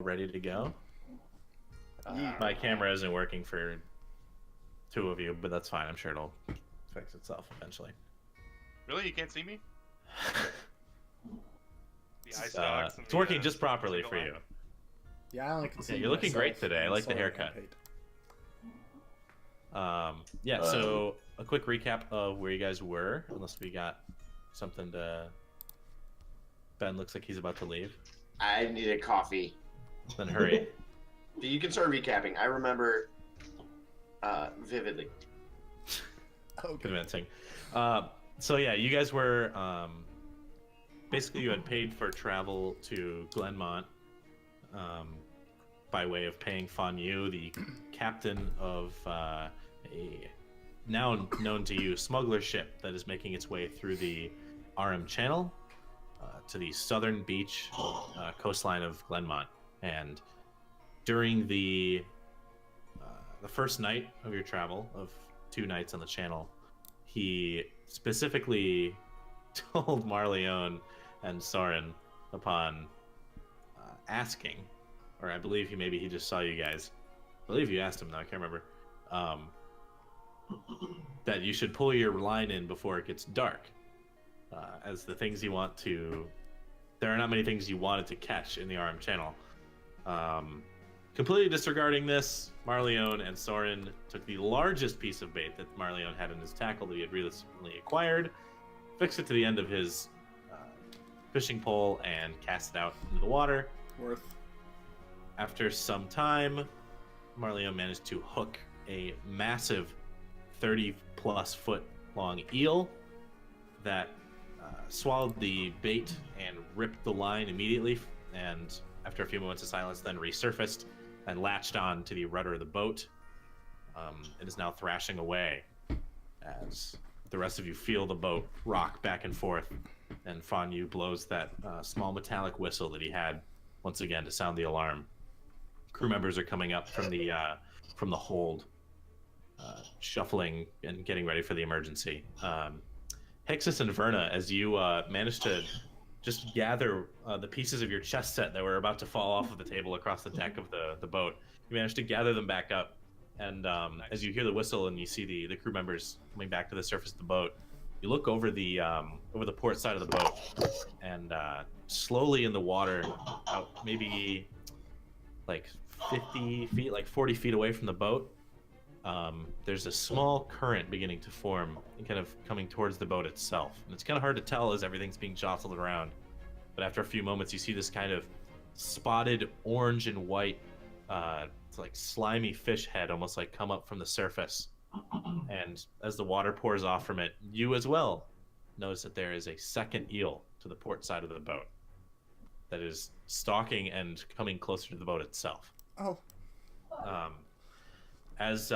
ready to go. Yeah. My camera isn't working for two of you, but that's fine. I'm sure it'll fix itself eventually. Really? You can't see me? The eye It's, stalks and it's working just the properly single for eye? you. Yeah, I only can see you're looking myself great today. I and like the Sawyer and haircut. Pate. So a quick recap of where you guys were, unless we got something to... Ben looks like he's about to leave. I need a coffee. Then hurry. You can start recapping. I remember vividly. Okay. Convincing. So yeah, you guys were... basically, you had paid for travel to Glenmont by way of paying Fan Yu, the captain of a now known to you smuggler ship that is making its way through the RM Channel to the southern beach coastline of Glenmont. And during the first night of your travel, of 2 nights on the channel, he specifically told Marleone and Soren upon asking, or I believe he just saw you guys. I believe you asked him though, I can't remember. That you should pull your line in before it gets dark. As the things you want to... There are not many things you wanted to catch in the RM channel. Completely disregarding this, Marleone and Soren took the largest piece of bait that Marleone had in his tackle that he had recently acquired, fixed it to the end of his fishing pole, and cast it out into the water. Worth. After some time, Marleone managed to hook a massive 30-plus foot long eel that swallowed the bait and ripped the line immediately, and after a few moments of silence then resurfaced and latched on to the rudder of the boat. It is now thrashing away as the rest of you feel the boat rock back and forth, and Fan Yu blows that small metallic whistle that he had once again to sound the alarm. Crew members are coming up from the hold, shuffling and getting ready for the emergency. Hixus and Verna, as you managed to just gather the pieces of your chess set that were about to fall off of the table across the deck of the boat, you managed to gather them back up. And as you hear the whistle and you see the crew members coming back to the surface of the boat, you look over the port side of the boat, and slowly in the water, out maybe like 50 feet, like 40 feet away from the boat, there's a small current beginning to form and kind of coming towards the boat itself. And it's kind of hard to tell as everything's being jostled around. But after a few moments, you see this kind of spotted orange and white, it's like slimy fish head almost like come up from the surface. And as the water pours off from it, you as well notice that there is a second eel to the port side of the boat that is stalking and coming closer to the boat itself. Oh. As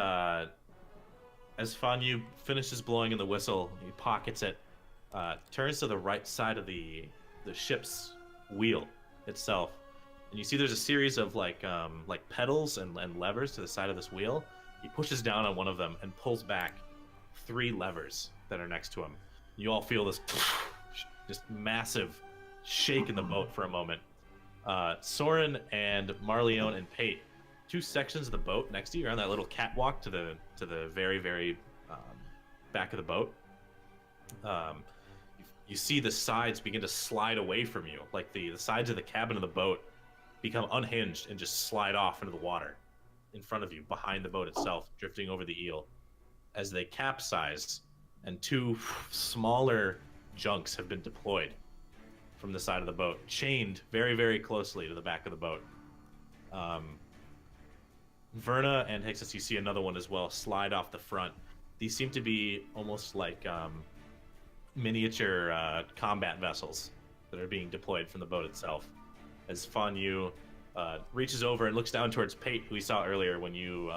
Fan Yu finishes blowing in the whistle, he pockets it, turns to the right side of the ship's wheel itself, and you see there's a series of like pedals and levers to the side of this wheel. He pushes down on one of them and pulls back 3 levers that are next to him. You all feel this just massive shake in the boat for a moment. Soren and Marleone and Pate, 2 sections of the boat next to you, are on that little catwalk to the very, very back of the boat. You see the sides begin to slide away from you, like the sides of the cabin of the boat become unhinged and just slide off into the water in front of you, behind the boat itself, drifting over the eel. As they capsize, and 2 smaller junks have been deployed from the side of the boat, chained very, very closely to the back of the boat. Verna and Hixus, you see another one as well slide off the front. These seem to be almost like miniature combat vessels that are being deployed from the boat itself. As Fan Yu reaches over and looks down towards Pate, who we saw earlier when you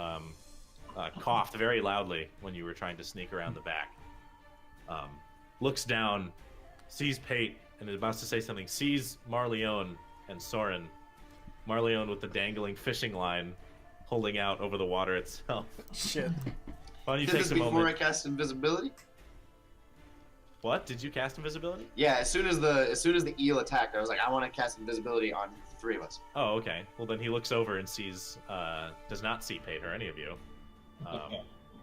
coughed very loudly when you were trying to sneak around the back. Looks down, sees Pate, and is about to say something, sees Marleone and Soren. Marleone with the dangling fishing line holding out over the water itself. Shit. Why don't you Did take this a before moment? I cast invisibility? What? Did you cast invisibility? Yeah, as soon as the eel attacked, I was like, I want to cast invisibility on the three of us. Oh, okay. Well, then he looks over and sees, does not see Pate or any of you.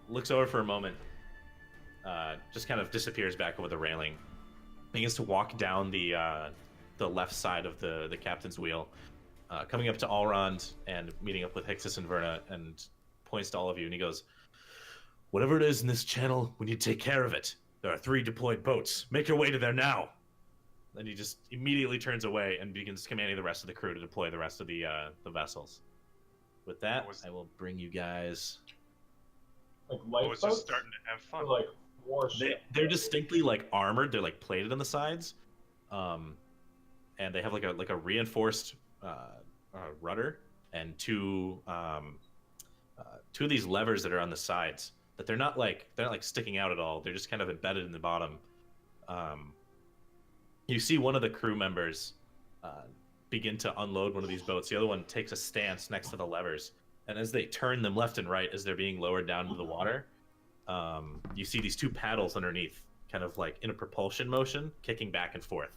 Looks over for a moment, just kind of disappears back over the railing. Begins to walk down the left side of the captain's wheel, coming up to Allrond and meeting up with Hixus and Verna, and points to all of you, and he goes, "Whatever it is in this channel, we need to take care of it. There are 3 deployed boats. Make your way to there now." Then he just immediately turns away and begins commanding the rest of the crew to deploy the rest of the vessels. With that, I will bring you guys. Like I was lifeboats? just starting to have fun. Or like warship? They're distinctly like armored. They're like plated on the sides, and they have like a reinforced rudder and two of these levers that are on the sides. But they're not like sticking out at all. They're just kind of embedded in the bottom. You see one of the crew members begin to unload one of these boats. The other one takes a stance next to the levers, and as they turn them left and right as they're being lowered down into the water, you see these 2 paddles underneath, kind of like in a propulsion motion, kicking back and forth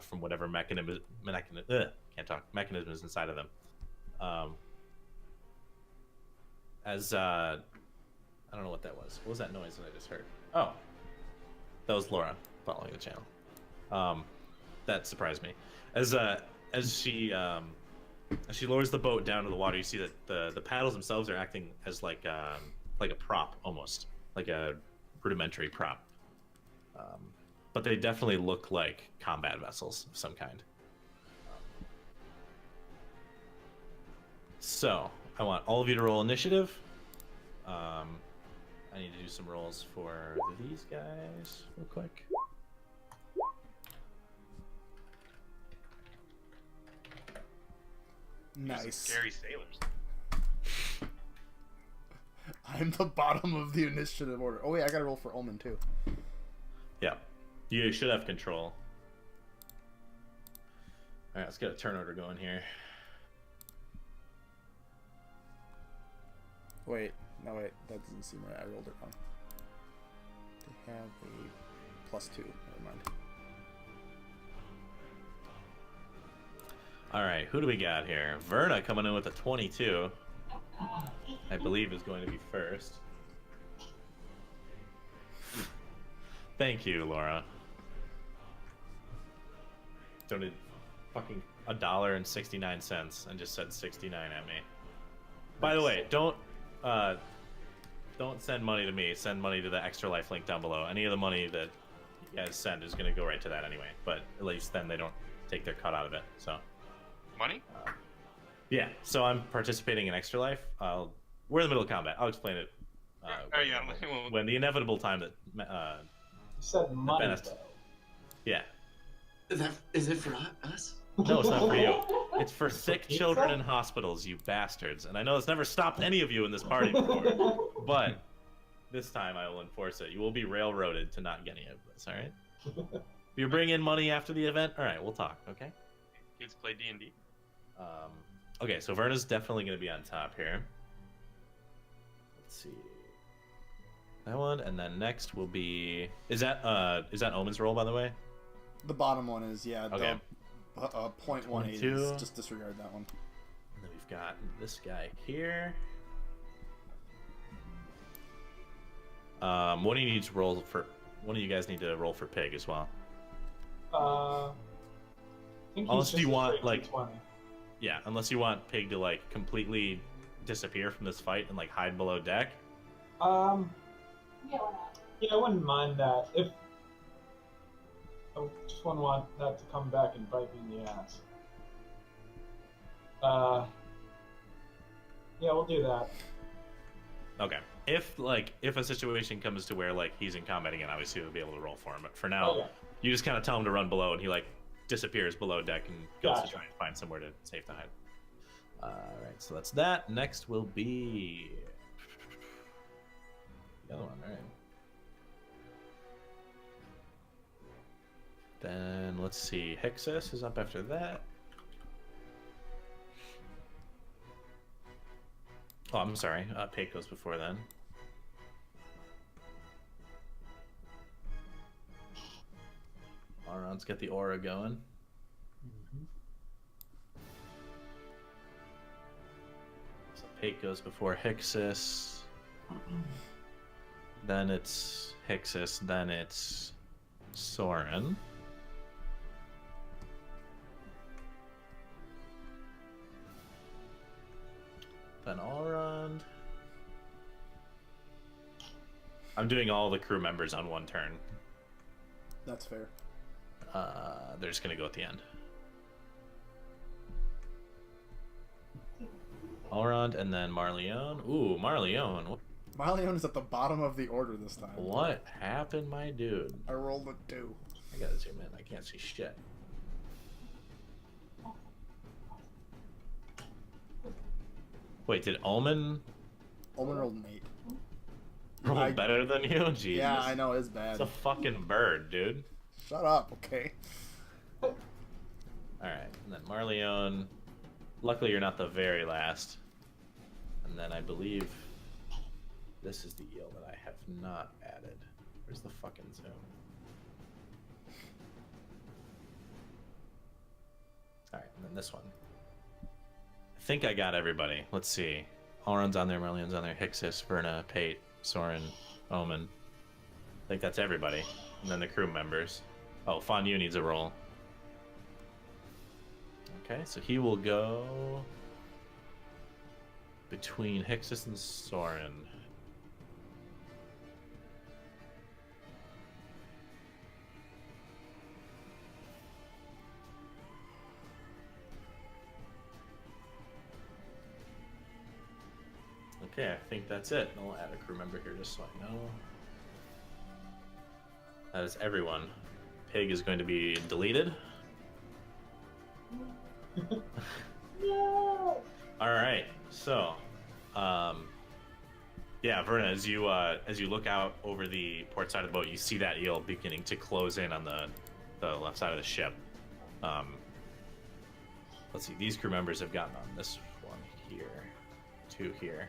from whatever mechanism is inside of them. I don't know what that was. What was that noise that I just heard? Oh, that was Laura following the channel. That surprised me. As she lowers the boat down to the water, you see that the paddles themselves are acting as like a prop, almost like a rudimentary prop. But they definitely look like combat vessels of some kind. So I want all of you to roll initiative. I need to do some rolls for these guys real quick. Nice. Scary sailors. I'm the bottom of the initiative order. Oh wait, I gotta roll for Omen too. Yeah, you should have control. All right, let's get a turn order going here. Wait, no wait, that doesn't seem right. I rolled it wrong. They have a +2. Never mind. All right, who do we got here? Verna coming in with a 22. I believe is going to be first. Thank you, Laura. Donated fucking $1.69 and just said 69 at me. By the way, don't send money to me. Send money to the Extra Life link down below. Any of the money that you guys send is going to go right to that anyway. But at least then they don't take their cut out of it. So. Money? Yeah. So I'm participating in Extra Life. We're in the middle of combat. I'll explain it. When the inevitable time that. You said money, Bennett. though. Yeah. Is it for us? No, it's not for you. It's for sick children in hospitals, you bastards. And I know it's never stopped any of you in this party before, but this time I will enforce it. You will be railroaded to not get any of this, all right? If you bring in money after the event, all right, we'll talk, okay? Kids play D&D. Okay, so Verna's definitely going to be on top here. Let's see. That one, and then next will be... Is that Omen's roll, by the way? The bottom one is, yeah. Okay. The 0.18 22. is just disregard that one. And then we've got this guy here. What do you need to roll for? One of you guys need to roll for Pig as well. I think Unless he's you just a want, straight like- D20. Yeah, unless you want Pig to like completely disappear from this fight and like hide below deck. Yeah, why not? Yeah, I wouldn't mind that. If I just wouldn't want that to come back and bite me in the ass. Yeah, we'll do that. Okay. If a situation comes to where like he's in combat again, obviously we'll be able to roll for him. But for now, Okay. you just kind of tell him to run below, and he like disappears below deck and goes Gotcha. to try and find somewhere to safe to hide. All right, so that's that. Next will be the other one, all right? Then let's see, Hixus is up after that. Oh, I'm sorry. Pate goes before then. Let's get the aura going. So Pate goes before Hixus. Then it's Hixus. Then it's Soren. Then Allround. I'm doing all the crew members on one turn. That's fair. They're just gonna go at the end. Allround and then Marleone. Ooh, Marleone. Marleone is at the bottom of the order this time. What happened, my dude? I rolled a 2. I gotta zoom in. I can't see shit. Wait, did Omen Omen rolled an 8. roll better than you? Jesus. Yeah, I know, it's bad. It's a fucking bird, dude. Shut up, okay? Alright, and then Marleone. Luckily, you're not the very last. And then I believe this is the eel that I have not added. Where's the fucking zoom? Alright, and then this one. I think I got everybody. Let's see. Allround's on there, Marleone's on there, Hixus, Verna, Pate, Soren, Omen. I think that's everybody. And then the crew members. Oh, Fonyu needs a roll. Okay, so he will go between Hixus and Soren. Okay, I think that's it. I'll add a crew member here just so I know. That is everyone. Pig is going to be deleted. No. All right, so, yeah, Verna, as you look out over the port side of the boat, you see that eel beginning to close in on the left side of the ship. Let's see, these crew members have gotten on this one here, 2 here,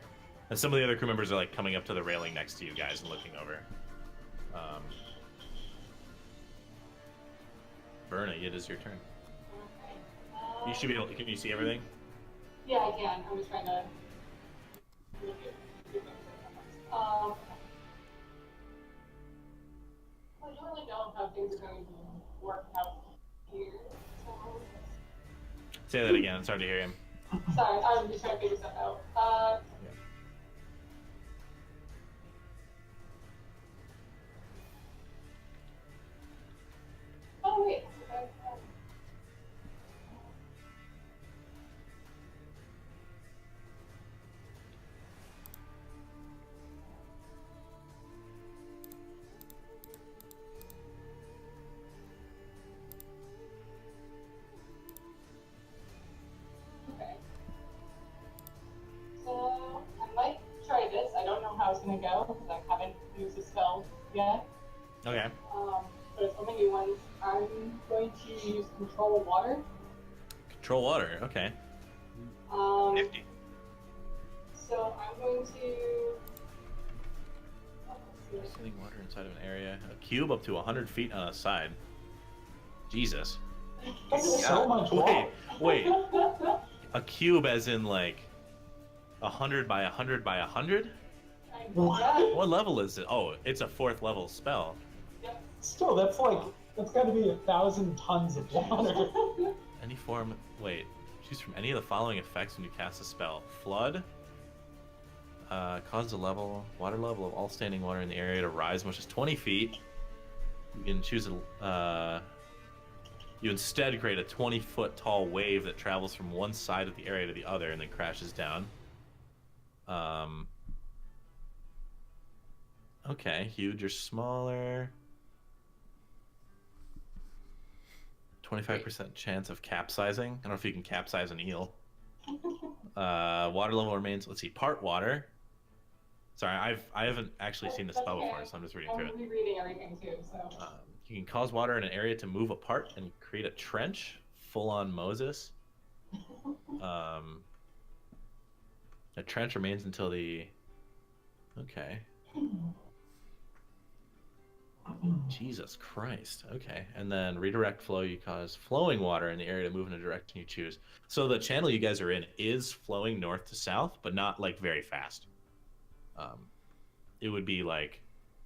and some of the other crew members are like coming up to the railing next to you guys and looking over. Verna, it is your turn. Okay. You should be able. Can you see everything? Yeah, I can. I'm just trying to look at things. I don't really know how things are going to work out here. So, Say that again. It's hard to hear him. sorry, I'm just trying to figure stuff out. Oh wait. Okay. So I might try this. I don't know how it's gonna go because I haven't used the spell yet. Okay. But it's one of the new ones. I'm going to use control of water. Control water. Okay. Nifty. So I'm going to. Sitting water inside of an area. A cube up to 100 feet on a side. Jesus. That's so much water. Wait. A cube as in like 100 by 100 by 100? What? What level is it? Oh, it's a 4th level spell. Still, that's got to be 1,000 tons of water. Any form. Wait. Choose from any of the following effects when you cast a spell. Flood. Cause the water level of all standing water in the area to rise as much as 20 feet. You can choose you instead create a 20-foot tall wave that travels from one side of the area to the other and then crashes down. Okay, huge or smaller. 25% chance of capsizing. I don't know if you can capsize an eel. Water level remains, let's see, part water. Sorry, I haven't actually seen this spell before, so I'm just reading through it. I'm rereading everything too, so. You can cause water in an area to move apart and create a trench, full on Moses. A trench remains until the. Okay. Jesus Christ. Okay. And then redirect flow, you cause flowing water in the area to move in a direction you choose. So the channel you guys are in is flowing north to south, but not like very fast. It would be like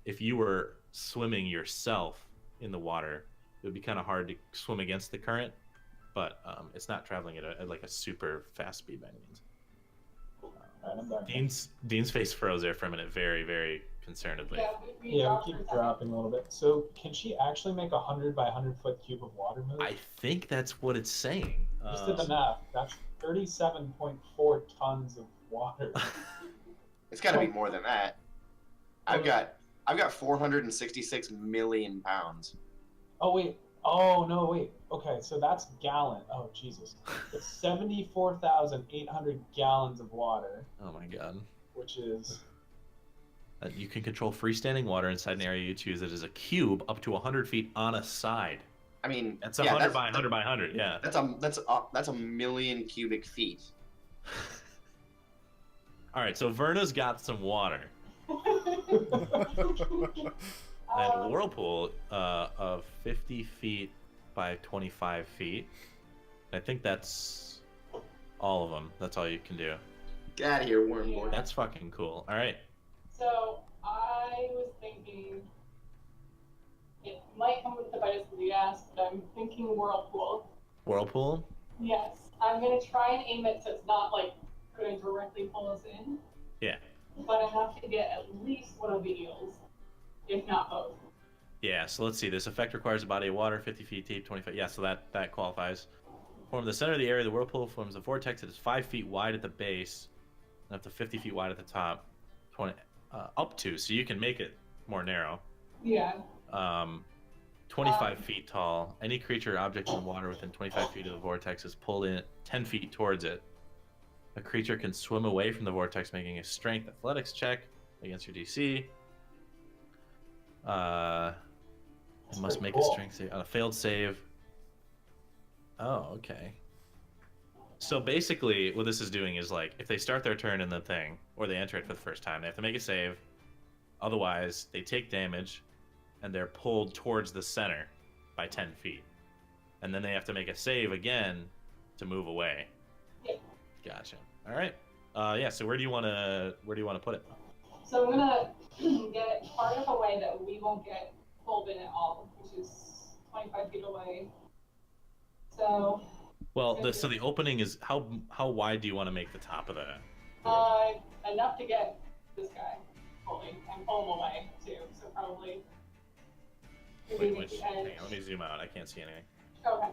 if you were swimming yourself in the water, it would be kind of hard to swim against the current, but it's not traveling at like a super fast speed by any means. Dean's face froze there for a minute, very, very concernedly. Yeah, we keep dropping a little bit. So can she actually make 100 by 100-foot cube of water move? I think that's what it's saying. Just did the math. That's 37.4 tons of water. It's got to be more than that. I've got 466 million pounds. Oh wait. Oh no, wait. Okay, so that's gallon. Oh Jesus. It's 74,800 gallons of water. Oh my god. Which is. You can control freestanding water inside an area you choose that is a cube up to 100 feet on a side. I mean, that's 100 by 100 by 100. Yeah. That's a million cubic feet. All right, so Verna's got some water. And whirlpool of 50 feet by 25 feet. I think that's all of them. That's all you can do. Get out of here, Wormboard. That's fucking cool. All right. So I was thinking it might come with the bite us in the ass, but I'm thinking whirlpool. Whirlpool? Yes. I'm gonna try and aim it so it's not like gonna directly pull us in. Yeah. But I have to get at least one of the eels, if not both. Yeah, so let's see. This effect requires a body of water 50 feet deep, 25. Yeah, so that qualifies. Form the center of the area. The whirlpool forms a vortex that is 5 feet wide at the base and up to 50 feet wide at the top. 20, up to, so you can make it more narrow. Yeah. 25 feet tall. Any creature or object in the water within 25 feet of the vortex is pulled in 10 feet towards it. A creature can swim away from the vortex, making a strength athletics check against your DC. It must make a strength save on a failed save. Oh, okay. So basically, what this is doing is like, if they start their turn in the thing, or they enter it for the first time, they have to make a save. Otherwise, they take damage, and they're pulled towards the center by 10 feet. And then they have to make a save again to move away. Yeah. Gotcha. All right. Yeah. So where do you want to put it? So I'm gonna get it far enough away that we won't get pulled in at all, which is 25 feet away. So. Well, so the opening is how wide do you want to make the top of that? Enough to get this guy pulling and pull him away too. So probably. Wait, hang on, let me zoom out. I can't see anything. Okay.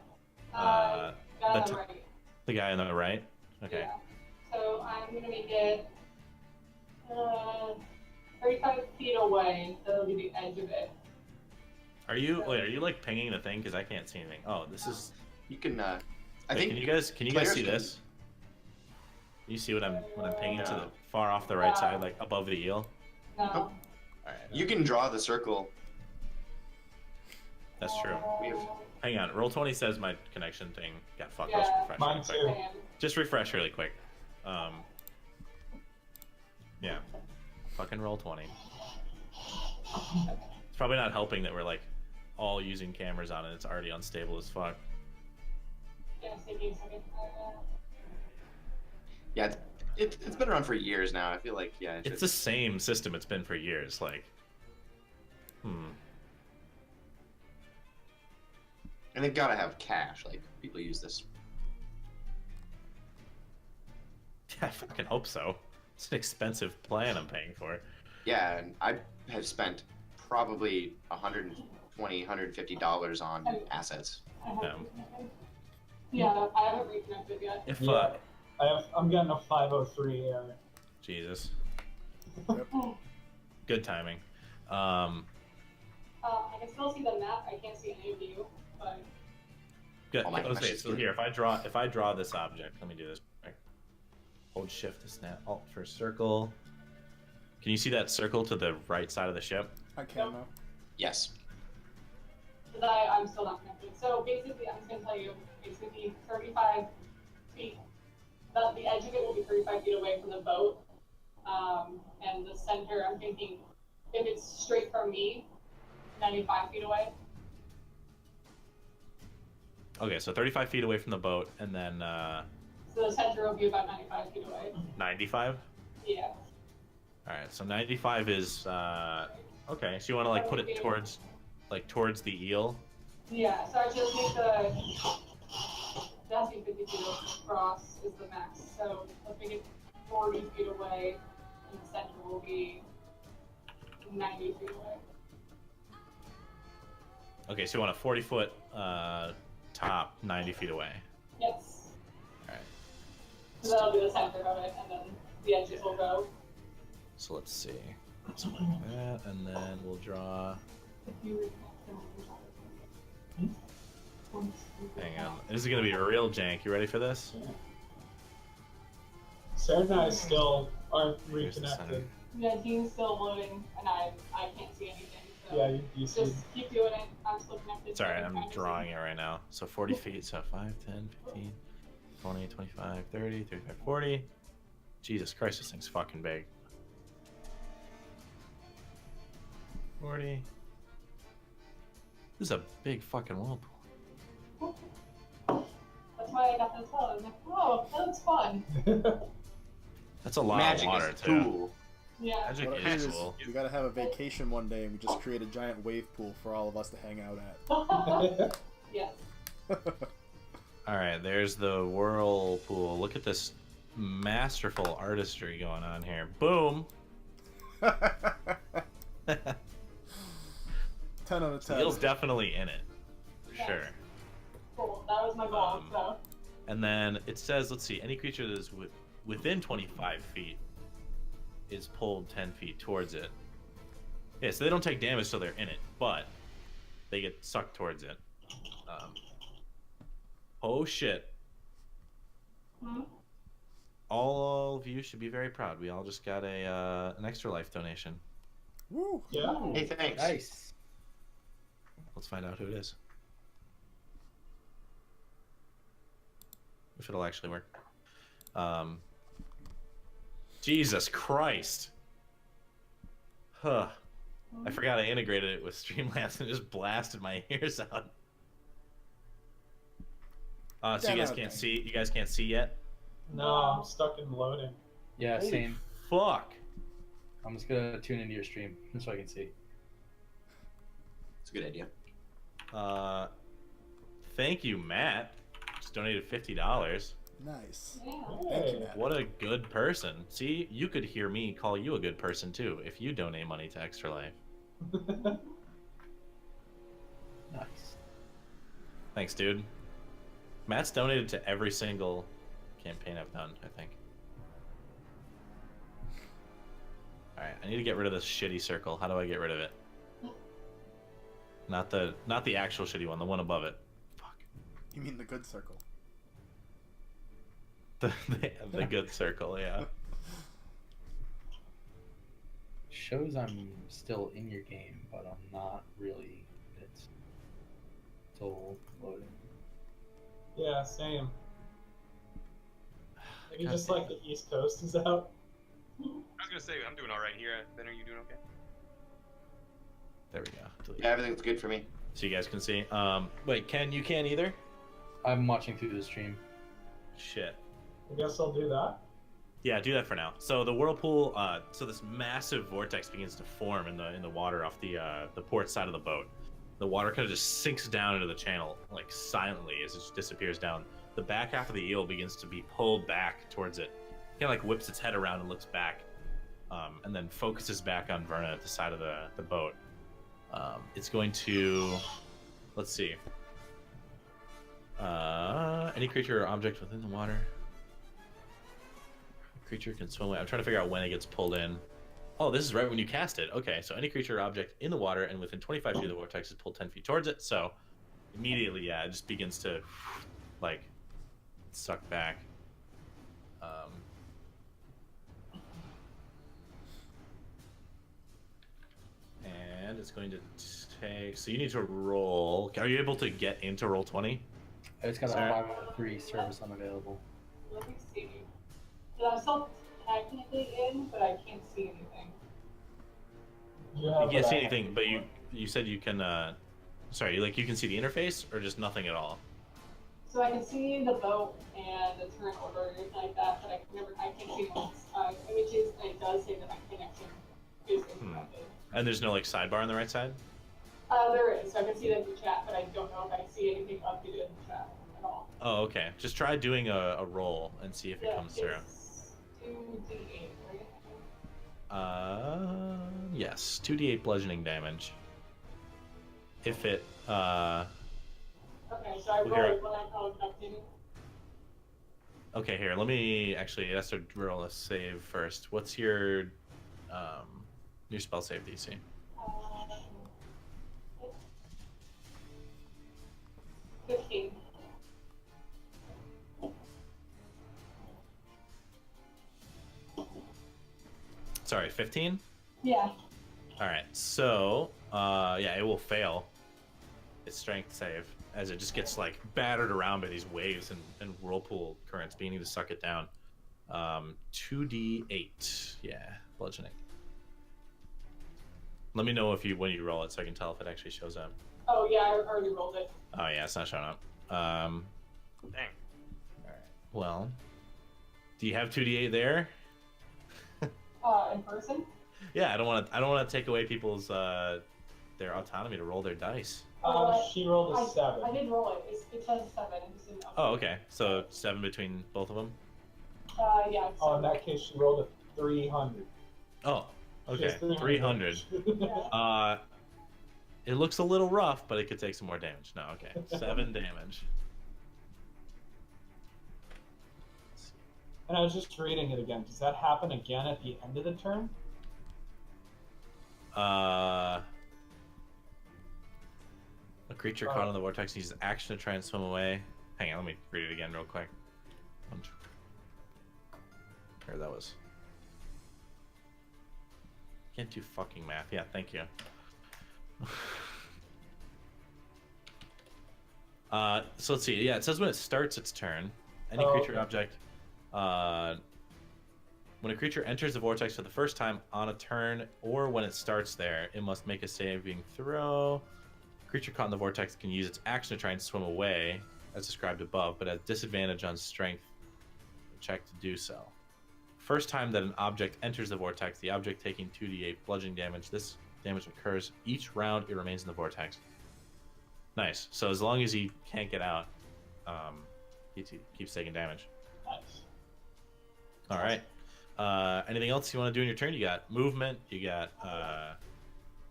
Guy on the right. The guy on the right. Okay. Yeah. So I'm gonna make it 35 feet away. That'll be the edge of it. Are you like pinging the thing? Because I can't see anything. Oh, this is. You can. I think. Can you guys see this? Can you see what I'm pinging to the far off the right side, like above the eel? No. All right. You can draw the circle. That's true. Hang on. Roll20 says my connection thing got fucked. Yeah, Refresh mine too. Just refresh really quick. Yeah. Fucking Roll20. It's probably not helping that we're like all using cameras on it. It's already unstable as fuck. Yeah, it's been around for years now. I feel like it's the same system it's been for years. Like, And they've got to have cash. Like people use this. I fucking hope so. It's an expensive plan I'm paying for. Yeah, and I have spent probably $120, $150 on assets. Yeah, I haven't reconnected yet. If I'm getting a 503 here. Jesus. Yep. Good timing. I can still see the map. I can't see any of you, but. Good. Oh my gosh, Okay, so here, if I draw this object, let me do this. Right. Hold Shift to snap. Alt for circle. Can you see that circle to the right side of the ship? I can now. Yes. Because I'm still not connected. So basically, I'm just going to tell you, it's going to be 35 feet. The edge of it will be 35 feet away from the boat. And the center, I'm thinking, if it's straight from me, 95 feet away. Okay, so 35 feet away from the boat, and then So the center will be about 95 feet away. 95. Yeah. All right, so 95 is okay. So you want to like put it towards the eel. Yeah. So I just make the that's 50 feet across is the max. So let's make it 40 feet away, and the center will be 90 feet away. Okay, so you want a 40-foot top, 90 feet away. Yes. All right. So that'll be the center of it, and then the edges will go. So let's see. Something like that, and then we'll draw. Hang on. This is gonna be a real jank. You ready for this? Sarah and I still aren't Here's the center. reconnected. Yeah, Dean's still loading, and I can't see anything. So Yeah, you see. just keep doing it. I'm still connected. Sorry, so I'm trying to drawing see. it right now. So 40 feet, so 5, 10, 15, 20, 25, 30, 35, 40. Jesus Christ, this thing's fucking big. 40. This is a big fucking whirlpool. That's why I got this one. I was like, oh, that looks fun. That's a lot Magic of water, is too. cool. Yeah. Magic What it is is, cool. we gotta have a vacation one day and we just create a giant wave pool for all of us to hang out at. Yes. Alright, there's the whirlpool. Look at this masterful artistry going on here. Boom! 10 out of 10. Eel's definitely in it. For Yes. sure. Cool. That was my goal. So And then it says, let's see, any creature that is within 25 feet is pulled 10 feet towards it. Yeah, so they don't take damage till they're in it, but they get sucked towards it. Oh shit. hmm? All of you should be very proud. We all just got an extra life donation. Woo! Yeah. Hey, thanks. Nice. Let's find out who it is. If it'll actually work. Jesus Christ. Huh. I forgot I integrated it with Streamlabs and just blasted my ears out. So you guys can't see? You guys can't see yet? No, I'm stuck in loading. Yeah, Holy same. Fuck. I'm just gonna tune into your stream so I can see. It's a good idea. Thank you, Matt. Just donated $50. Nice. Yeah. Thank you, Matt. What a good person. See, you could hear me call you a good person too if you donate money to Extra Life. Nice. Thanks, dude. Matt's donated to every single campaign I've done, I think. Alright, I need to get rid of this shitty circle. How do I get rid of it? Not the actual shitty one, the one above it. Fuck. You mean the good circle? The good circle, yeah. Shows I'm still in your game, but I'm not really. It's still loading. Yeah, same. Maybe God just damn like the East Coast is out. I was gonna say I'm doing all right here. Ben, are you doing okay? There we go. Delete. Yeah, everything's good for me. So you guys can see. Wait, Ken, you can't either? I'm watching through the stream. Shit. I guess I'll do that. Yeah, do that for now. So the whirlpool, so this massive vortex begins to form in the water off the port side of the boat. The water kind of just sinks down into the channel, like silently, as it just disappears down. The back half of the eel begins to be pulled back towards it. Kind of like whips its head around and looks back, and then focuses back on Verna at the side of the boat. It's going to, let's see. Any creature or object within the water. Creature can swim away. I'm trying to figure out when it gets pulled in. Oh, this is right when you cast it. Okay, so any creature or object in the water and within 25 feet of the vortex is pulled 10 feet towards it. So immediately, yeah, it just begins to like suck back. And it's going to take. So you need to roll. Are you able to get into roll 20? I just got a Sorry. 5 out of 3 service unavailable. Let me see. I'm still technically in, but I can't see anything. You You have can't what see I- anything, but You said you can. Sorry, like you can see the interface, or just nothing at all. So I can see the boat and the turn order and everything like that, but I can't see the images, and it does say that my connection is interrupted. And there's no like sidebar on the right side. There is, so I can see that in the chat, but I don't know if I see anything updated in the chat at all. Oh, okay. Just try doing a roll and see if it comes through. It's 2d8, right? Yes, 2d8 bludgeoning damage. If it, Okay, so I Well, roll here- it when I call it updated. Okay, here, let me actually, it has to roll a save first. What's your spell save DC? 15. Sorry, 15? Yeah. Alright, so, yeah, it will fail its strength save as it just gets, like, battered around by these waves and whirlpool currents beginning to suck it down. 2d8, yeah, bludgeoning. Let me know when you roll it so I can tell if it actually shows up. Oh, yeah, I already rolled it. Oh, yeah, it's not showing up. Dang. Alright, well, do you have 2d8 there? In person? Yeah, I don't want to take away people's their autonomy to roll their dice. She rolled a 7. I did roll it. It says 7. I just didn't know. Oh, okay. So 7 between both of them. Yeah. Oh, in that case, she rolled a 300. Oh, okay. Just 300. Yeah. It looks a little rough, but it could take some more damage. No, okay. 7 damage. And I was just reading it again. Does that happen again at the end of the turn? A creature caught in the vortex uses action to try and swim away. Hang on, let me read it again real quick. Here, that was. Can't do fucking math. Yeah, thank you. So let's see. Yeah, it says when it starts its turn, any creature okay. object. When a creature enters the vortex for the first time on a turn, or when it starts there, it must make a saving throw. Creature caught in the vortex can use its action to try and swim away, as described above, but has disadvantage on strength check to do so. First time that an object enters the vortex, the object taking 2d8 bludgeoning damage. This damage occurs each round it remains in the vortex. Nice. So as long as he can't get out, he keeps taking damage. Nice. All right. Anything else you want to do in your turn? You got movement. You got.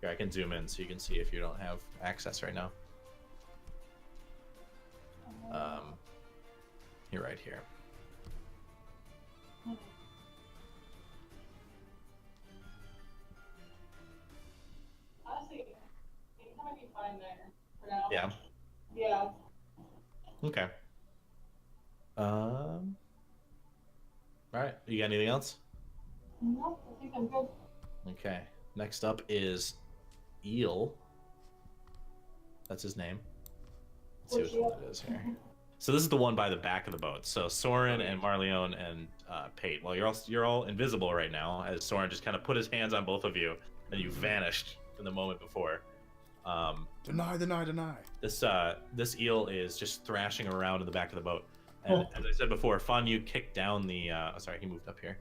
Here, I can zoom in so you can see if you don't have access right now. You're right here. Honestly, it might be fine there for now. Yeah. Yeah. Okay. All right. You got anything else? No, I think I'm good. Okay. Next up is Eel. That's his name. Let's see which one it is here. So this is the one by the back of the boat. So Soren and Marleone and Pate. Well, you're all invisible right now, as Soren just kind of put his hands on both of you, and you vanished in the moment before. Deny. This eel is just thrashing around in the back of the boat, and as I said before, Fanyu kicked down the. Sorry, he moved up here.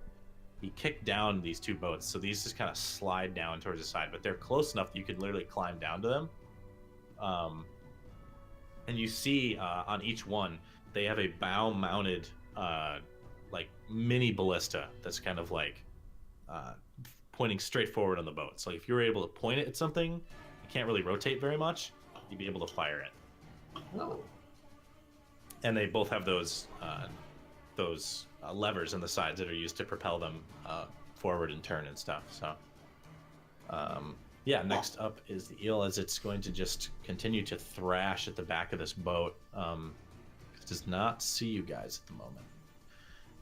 He kicked down these two boats, so these just kind of slide down towards the side, but they're close enough that you could literally climb down to them. And you see on each one, they have a bow-mounted, like mini ballista that's kind of like pointing straight forward on the boat. So if you were able to point it at something, you can't really rotate very much. You'd be able to fire it. Oh. And they both have those levers on the sides that are used to propel them forward and turn and stuff. So, yeah, next up is the eel, as it's going to just continue to thrash at the back of this boat. It does not see you guys at the moment.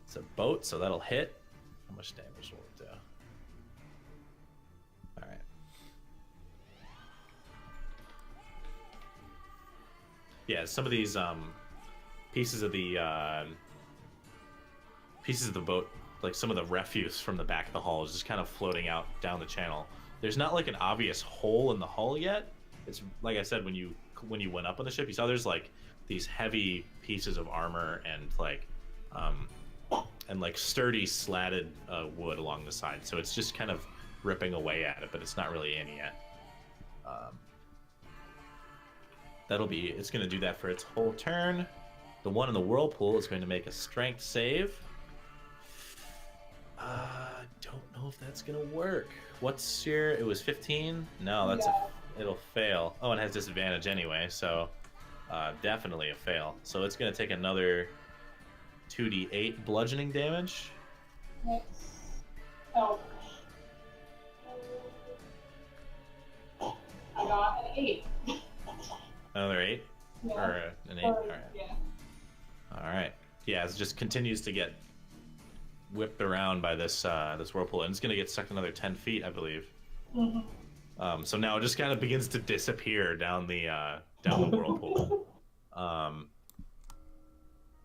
It's a boat, so that'll hit. How much damage will it do? All right. Yeah, some of these pieces of the boat, like some of the refuse from the back of the hull, is just kind of floating out down the channel. there's not like an obvious hole in the hull yet. It's like I said, when you went up on the ship, you saw there's like these heavy pieces of armor and like sturdy slatted wood along the side. So it's just kind of ripping away at it, but it's not really in yet. It's going to do that for its whole turn. The one in the whirlpool is going to make a strength save. Don't know if that's going to work. What's your... It was 15? No, that's it'll fail. Oh, it has disadvantage anyway, so definitely a fail. So it's going to take another 2d8 bludgeoning damage. Next. Oh. I got an 8. Another 8? Yeah. Or an 8? Or, All right. Yeah. All right. Yeah, it just continues to get whipped around by this whirlpool, and it's going to get sucked another 10 feet, I believe. Mm-hmm. So now it just kind of begins to disappear down the whirlpool.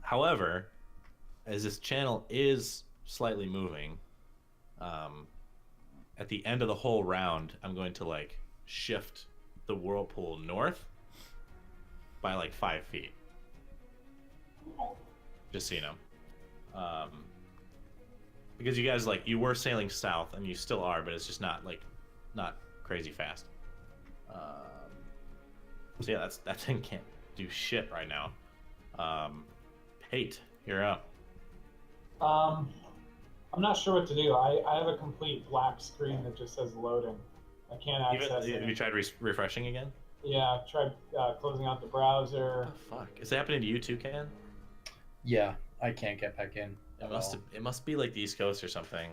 However, as this channel is slightly moving, at the end of the whole round, I'm going to like shift the whirlpool north by like 5 feet. Just so you know. Because you guys you were sailing south and you still are, but it's just not crazy fast. So yeah, that thing can't do shit right now. Pate, you're up. I'm not sure what to do. I have a complete black screen that just says loading. I can't access it. Have you tried refreshing again? Yeah, I've tried closing out the browser. What the fuck? Is it happening to you too, Ken? Yeah, I can't get back in. It must be like the East Coast or something.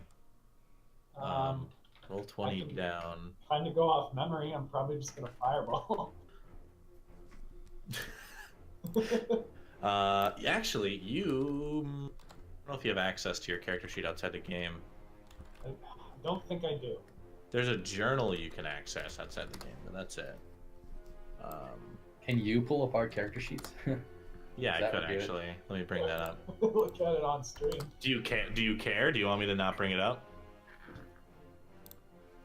Roll 20 down. Trying to go off memory, I'm probably just gonna fireball. Actually, you... I don't know if you have access to your character sheet outside the game. I don't think I do. There's a journal you can access outside the game, but that's it. Can you pull up our character sheets? Yeah, I could actually. Let me bring that up. Look at it on stream. Do you care? Do you want me to not bring it up?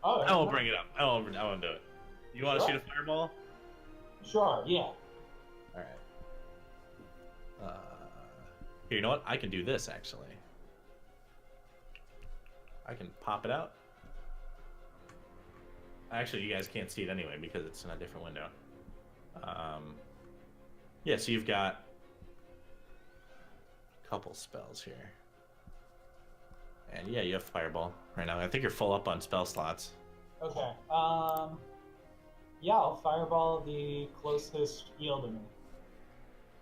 Oh, I won't bring it up. I won't do it. You want to shoot a fireball? Sure, yeah. All right. Here, you know what? I can do this, actually. I can pop it out. Actually, you guys can't see it anyway because it's in a different window. Yeah, so you've got a couple spells here. And yeah, you have Fireball right now. I think you're full up on spell slots. Okay. Yeah, I'll fireball the closest eel to me.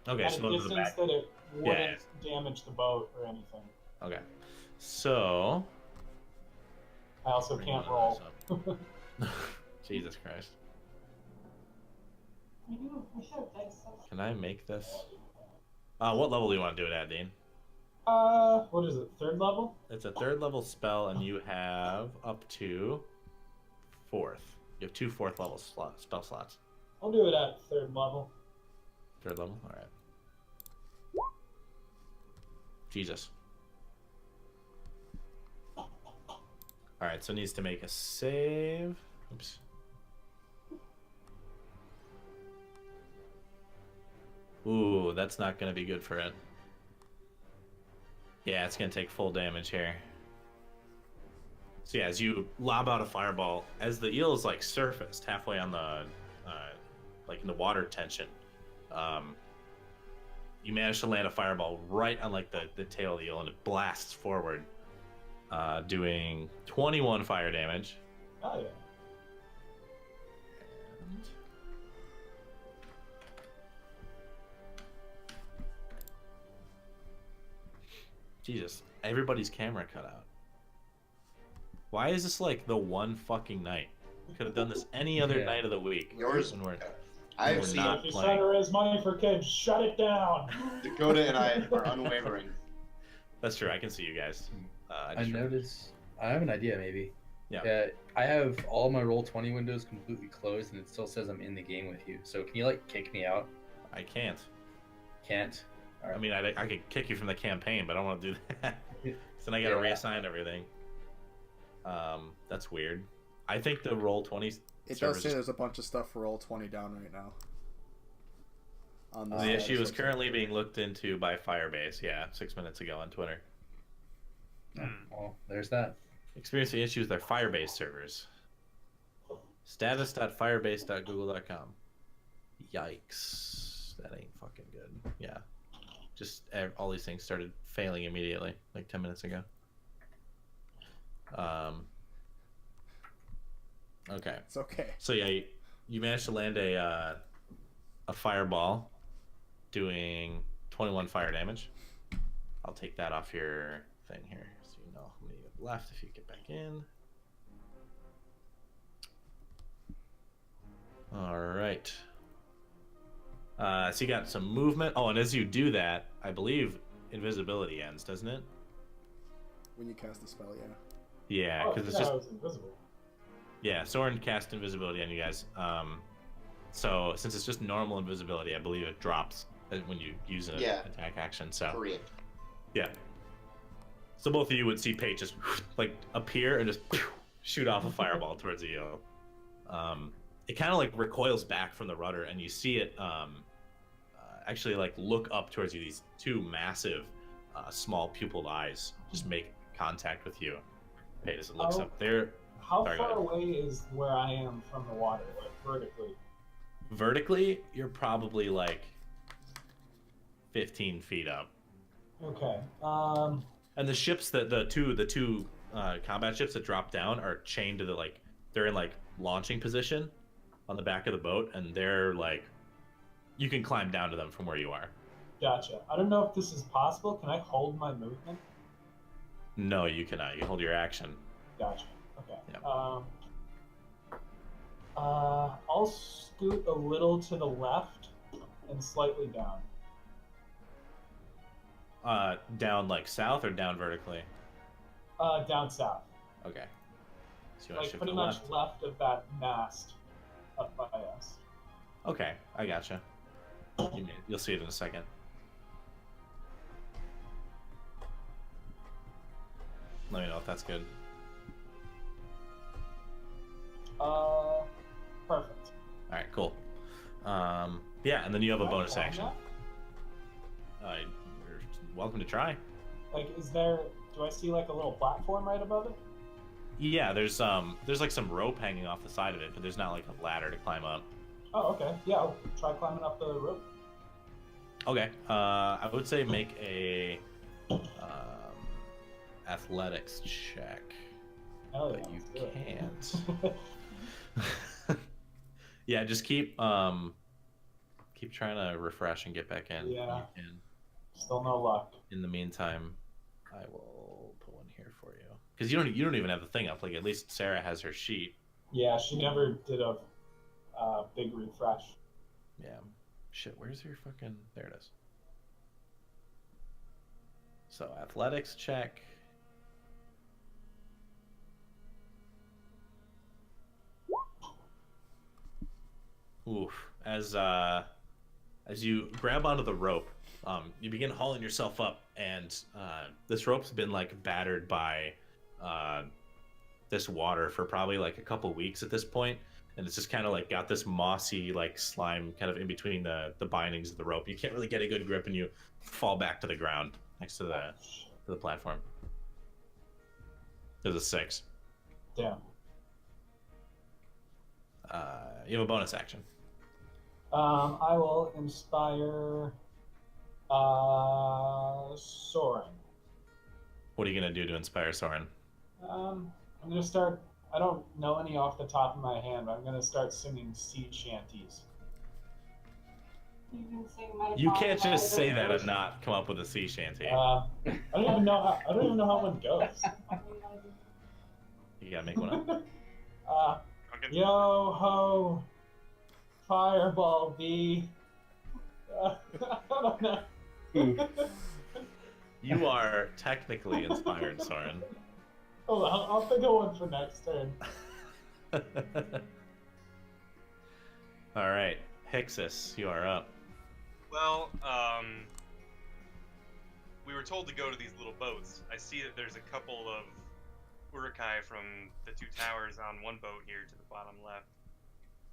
Okay, At so a those are the distance back. that it wouldn't damage the boat or anything. Okay. So... I also can't roll. Jesus Christ. I should have dice stuff. Can I make this? What level do you want to do it at, Dean? What is it, 3rd level? It's a 3rd level spell, and you have up to 4th. You have 2 4th level spell slots. I'll do it at 3rd level. 3rd level? Alright. Jesus. Alright, so it needs to make a save. Oops. Ooh, that's not going to be good for it. Yeah, it's going to take full damage here. So yeah, as you lob out a fireball, as the eel is like surfaced halfway on the, like in the water tension, you manage to land a fireball right on like the tail of the eel, and it blasts forward, doing 21 fire damage. Oh yeah. And... Jesus, everybody's camera cut out. Why is this like the one fucking night? We could have done this any other night of the week. Yours? When we're I've we're seen not If you're playing. trying to raise money for kids, shut it down. Dakota and I are unwavering. That's true. I can see you guys. I noticed. I have an idea, maybe. Yeah. I have all my Roll20 windows completely closed, and it still says I'm in the game with you. So can you like kick me out? I can't. Can't. All right. I mean, I could kick you from the campaign, but I don't want to do that. So then I got to reassign everything. That's weird. I think the roll 20. It does say there's a bunch of stuff for roll 20 down right now. On The status issue is website. currently being looked into by Firebase. Yeah, 6 minutes ago on Twitter. Oh, well, there's that. Experiencing issues with their Firebase servers. Status.firebase.google.com. Yikes. That ain't fucking good. Yeah. Just all these things started failing immediately, like 10 minutes ago. Okay. It's okay. So yeah, you managed to land a fireball doing 21 fire damage. I'll take that off your thing here so you know how many you have left if you get back in. All right. So you got some movement. Oh, and as you do that, I believe invisibility ends, doesn't it? When you cast the spell, yeah. Yeah, because it's I just was invisible. yeah. Soren cast invisibility on you guys. So since it's just normal invisibility, I believe it drops when you use an attack action. So Correct. yeah. So both of you would see Pate just like appear and just shoot off a fireball towards you. It kind of like recoils back from the rudder, and you see it actually like look up towards you. These two massive, small pupilled eyes just make contact with you. Pate as it looks up there. How Sorry, far away is where I am from the water, like vertically? Vertically, you're probably like 15 feet up. Okay. And the ships that the two combat ships that drop down are chained to the they're in like launching position on the back of the boat, and they're like you can climb down to them from where you are. Gotcha. I don't know if this is possible. Can I hold my movement? No, you cannot. You hold your action. Gotcha. Okay. Yeah. I'll scoot a little to the left and slightly down. Down like south or down vertically? Down south. Okay. So you want to Like shift pretty to much left? left of that mast up by us. Okay, I gotcha. You'll see it in a second. Let me know if that's good. Perfect. All right, cool. Yeah, and then you have a Can I bonus climb action. that? You're welcome to try. Like, do I see like a little platform right above it? Yeah, there's like some rope hanging off the side of it, but there's not like a ladder to climb up. Oh, okay. Yeah, I'll try climbing up the rope. Okay, I would say make a athletics check, Hell but yeah, you let's do it. can't. Yeah, just keep trying to refresh and get back in. Yeah. You can. Still no luck. In the meantime, I will put one here for you because you don't even have the thing up. Like at least Sarah has her sheet. Yeah, she never did a big refresh. Yeah. Shit, where's your fucking... There it is. So, athletics check. Oof. As you grab onto the rope, you begin hauling yourself up, and this rope's been, like, battered by this water for probably, like, a couple weeks at this point. And it's just kind of like got this mossy like slime kind of in between the bindings of the rope. You can't really get a good grip, and you fall back to the ground next to the platform. There's a 6. Damn. You have a bonus action. I will inspire Soren. What are you gonna do to inspire Soren? I'm gonna start. I don't know any off the top of my hand, but I'm gonna start singing sea shanties. You can sing my You song can't just by say the that and ocean. not come up with a sea shanty. I don't even know how one goes. You gotta make one up. Okay. Yo ho, fireball B. I don't know. You are technically inspired, Soren. Hold on, I'll think of one for next turn. All right, Hixus, you are up. Well, we were told to go to these little boats. I see that there's a couple of... urukai from the two towers on one boat here to the bottom left.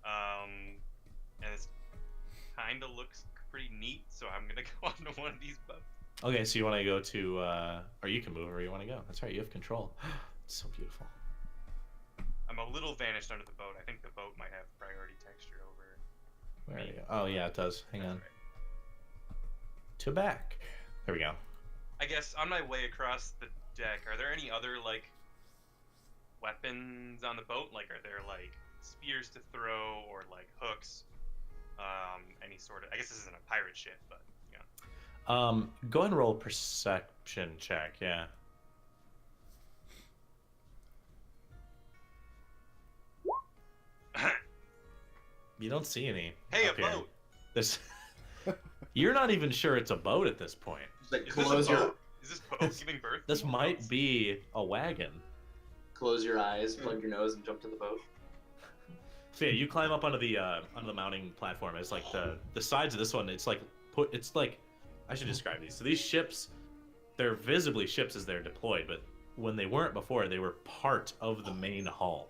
And it kind of looks pretty neat, so I'm gonna go onto one of these boats. Okay, so you want to go to, or you can move where you want to go. That's right, you have control. It's so beautiful. I'm a little vanished under the boat. I think the boat might have priority texture over. Where are you? Oh yeah, it does. Hang on. Right. To back. There we go. I guess on my way across the deck, are there any other like weapons on the boat? Like, are there like spears to throw or like hooks? Any sort of. I guess this isn't a pirate ship, but yeah. Go ahead and roll a perception check. Yeah. You don't see any. Hey, up a here. boat! This. You're not even sure it's a boat at this point. Just like Is this close a your boat? Is this boat giving birth? to This more might boats? be a wagon. close your eyes, plug your nose, and jump to the boat. So yeah, you climb up onto the mounting platform. It's like the sides of this one. It's like I should describe these. So these ships, they're visibly ships as they're deployed, but when they weren't before, they were part of the main hull.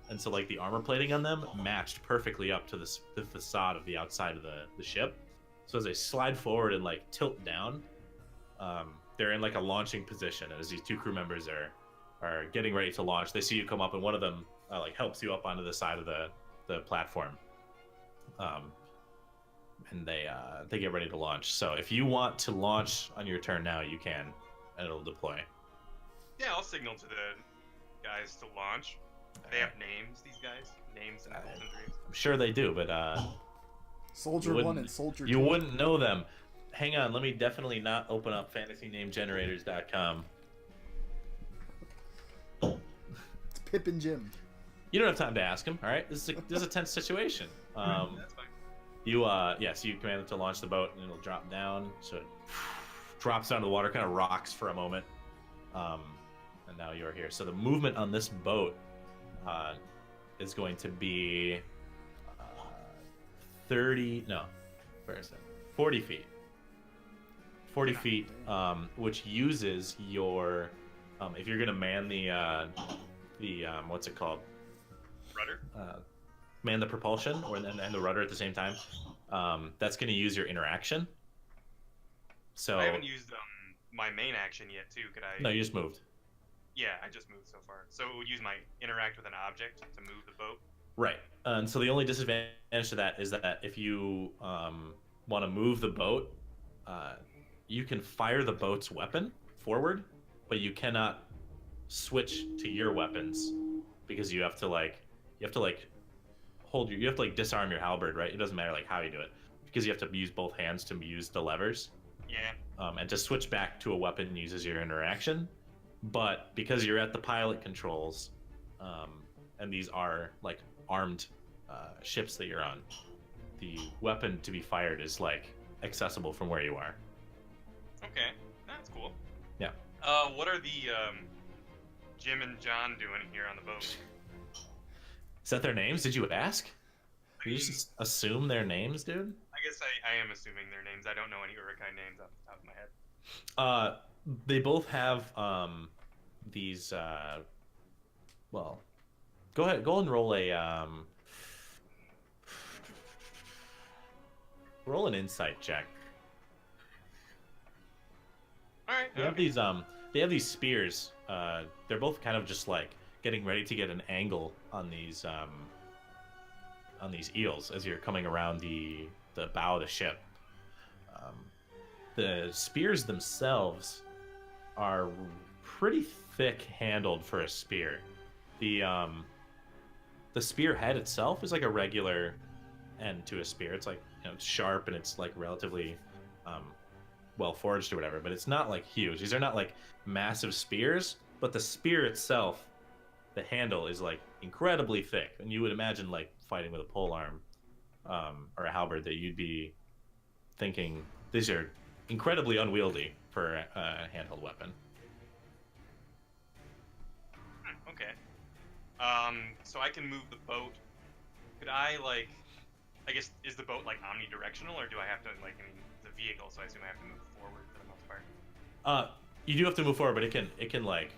And so like the armor plating on them matched perfectly up to the facade of the outside of the ship. So as they slide forward and like tilt down, they're in like a launching position. And as these two crew members are getting ready to launch, they see you come up, and one of them like helps you up onto the side of the platform. And they get ready to launch. So if you want to launch on your turn now, you can, and it'll deploy. Yeah, I'll signal to the guys to launch. They have names, these guys? Names and names. I'm sure they do, but Soldier You 1 wouldn't- and Soldier 2. you wouldn't know them. Hang on, let me definitely not open up fantasynamegenerators.com. It's Pip and Jim. You don't have time to ask him, all right? This is a tense situation. That's fine. So you command it to launch the boat, and it'll drop down. So it drops down to the water, kind of rocks for a moment, and now you're here. So the movement on this boat is going to be 40 feet. 40 feet, which uses your, if you're gonna man the what's it called? Rudder? Man the propulsion and the rudder at the same time. That's going to use your interaction. So I haven't used my main action yet, too. Could I? no, you just moved. Yeah, I just moved so far. So it would use my interact with an object to move the boat. Right. And so the only disadvantage to that is that if you want to move the boat, you can fire the boat's weapon forward, but you cannot switch to your weapons because you have to disarm your halberd, right? It doesn't matter like how you do it because you have to use both hands to use the levers. Yeah. And to switch back to a weapon uses your interaction. But because you're at the pilot controls, and these are like armed ships that you're on, the weapon to be fired is like accessible from where you are. Okay, that's cool. Yeah. What are the Jim and John doing here on the boat? Is that their names? Did you ask? I You mean, just assume their names, dude? I guess I am assuming their names. I don't know any Urukai names off the top of my head. They both have these. Well, go ahead and roll a roll an insight check. All right. They have these they have these spears. They're both kind of just like getting ready to get an angle on these eels as you're coming around the bow of the ship. The spears themselves are pretty thick handled for a spear. The spear head itself is like a regular end to a spear. It's like, you know, it's sharp and it's like relatively well forged or whatever, but it's not like huge. These are not like massive spears, but the spear itself, the handle is like incredibly thick, and you would imagine like fighting with a pole arm or a halberd that you'd be thinking these are incredibly unwieldy for a handheld weapon. Okay. So I can move the boat. Could I like? I guess is the boat like omnidirectional, or do I have to like? I mean, it's a vehicle, so I assume I have to move forward for the most part. You do have to move forward, but it can like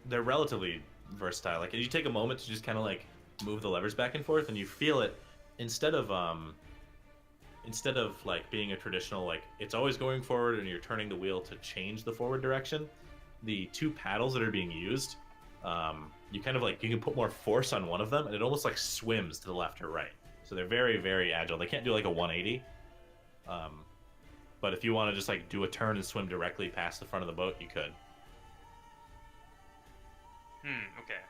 they're relatively versatile. Like you take a moment to just kind of like move the levers back and forth, and you feel it instead of like being a traditional like it's always going forward and you're turning the wheel to change the forward direction. The two paddles that are being used, you kind of like you can put more force on one of them, and it almost like swims to the left or right. So they're very, very agile. They can't do like a 180. But if you want to just like do a turn and swim directly past the front of the boat, you could. Okay.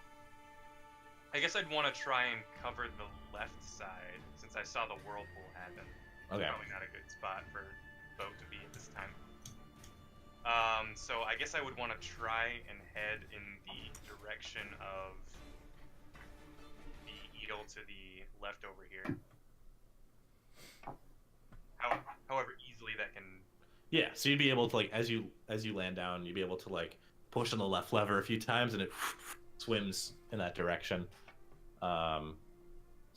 I guess I'd want to try and cover the left side since I saw the whirlpool happen. Okay. Probably not a good spot for the boat to be at this time. So I guess I would want to try and head in the direction of the eel to the left over here. However easily that can. Yeah, so you'd be able to like as you land down, you'd be able to like push on the left lever a few times, and it swims in that direction. So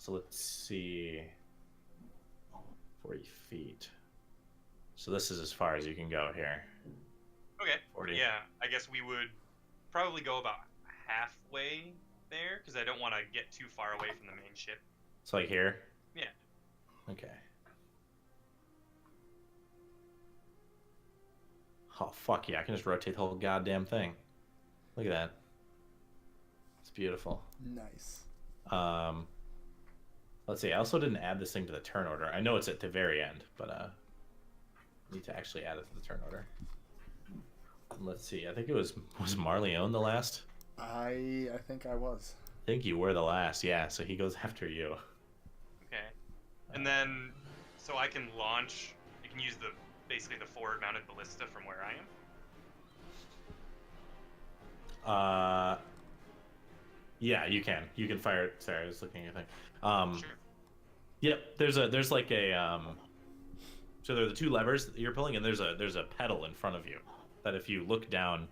let's see, 40 feet. So this is as far as you can go here. Okay. 40. Yeah, I guess we would probably go about halfway there because I don't want to get too far away from the main ship. So like here? Yeah. Okay. Oh, fuck yeah, I can just rotate the whole goddamn thing. Look at that. It's beautiful. Nice. Let's see, I also didn't add this thing to the turn order. I know it's at the very end, but I need to actually add it to the turn order. Let's see, I think it was Marleone the last? I think I was. I think you were the last, yeah, so he goes after you. Okay. And then, so I can launch, I can use basically the forward-mounted ballista from where I am? Yeah, you can. You can fire it. Sorry, I was looking at your thing. Sure. Yep, there's like a, so there are the two levers that you're pulling, and there's a pedal in front of you that if you look down,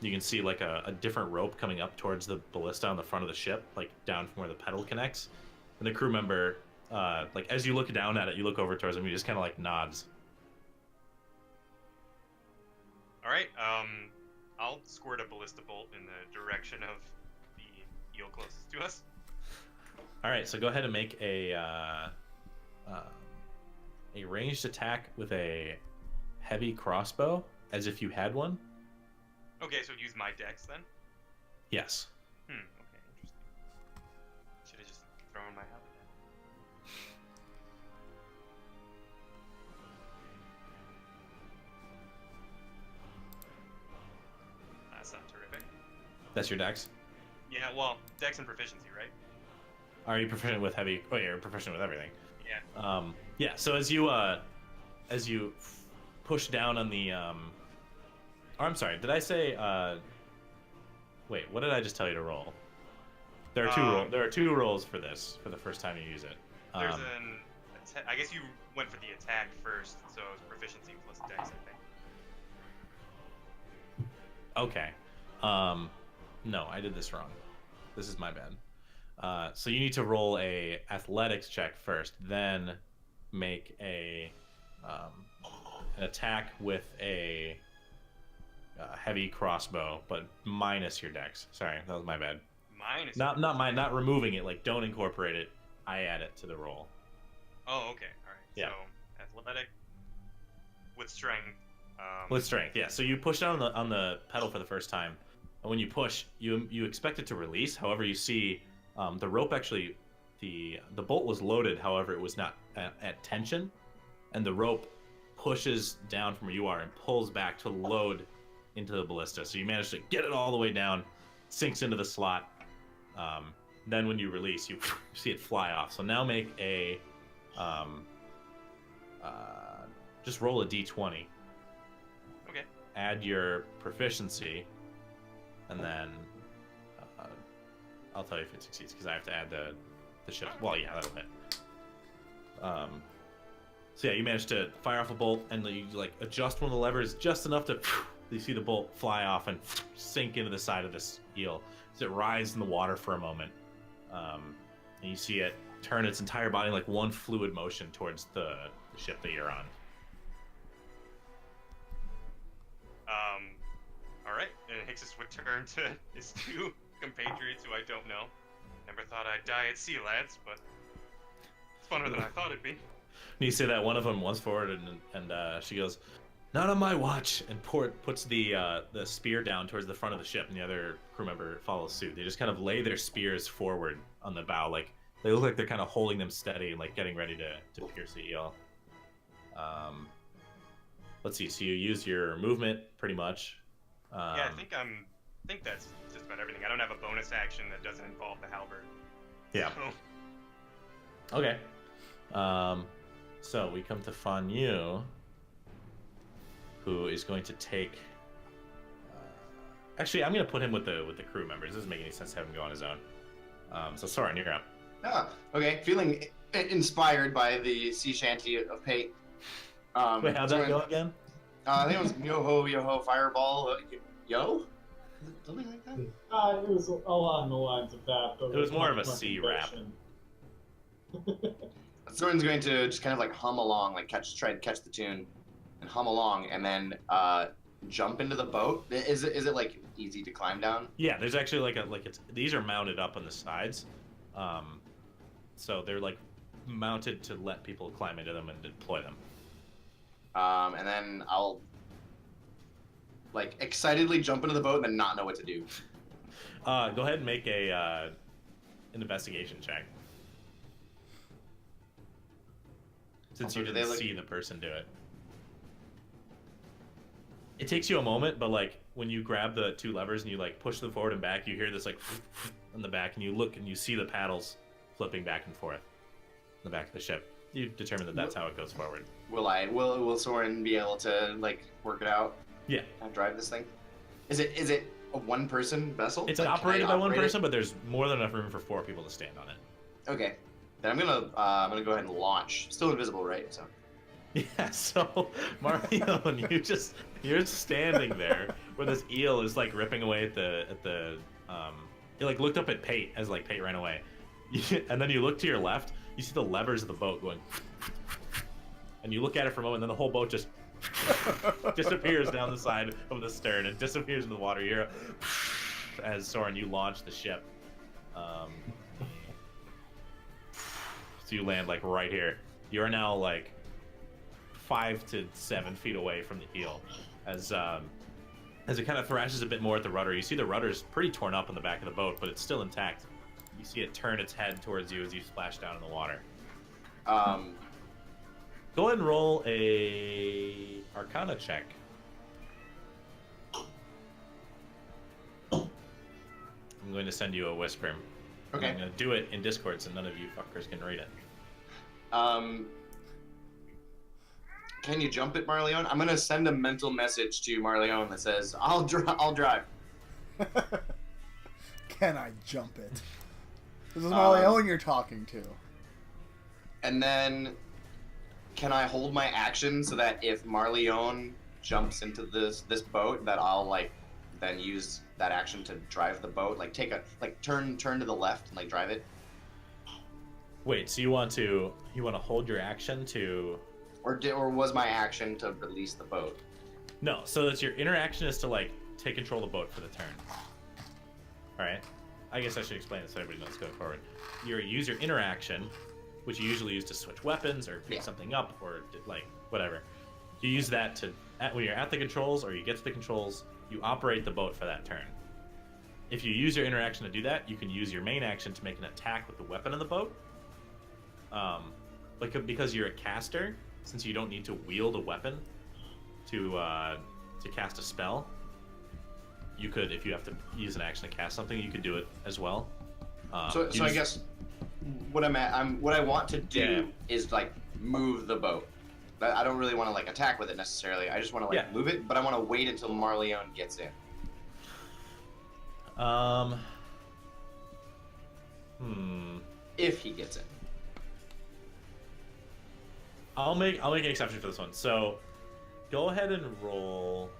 you can see like a different rope coming up towards the ballista on the front of the ship, like down from where the pedal connects. And the crew member, like as you look down at it, you look over towards him, he just kind of like nods. All right. I'll squirt a ballista bolt in the direction of the eel closest to us. All right, so go ahead and make a ranged attack with a heavy crossbow, as if you had one. Okay, so use my dex then? Yes. Okay, interesting. Should have just thrown my helmet in. That's not terrific. That's your dex? Yeah, well, dex and proficiency, right? Are you proficient with heavy? Oh, yeah, you're proficient with everything. Yeah. Yeah. So as you push down on the, or I'm sorry, did I say? Wait, what did I just tell you to roll? There are two rolls for this for the first time you use it. There's I guess you went for the attack first, so it was proficiency plus dex, I think. Okay. No, I did this wrong. This is my bad. So you need to roll a athletics check first, then make an attack with a heavy crossbow, but minus your dex. Sorry, that was my bad. Minus. Not removing it. Like don't incorporate it. I add it to the roll. Oh, okay. All right. Yeah. So athletic with strength. With strength, yeah. So you push down on the pedal for the first time, and when you push, you expect it to release. However, you see the rope actually, the bolt was loaded. However, it was not at tension, and the rope pushes down from where you are and pulls back to load into the ballista. So you manage to get it all the way down, sinks into the slot. Then when you release, you see it fly off. So now make a just roll a d20. Okay. Add your proficiency, and then I'll tell you if it succeeds because I have to add the ship. Well, yeah, that'll hit. So yeah, you managed to fire off a bolt, and you like adjust one of the levers just enough to you see the bolt fly off and sink into the side of this eel as it rises in the water for a moment, and you see it turn its entire body like one fluid motion towards the ship that you're on. All right, and Alexis would turn to his two compatriots who I don't know. Never thought I'd die at sea, lads, but it's funner than I thought it'd be. And you say that one of them was forward, and she goes, "Not on my watch," and puts the spear down towards the front of the ship, and the other crew member follows suit. They just kind of lay their spears forward on the bow, like they look like they're kind of holding them steady and like getting ready to pierce the eel. Let's see. So you use your movement pretty much. Yeah, I think that's just about everything. I don't have a bonus action that doesn't involve the halberd. Yeah. So. Okay. So we come to Fanyu, who is going to take. Actually, I'm going to put him with the crew members. It doesn't make any sense to have him go on his own. So Soren, you're up. Ah, okay. Feeling inspired by the sea shanty of Pate. Wait, how'd that go again? I think it was yo ho fireball, yo, something like that. It was along the lines of that. But It was more of a much sea rap. motivation. Soren's going to just kind of like hum along, like try to catch the tune, and hum along, and then jump into the boat. Is it like easy to climb down? Yeah, there's actually these are mounted up on the sides, so they're like mounted to let people climb into them and deploy them. And then I'll like excitedly jump into the boat and then not know what to do. Go ahead and make an investigation check. Since Also, you do didn't they look- see the person do it. It takes you a moment, but like when you grab the two levers and you like push them forward and back, you hear this like in the back, and you look and you see the paddles flipping back and forth in the back of the ship. You determine that that's how it goes forward. Will Soren be able to like work it out? Yeah. And drive this thing? Is it a one-person vessel? It's Like, can I operated by one operate it? person, but there's more than enough room for 4 people to stand on it. Okay. Then I'm gonna go ahead and launch. Still invisible, right? So. Yeah, so Marleone, you're standing there where this eel is like ripping away at the you like looked up at Pate as like Pate ran away. And then you look to your left, you see the levers of the boat going and you look at it for a moment, and then the whole boat just disappears down the side of the stern and disappears in the water. You're as Soren, you launch the ship. So you land like right here. You're now like 5 to 7 feet away from the eel, as it kind of thrashes a bit more at the rudder. You see the rudder's pretty torn up on the back of the boat, but it's still intact. You see it turn its head towards you as you splash down in the water. Go ahead and roll a Arcana check. I'm going to send you a whisper. Okay. I'm going to do it in Discord so none of you fuckers can read it. Can you jump it, Marleone? I'm gonna send a mental message to Marleone that says, "I'll drive." Can I jump it? This is Marleone you're talking to. And then, can I hold my action so that if Marleone jumps into this boat, that I'll like then use that action to drive the boat, like turn to the left and like drive it? Wait, so you want to hold your action to? Or was my action to release the boat? No, so that's your interaction is to like take control of the boat for the turn. All right. I guess I should explain this so everybody knows going forward. You use your interaction, which you usually use to switch weapons or pick something up or like whatever. You use that to when you're at the controls or you get to the controls, you operate the boat for that turn. If you use your interaction to do that, you can use your main action to make an attack with the weapon of the boat. Because you're a caster, since you don't need to wield a weapon to cast a spell, you could, if you have to use an action to cast something, you could do it as well. So I guess what I want to do is like move the boat. I don't really want to like attack with it necessarily. I just want to like move it, but I want to wait until Marleone gets in. If he gets in. I'll make an exception for this one. So, go ahead and roll.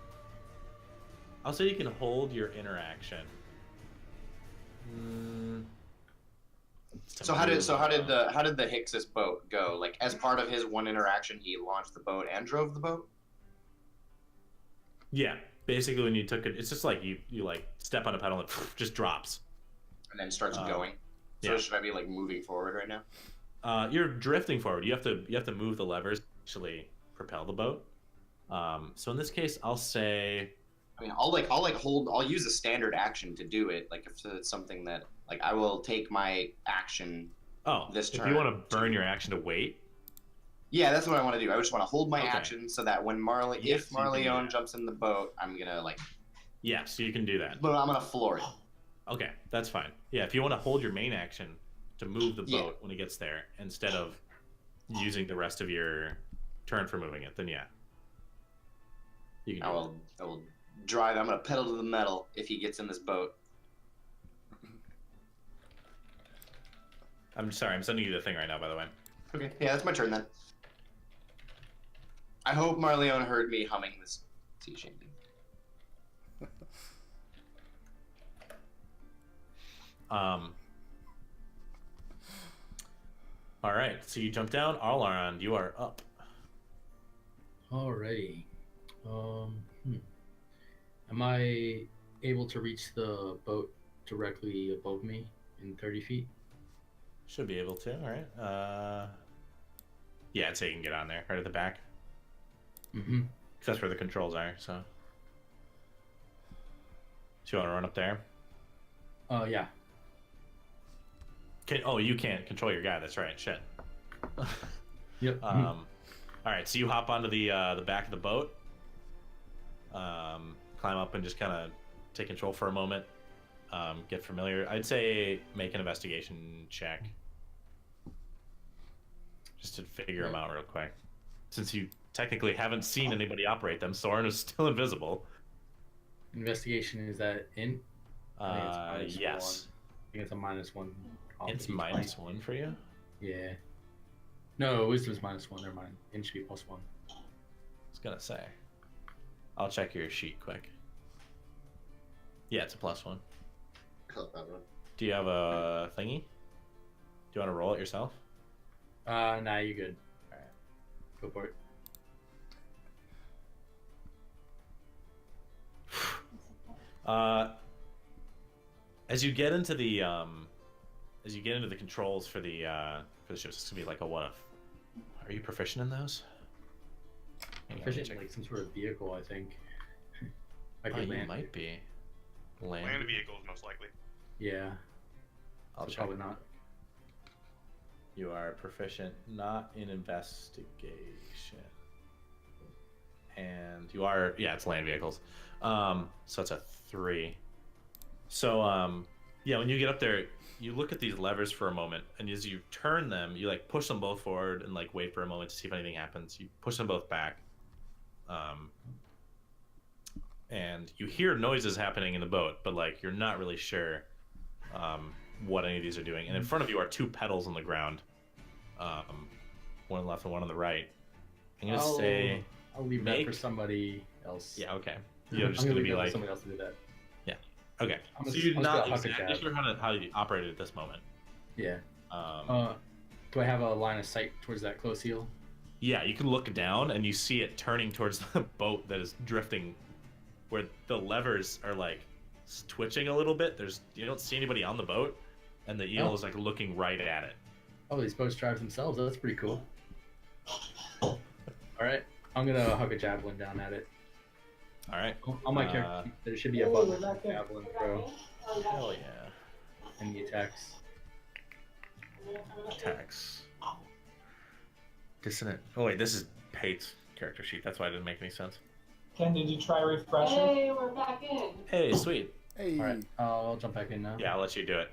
I'll say you can hold your interaction. So how did the Hixus boat go? Like as part of his one interaction, he launched the boat and drove the boat. Yeah. basically when you took it, it's just like you like step on a pedal and it just drops. And then starts going. So yeah. should I be like moving forward right now? You're drifting forward. You have to move the levers to actually propel the boat. So in this case, I'll say. I mean, I'll use a standard action to do it. Like if it's something that like I will take my action. Oh, this turn. If you want to burn your action to wait. Yeah, that's what I want to do. I just want to hold my Okay. action so that when if you can do Marleone that. jumps in the boat, I'm gonna like. Yeah, so you can do that. But I'm gonna floor it. Okay, that's fine. Yeah, if you want to hold your main action to move the boat Yeah. when it gets there instead of using the rest of your turn for moving it, then yeah. You can do I will drive. I'm gonna pedal to the metal if he gets in this boat. I'm sorry, I'm sending you the thing right now, by the way. Okay. Yeah, that's my turn then. I hope Marleone heard me humming this sea shanty. All right, so you jump down. Arlaron, you are up. Alrighty. Am I able to reach the boat directly above me in 30 feet? Should be able to. All right. Yeah, I'd say you can get on there, right at the back. Mm-hmm. 'Cause that's where the controls are. So you want to run up there? Yeah. You can't control your guy. That's right. Shit. Yep. All right, so you hop onto the back of the boat, climb up and just kind of take control for a moment, get familiar. I'd say make an investigation check, just to figure them out real quick. Since you technically haven't seen anybody operate them, Soren is still invisible. Investigation, is that in? I think it's Yes. I think it's a -1. off It's each -1 for you. point. Yeah. No, wisdom's -1. Never mind. It should be +1. I was gonna say. I'll check your sheet quick. Yeah, it's a +1. Do you have a thingy? Do you want to roll it yourself? Nah, you're good. All right, go for it. As you get into the controls for the ships, it's gonna be like a what if. Are you proficient in those? Hang on, let me Proficient check. in like some sort of vehicle, I think. Might be You land. might be. Land vehicles, most likely. Yeah. I'll So check. probably not. You are proficient not in investigation. And you are, yeah, it's land vehicles. So it's a 3. So yeah, when you get up there, you look at these levers for a moment, and as you turn them, you like push them both forward and like wait for a moment to see if anything happens. You push them both back. And you hear noises happening in the boat, but like you're not really sure what any of these are doing. And in front of you are 2 pedals on the ground, one on the left and one on the right. I'm gonna say, I'll leave that for somebody else. yeah, okay. You're just I'm gonna leave be that for like, somebody else to do that. okay. I'm So just- you're I'm just not gonna huck a exactly jab. sure how to operate it at this moment. Yeah. Um, Do I have a line of sight towards that close heel? Yeah, you can look down and you see it turning towards the boat that is drifting, where the levers are like twitching a little bit. You don't see anybody on the boat, and the eel Oh. is like looking right at it. Oh, these boats drive themselves. That's pretty cool. All right, I'm gonna huck a javelin down at it. All right. On my character, there should be a Oh, button we're for back in. javelin throw Hell yeah. and the attacks. Attacks. Dissonant. Oh wait, this is Pate's character sheet. That's why it didn't make any sense. Ken, did you try refreshing? Hey, we're back in. Hey, sweet. Hey. All right, I'll jump back in now. Yeah, I'll let you do it.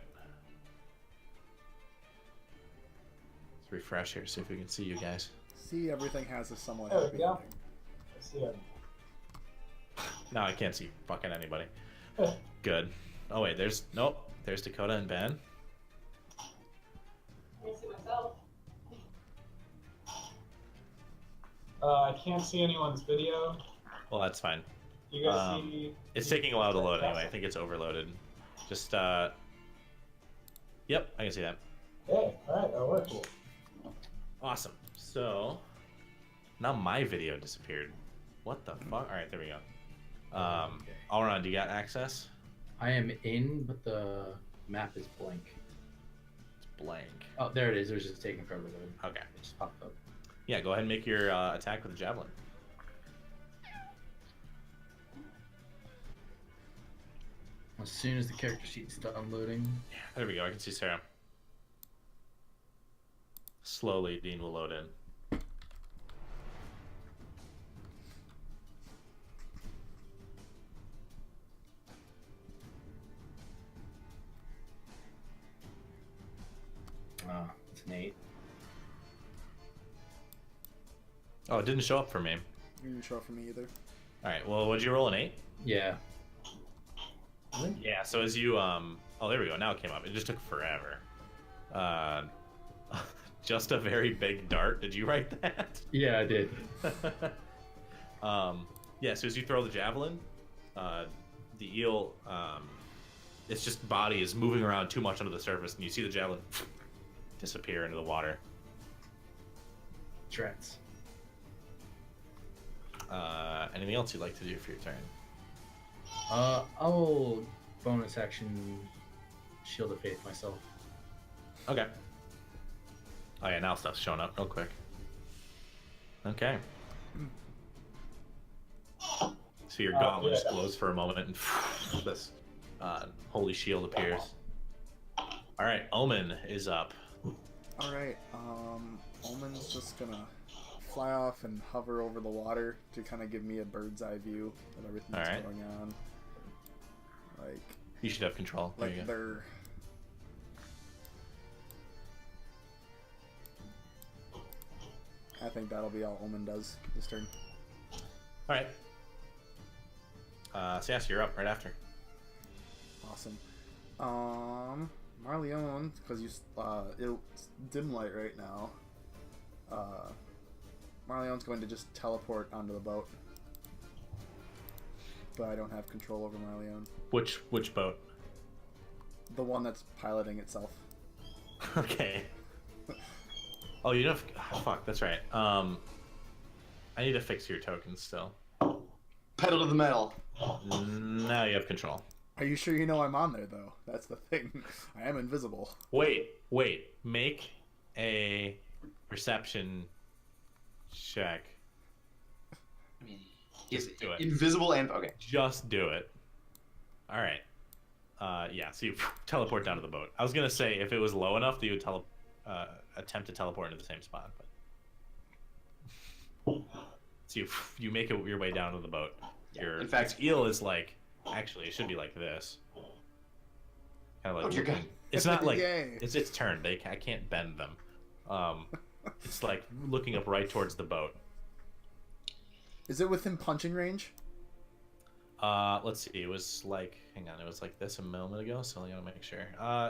Let's refresh here, see if we can see you guys. See, everything has a somewhat There we happy go. ending. Let's see it. No, I can't see fucking anybody. Good. Oh wait, there's Dakota and Ben. I can see myself. I can't see anyone's video. Well, that's fine. You guys see? It's taking a while to load anyway. I think it's overloaded. Just yep, I can see that. Hey, alright, that works. Awesome. So now my video disappeared. What the fuck? All right, there we go. Alron, do you got access? I am in, but the map is blank. It's blank. Oh, there it is. It was just taking forever to. Okay. It just popped up. Yeah, go ahead and make your attack with the javelin. As soon as the character sheet's done loading. There we go. I can see Sarah. Slowly, Dean will load in. It's an 8. Oh, it didn't show up for me. It didn't show up for me either. All right. Well, would you roll an 8? Yeah. Yeah. So as you oh, there we go. Now it came up. It just took forever. Just a very big dart. Did you write that? Yeah, I did. Yeah. So as you throw the javelin, the eel, its just body is moving around too much under the surface, and you see the javelin disappear into the water. Trets. Anything else you'd like to do for your turn? I'll bonus action Shield of Faith myself. Okay. Oh yeah, now stuff's showing up real quick. Okay. So your gauntlet just glows for a moment, and this holy shield appears. All right, Omen is up. All right. Omen's just gonna fly off and hover over the water to kind of give me a bird's eye view of everything that's Alright. going on. Like You should have control. There you go. they're. I think that'll be all Omen does this turn. All right. So yes, you're up right after. Awesome. Marleone, because it's dim light right now. Marleone's going to just teleport onto the boat, but I don't have control over Marleone. Which boat? The one that's piloting itself. Okay. Oh, you don't. Fuck, that's right. I need to fix your tokens still. Pedal to the metal. Now you have control. Are you sure you know I'm on there though? That's the thing. I am invisible. Wait. Make a perception check. I mean, is Just do it. invisible and okay. Just do it. All right. Yeah. So you teleport down to the boat. I was gonna say if it was low enough that you would attempt to teleport into the same spot, but so you make your way down to the boat. Yeah. In fact, its eel is like actually it should be like this. Kind of like oh, you're good. It's not like Yay. it's its turn. I can't bend them. It's like looking up right towards the boat. Is it within punching range? Let's see. It was like hang on. It was like this a moment ago. So I gotta make sure.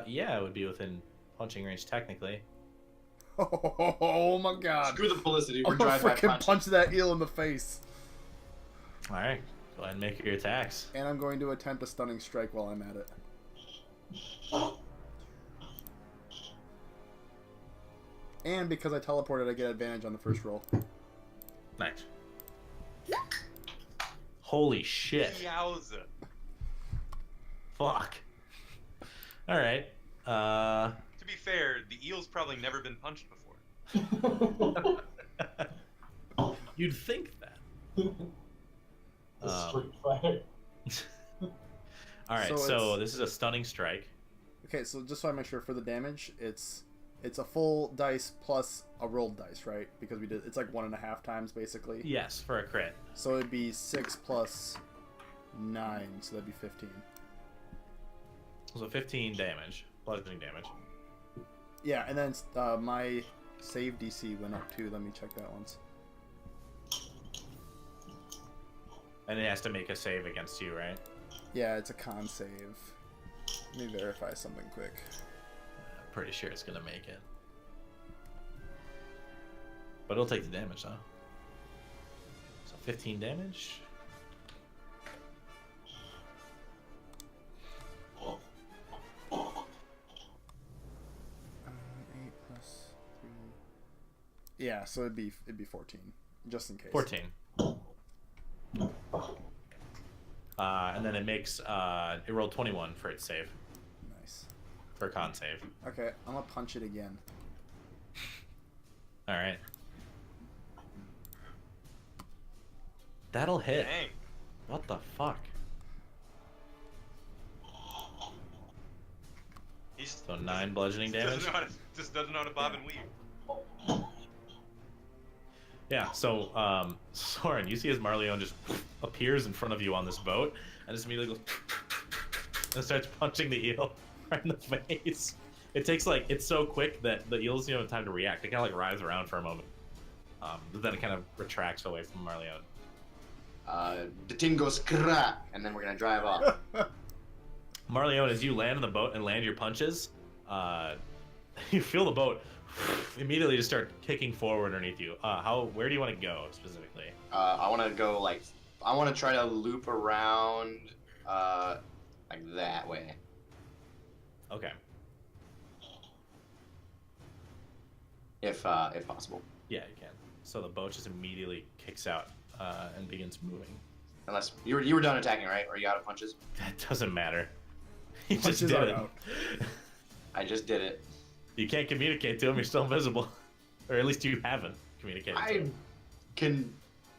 Yeah, it would be within punching range technically. Oh my god. Screw the publicity. I'm We're gonna drive-by freaking punch. punch that eel in the face. All right. Go ahead and make your attacks. And I'm going to attempt a stunning strike while I'm at it. And because I teleported, I get advantage on the first roll. Nice. Holy shit. Yowza. Fuck. All right. To be fair, the eel's probably never been punched before. You'd think that. The Street Fighter. All right. So So it's- this is a stunning strike. Okay, so just so I make sure for the damage, it's a full dice plus a rolled dice, right? Because it's like 1.5 times basically. Yes, for a crit. So it'd be 6 plus 9, so that'd be 15. So 15 damage, bludgeoning damage. Yeah, and then my save DC went up too. Let me check that once. And it has to make a save against you, right? Yeah, it's a con save. Let me verify something quick. I'm pretty sure it's gonna make it. But it'll take the damage though. So 15 damage. Uh, 8 plus 3. Yeah, so it'd be 14, just in case. 14. and then it makes it rolled 21 for its save, Nice. for con save. Okay, I'm gonna punch it again. All right. That'll hit. Dang. What the fuck? He's So 9 bludgeoning damage. Just doesn't know how to bob and weave. Yeah, so, Soren, you see as Marleone just appears in front of you on this boat, and just immediately goes and starts punching the eel right in the face. It takes, like, it's so quick that the eel doesn't even have time to react. It kind of, like, writhes around for a moment. But then it kind of retracts away from Marleone. The thing goes crack, and then we're gonna drive off. Marleone, as you land on the boat and land your punches, you feel the boat immediately just start kicking forward underneath you. Where do you want to go specifically? I want to go like, I want to try to loop around, like that way. Okay. If possible. Yeah, you can. So the boat just immediately kicks out and begins moving. Unless you were done attacking, right? Or you out of punches? That doesn't matter. He just Punches did are it. out. I just did it. You can't communicate to him. You're still invisible, or at least you haven't communicated. To I him. can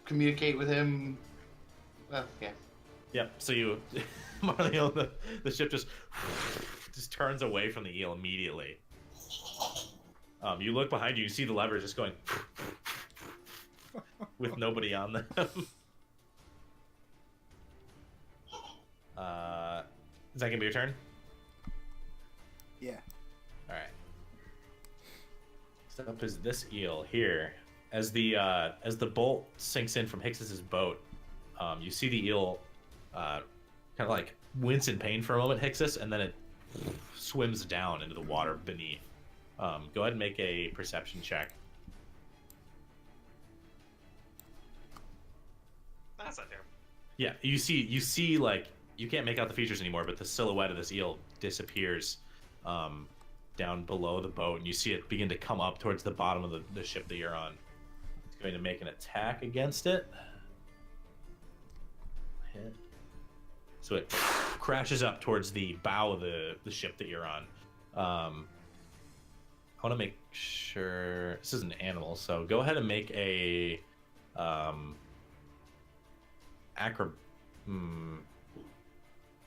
communicate with him. Well, yeah. Yep. So you, Marleone, the ship just turns away from the eel immediately. You look behind you. You see the levers just going with nobody on them. Is that gonna be your turn? Yeah. All right. Next up is this eel here. As the bolt sinks in from Hicks's boat, you see the eel kind of like wince in pain for a moment, Hixus, and then it swims down into the water beneath. Go ahead and make a perception check. That's not terrible. Yeah, you see like, you can't make out the features anymore, but the silhouette of this eel disappears down below the boat, and you see it begin to come up towards the bottom of the ship that you're on. It's going to make an attack against it. Hit. So it crashes up towards the bow of the ship that you're on. I want to make sure this is an animal, so go ahead and make a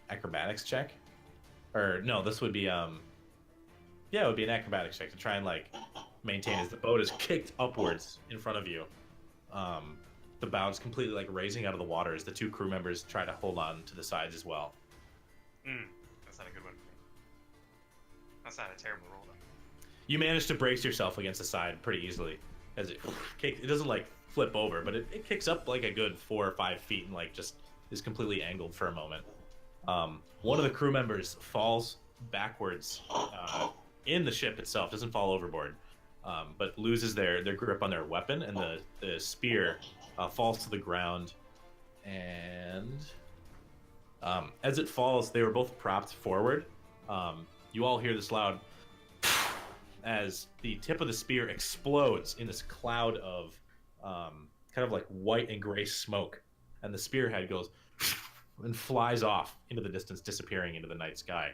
acrobatics check. Or no, this would be yeah, it would be an acrobatics check to try and like maintain as the boat is kicked upwards in front of you. The bow is completely like raising out of the water as the 2 crew members try to hold on to the sides as well. That's not a good one for me. That's not a terrible roll though. You manage to brace yourself against the side pretty easily as it doesn't like flip over, but it kicks up like a good 4 or 5 feet and like just is completely angled for a moment. One of the crew members falls backwards in the ship itself, doesn't fall overboard, but loses their grip on their weapon, and the spear falls to the ground. And as it falls, they were both propped forward. You all hear this loud as the tip of the spear explodes in this cloud of kind of like white and gray smoke, and the spearhead goes and flies off into the distance, disappearing into the night sky.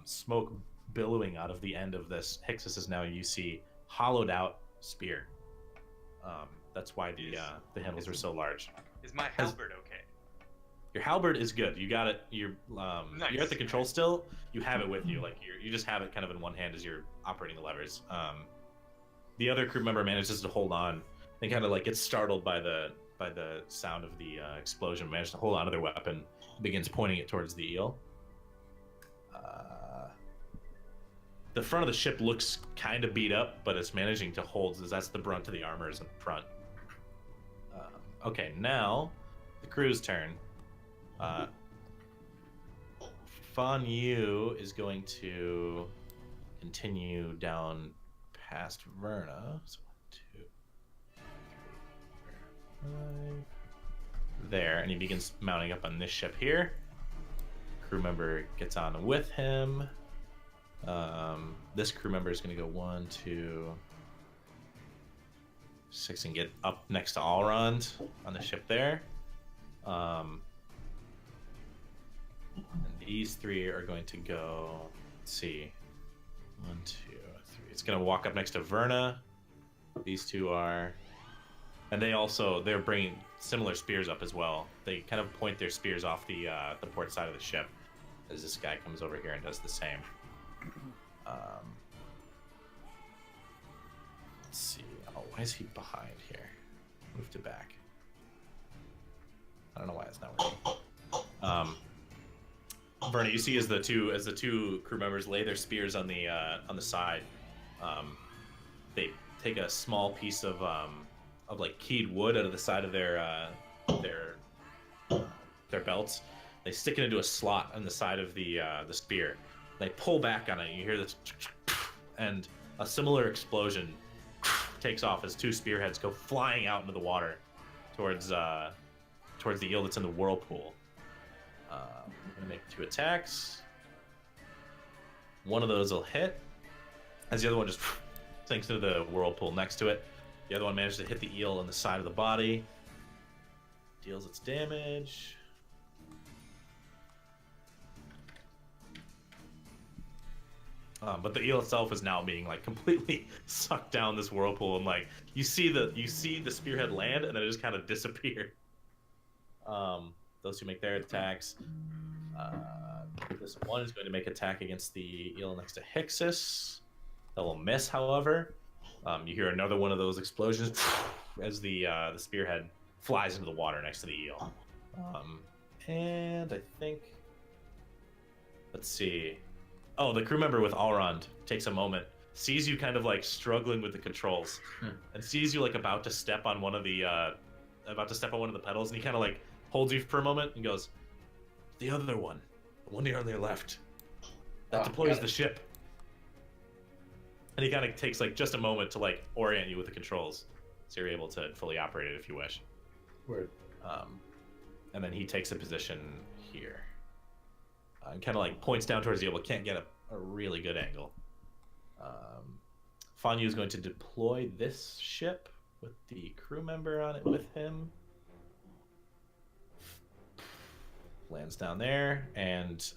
Smoke billowing out of the end of this. Hixus is now, you see, hollowed out spear. That's why the handles are so large. Is my halberd okay? Your halberd is good. You got it. You're you're at the control still. You have it with you. Like you just have it kind of in one hand as you're operating the levers. The other crew member manages to hold on and kind of like gets startled by the sound of the explosion. Manages to hold on to their weapon. Begins pointing it towards the eel. The front of the ship looks kind of beat up, but it's managing to hold, as that's the brunt of the armor is in front. Okay, now the crew's turn. Fan Yu is going to continue down past Verna. So 1, 2, 3, 4, 5. There, and he begins mounting up on this ship here. Crew member gets on with him. This crew member is going to go 1, 2, 6 and get up next to Allrond on the ship there. And these three are going to go. Let's see. 1, 2, 3. It's going to walk up next to Verna. These two are. And they're bringing similar spears up as well. They kind of point their spears off the port side of the ship as this guy comes over here and does the same. Let's see. Oh, why is he behind here? Move to back. I don't know why it's not working. Verna, you see as the two crew members lay their spears on the side, they take a small piece of like keyed wood out of the side of their belts. They stick it into a slot on the side of the spear. They pull back on it. And you hear this, and a similar explosion takes off as two spearheads go flying out into the water towards the eel that's in the whirlpool. I'm gonna make 2 attacks. One of those will hit, as the other one just sinks into the whirlpool next to it. The other one manages to hit the eel on the side of the body. Deals its damage. But the eel itself is now being like completely sucked down this whirlpool, and like you see the spearhead land, and then it just kind of disappear. Those two make their attacks. This one is going to make attack against the eel next to Hixus. That will miss, however. You hear another one of those explosions as the spearhead flies into the water next to the eel. And I think, let's see. Oh, the crew member with Alrond takes a moment, sees you kind of like struggling with the controls, and sees you like about to step on one of the pedals, and he kind of like holds you for a moment and goes, "The other one, the one here on your left, that deploys the ship." And he kind of takes like just a moment to like orient you with the controls, so you're able to fully operate it if you wish. Word. And then he takes a position here. And kind of like points down towards the eel, but can't get a really good angle. Fanyu is going to deploy this ship with the crew member on it with him. Lands down there, and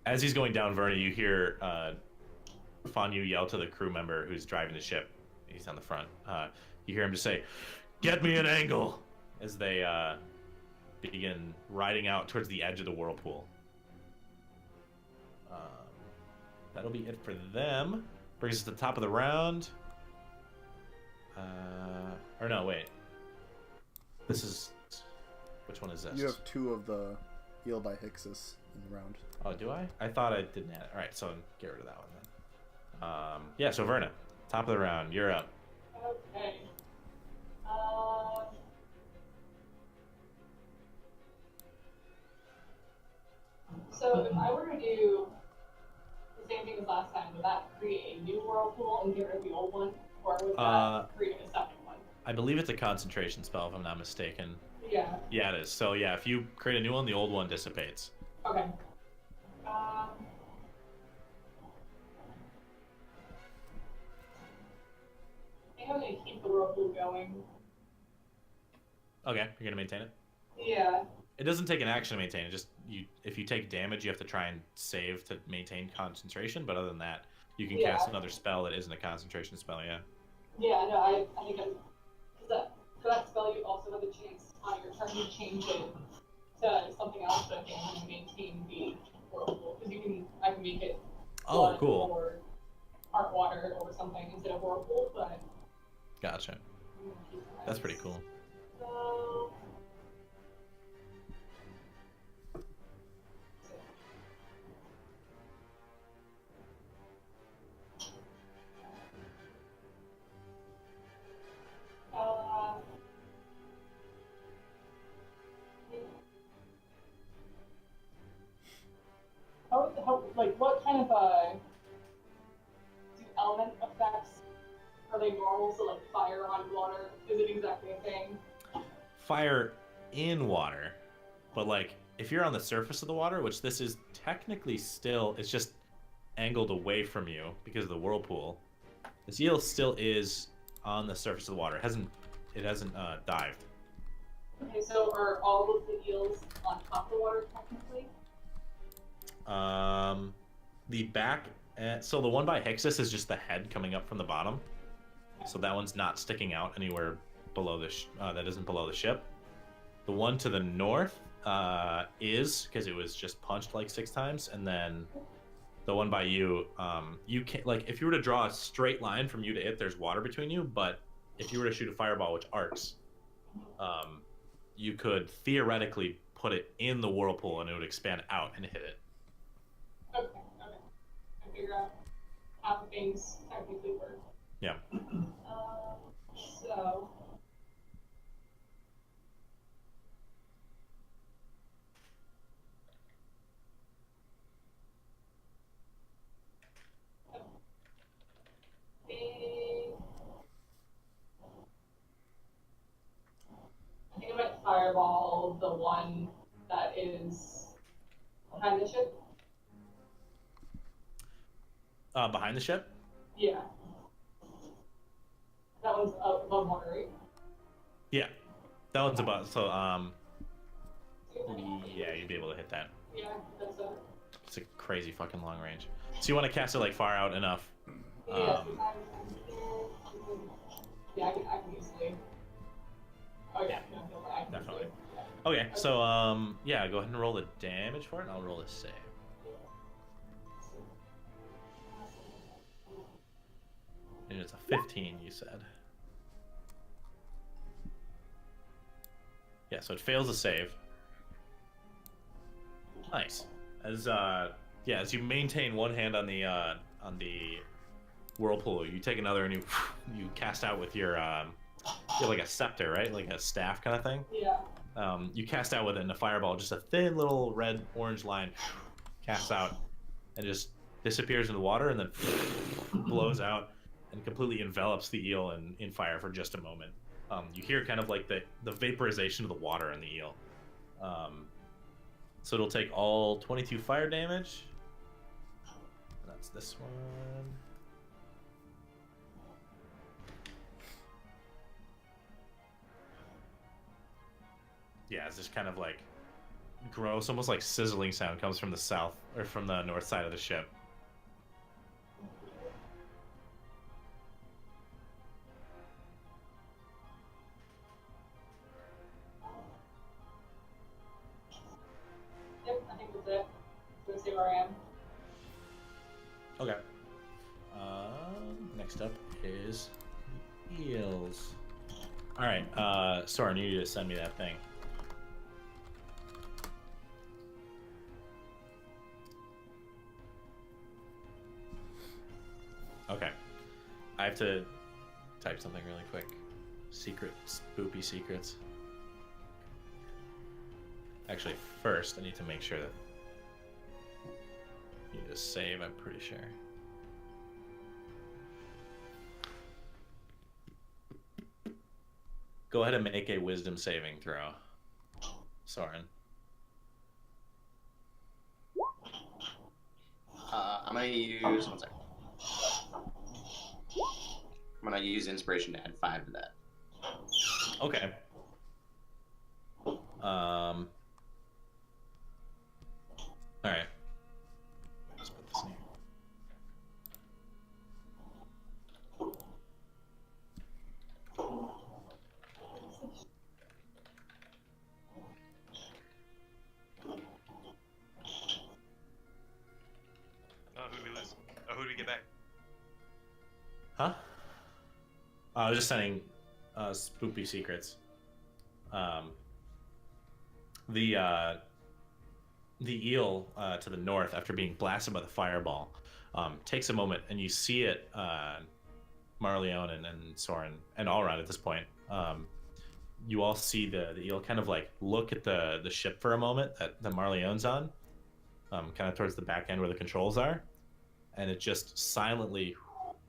as he's going down, Verna, you hear Fanyu yell to the crew member who's driving the ship. He's on the front. You hear him just say, "Get me an angle," as they begin riding out towards the edge of the whirlpool. That'll be it for them. Brings us to the top of the round. Or no, wait. This is... Which one is this? You have 2 of the Eel by Hixus in the round. Oh, do I? I thought I didn't have it. Alright, so get rid of that one then. Yeah, so Verna, top of the round, you're up. Okay. So if I were to do the same thing as last time, would that create a new whirlpool and get rid of the old one? Or would that create a second one? I believe it's a concentration spell, if I'm not mistaken. Yeah. Yeah, it is. So yeah, if you create a new one, the old one dissipates. Okay. I think I'm going to keep the whirlpool going. Okay, you're gonna maintain it? Yeah. It doesn't take an action to maintain it. Just if you take damage, you have to try and save to maintain concentration. But other than that, you can cast another spell that isn't a concentration spell. Yeah. Yeah. No, I think because for that spell, you also have a chance on your turn to change it to something else. But I think I'm going to maintain the whirlpool because I can make it. Oh, cool. Or heart water or something instead of whirlpool, but. Gotcha. That's pretty cool. So. What kind of do element effects are they normal? So like fire on water, is it exactly a thing? Fire in water, but like if you're on the surface of the water, which this is technically still, it's just angled away from you because of the whirlpool. This eel still is on the surface of the water. It hasn't dived. Okay, so are all of the eels on top of the water technically? The back, so the one by Hixus is just the head coming up from the bottom. So that one's not sticking out anywhere below that isn't below the ship. The one to the north is, because it was just punched like 6 times, and then the one by you, you can't, like, if you were to draw a straight line from you to it, there's water between you, but if you were to shoot a fireball which arcs, you could theoretically put it in the whirlpool and it would expand out and hit it. Okay. I figure out how things technically work. Yeah. So. I think I might fireball the one that is behind the ship. Behind the ship? Yeah. That one's above water, right? Yeah. That one's above, so, yeah, you'd be able to hit that. Yeah, that's a... It's a crazy fucking long range. So you want to cast it, like, far out enough. Yeah, yeah, I can easily... Oh, yeah, no, I can Definitely. easily, yeah. Okay, so, yeah, go ahead and roll the damage for it, and I'll roll a save. And it's a 15, you said. Yeah, so it fails a save. Nice. As as you maintain one hand on the whirlpool, you take another and you cast out with your you have like a scepter, right? Like a staff kind of thing. Yeah. You cast out with it in a fireball, just a thin little red orange line casts out and just disappears in the water and then blows out and completely envelops the eel in fire for just a moment. You hear kind of like the vaporization of the water in the eel. So it'll take all 22 fire damage. That's this one. Yeah, it's just kind of like gross, almost like sizzling sound comes from the south or from the north side of the ship. Yep, I think that's it. Let's see where I am. Okay. Next up is Eels. All right, Soren, you need to send me that thing. Okay. I have to type something really quick. Secret, spoopy secrets. Actually, first, I need to make sure that you need to save, I'm pretty sure. Go ahead and make a wisdom saving throw, Soren. I'm gonna use one second. I'm gonna use inspiration to add 5 to that. Okay. All right. Let's put this in here. Oh, who did we lose? Oh, who did we get back? Huh? I was just sending spoopy secrets. The eel to the north, after being blasted by the fireball, takes a moment, and you see it, Marleone and Soren and Allround at this point. You all see the eel kind of like look at the ship for a moment that Marleone's on, kind of towards the back end where the controls are, and it just silently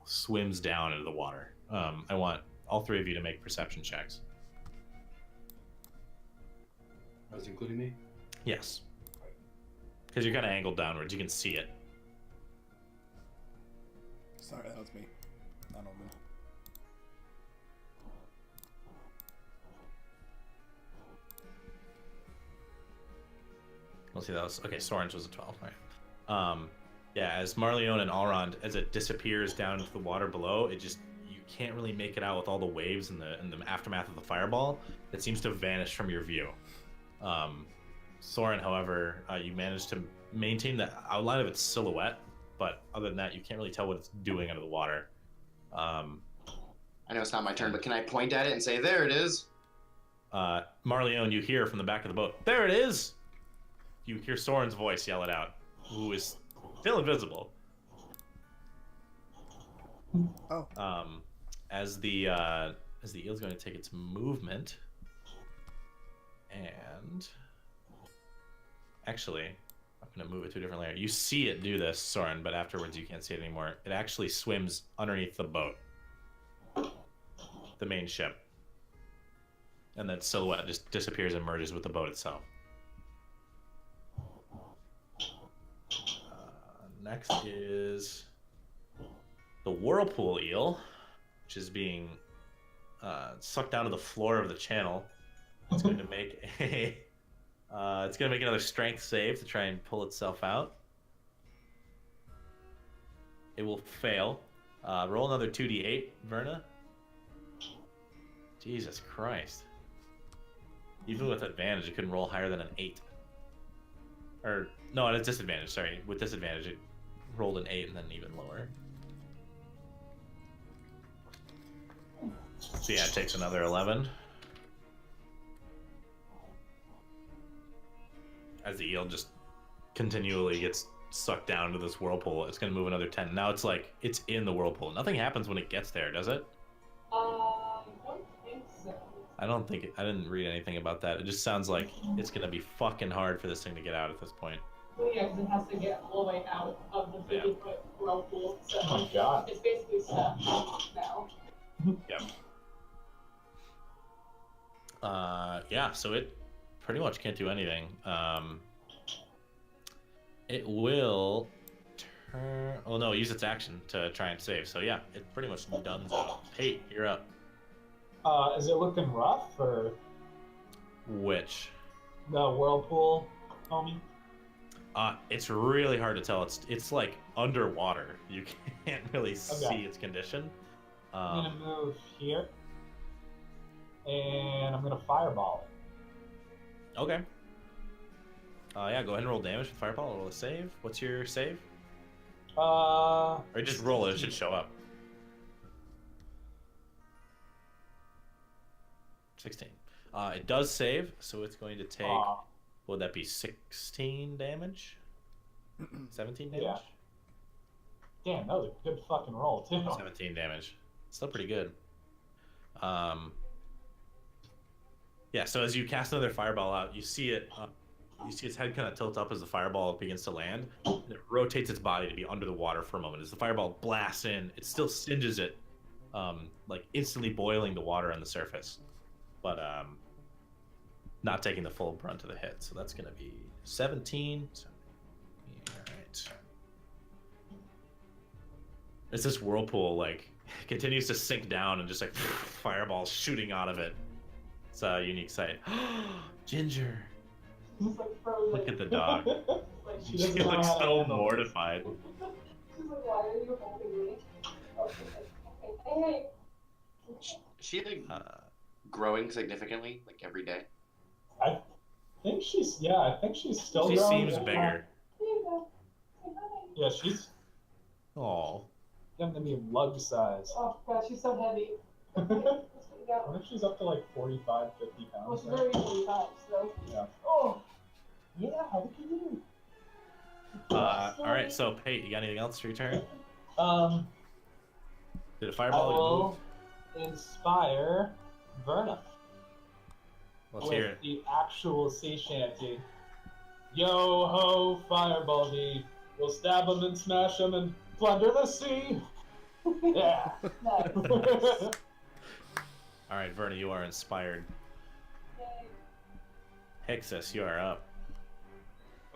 swims down into the water. I want all 3 of you to make perception checks. That's including me? Yes. Because you're kind of angled downwards. You can see it. Sorry, that was me. Not Omen. let's see, that was okay. Soren's was a 12, right? Yeah, as Marleone and Alrond, as it disappears down into the water below, it just you can't really make it out with all the waves and the aftermath of the fireball. It seems to vanish from your view. Soren, however, you managed to maintain the outline of its silhouette, but other than that, you can't really tell what it's doing under the water. I know it's not my turn, but can I point at it and say, "There it is"? Marleone, you hear from the back of the boat, "There it is!" You hear Soren's voice yell it out, who is still invisible. Oh. As the eel's going to take its movement, and actually, I'm going to move it to a different layer. You see it do this, Soren, but afterwards you can't see it anymore. It actually swims underneath the boat, the main ship, and that silhouette just disappears and merges with the boat itself. Next is the whirlpool eel, which is being sucked down to the floor of the channel. It's going to make another strength save to try and pull itself out. It will fail. Roll another 2d8, Verna. Jesus Christ. Even with advantage, it couldn't roll higher than an 8. Or, no, at a disadvantage, sorry. With disadvantage, it rolled an 8 and then even lower. So yeah, it takes another 11. As the eel just continually gets sucked down to this whirlpool, it's going to move another 10. Now it's like, it's in the whirlpool. Nothing happens when it gets there, does it? I don't think so. I didn't read anything about that. It just sounds like it's going to be fucking hard for this thing to get out at this point. Well, yeah, because it has to get all the way out of the 50-foot whirlpool. So Oh my god. it's basically stuck now. Yep. Yeah, so it pretty much can't do anything. It will turn... Oh no, use its action to try and save. So yeah, it pretty much done. Hey, you're up. Is it looking rough, or Which? the whirlpool, homie? It's really hard to tell. It's like underwater. You can't really see its condition. I'm gonna move here, and I'm gonna fireball it. Okay. Yeah, go ahead and roll damage with fireball. Roll a save. What's your save? Or just roll it. It should show up. 16. It does save, so it's going to take... Would that be 16 damage? 17 damage? Yeah. Damn, that was a good fucking roll, too. 17 damage. Still pretty good. Yeah, so as you cast another fireball out, you see it... you see its head kind of tilt up as the fireball begins to land. And it rotates its body to be under the water for a moment. As the fireball blasts in, it still singes it, like instantly boiling the water on the surface. But not taking the full brunt of the hit. So that's going to be 17. All right. As this whirlpool like continues to sink down and just like fireballs shooting out of it. It's a unique sight. Ginger. She's like frozen. Look at the dog. Like, She She doesn't know looks how to so handle it. mortified. she's like, why are you holding me? Okay. Hey. Is she like growing significantly, like every day? I think she's still She growing. seems bigger. Here you go. Say hi. Yeah, she's Oh, getting to be lug size. Oh god, she's so heavy. I Let's put it down. wonder if she's up to like 45, 50 Well, pounds she's now. very easily high, so. Yeah. Oh. Yeah, look at you. all right. So, Pate, you got anything else for your turn? Did a I fireball will move? inspire Verna Let's hear with it. the actual sea shanty. Yo ho, fireball thee. We'll stab him and smash him and plunder the sea. Yeah. Nice. All right, Verna, you are inspired. Yay. Hexus, you are up.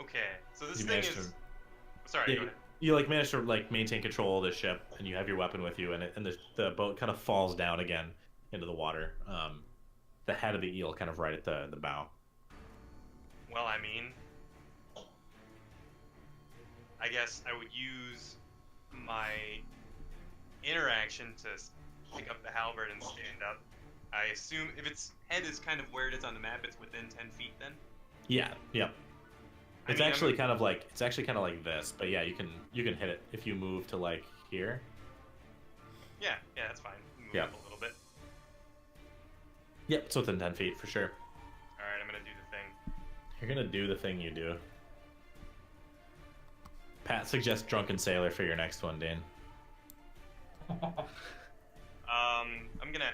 Okay, so this You thing managed is. to- Sorry, Yeah, go ahead. You like manage to like maintain control of the ship, and you have your weapon with you, and the boat kind of falls down again into the water. The head of the eel kind of right at the bow. Well, I mean, I guess I would use my interaction to pick up the halberd and stand up. I assume if its head is kind of where it is on the map, it's within 10 feet then? Yeah, yep. I It's mean, actually kind of like this, but yeah, you can hit it if you move to like here. Yeah, that's fine. Move Yeah. up a little bit. Yep, it's within 10 feet for sure. Alright, I'm gonna do the thing. You're gonna do the thing you do. Pat suggests Drunken Sailor for your next one, Dane. I'm gonna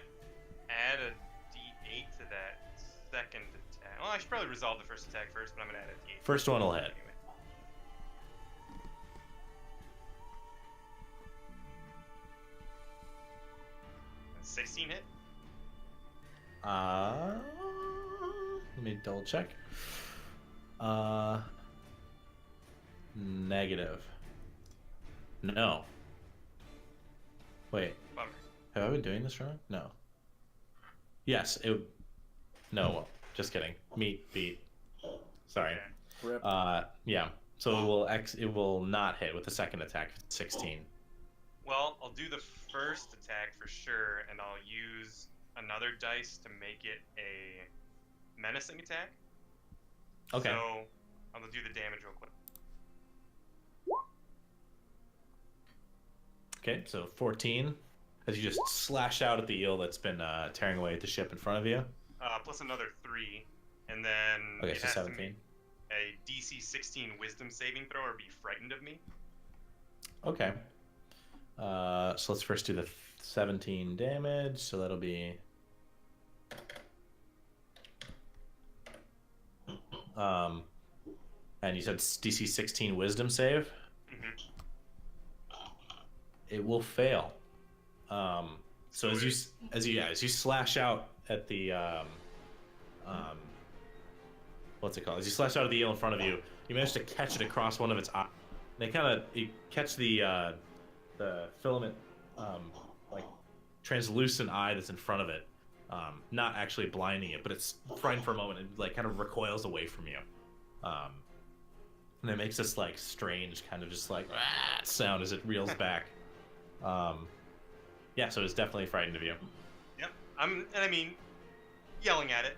add a d8 to that second attack. Well, I should probably resolve the first attack first, but I'm gonna add a d8. First one will hit. Anyway. A 16 hit? Let me double check. Negative. No. Wait, Bummer. have I been doing this wrong? No. Yes, it. No, just kidding. Meat, beat. Sorry. Okay. Rip. Yeah. So it will not hit with the second attack. 16. Well, I'll do the first attack for sure, and I'll use another dice to make it a menacing attack. Okay. So I'm gonna do the damage real quick. Okay, so 14. As you just slash out at the eel that's been tearing away at the ship in front of you. Plus another 3, and then Okay, it so has 17. to make a DC 16 Wisdom saving throw or be frightened of me. Okay. So let's first do the 17 damage. So that'll be. And you said DC 16 Wisdom save. Mm-hmm. It will fail. So as you slash out at the what's it called? As you slash out at the eel in front of you, you manage to catch it across one of its eyes. And you catch the filament like translucent eye that's in front of it, not actually blinding it, but it's frightened for a moment and like kind of recoils away from you. And it makes this like strange kind of just like sound as it reels back. Yeah, so it's definitely frightened of you. Yep. I mean, yelling at it.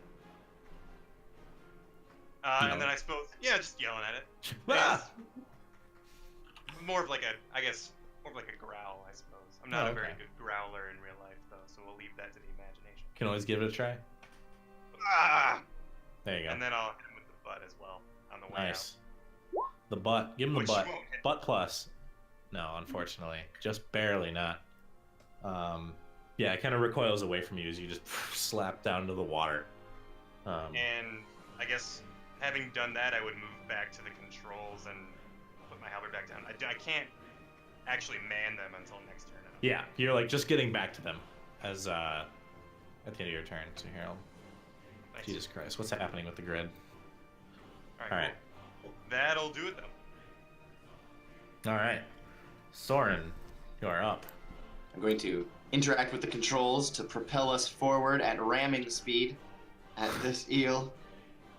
And then I suppose, just yelling at it. Ah! More of like a growl, I suppose. I'm not a very good growler in real life, though, so we'll leave that to the imagination. Can always give it a try. Ah! There you go. And then I'll hit him with the butt as well on the way Nice. The butt. Give him Which the butt. won't hit. Butt plus. No, unfortunately. Just barely not. Yeah, it kind of recoils away from you as you just slap down into the water. And I guess having done that, I would move back to the controls and put my halberd back down. I can't actually man them until next turn. Yeah, you're like just getting back to them as at the end of your turn. So here, Nice. Jesus Christ, what's happening with the grid? All right. Cool. That'll do it, though. All right, Soren, you are up. I'm going to interact with the controls to propel us forward at ramming speed at this eel.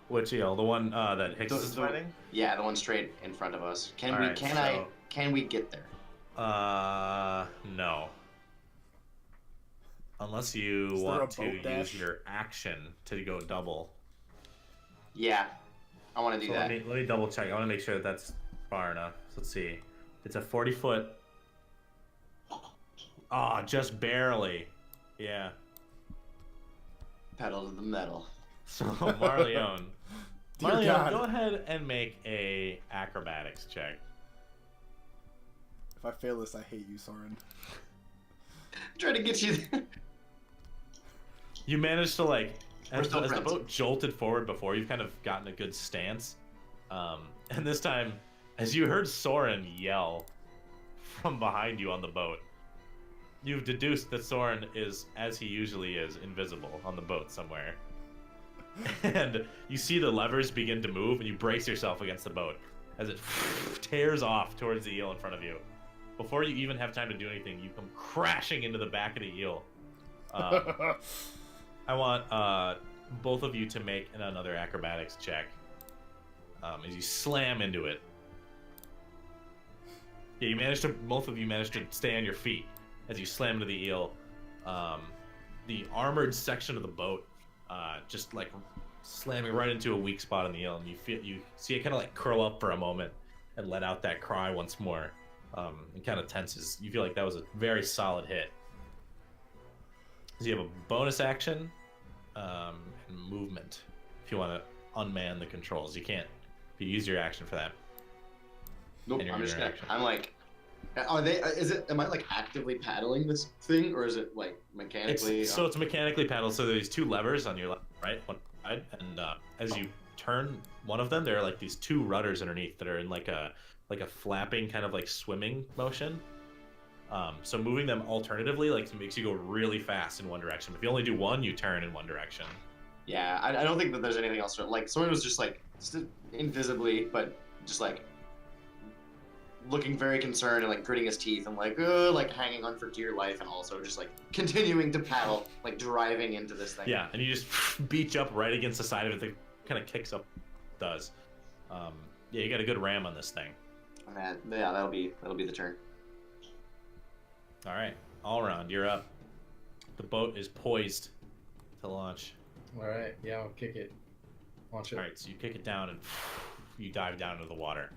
Which eel? The one that Hicks The- is the- fighting? Yeah, the one straight in front of us. Can All we? right, Can we get there? No. Unless you Is there want a to boat dash? use your action to go double. Yeah, I want to do So that. let me double check. I want to make sure that that's far enough. So let's see. It's a 40-foot. Ah, just barely. Yeah. Pedal to the metal. So Marleone. Dear Marleone, God. go ahead and make a acrobatics check. If I fail this, I hate you, Soren. Try to get you there. You managed to like We're as still the friends. boat jolted forward before, you've kind of gotten a good stance. And this time, as you heard Soren yell from behind you on the boat, you've deduced that Soren is, as he usually is, invisible on the boat somewhere. And you see the levers begin to move, and you brace yourself against the boat as it tears off towards the eel in front of you. Before you even have time to do anything, you come crashing into the back of the eel. I want both of you to make another acrobatics check as you slam into it. Yeah, both of you managed to stay on your feet as you slam into the eel. The armored section of the boat, just like slamming right into a weak spot on the eel, and you see it kind of like curl up for a moment and let out that cry once more. And kind of tenses. You feel like that was a very solid hit. So you have a bonus action and movement if you want to unman the controls. You can't. You use your action for that. Nope. And your I'm just gonna. interaction. I'm like. Are they? Is it? Am I like actively paddling this thing, or is it like mechanically? It's mechanically paddled. So there's two levers on your left, right, one side, and as you turn one of them, there are like these two rudders underneath that are in like a flapping kind of like swimming motion. So moving them alternatively like makes you go really fast in one direction. If you only do one, you turn in one direction. Yeah, I don't think that there's anything else. Like someone was just like invisibly, but just like looking very concerned and like gritting his teeth and like hanging on for dear life, and also just like continuing to paddle, like driving into this thing. Yeah, and you just beach up right against the side of it. That kind of kicks up, does. Yeah, you got a good ram on this thing. Man, yeah, that'll be the turn. All right, all around, you're up. The boat is poised to launch. All right, yeah, I'll kick it. Launch it. All right, so you kick it down and you dive down into the water.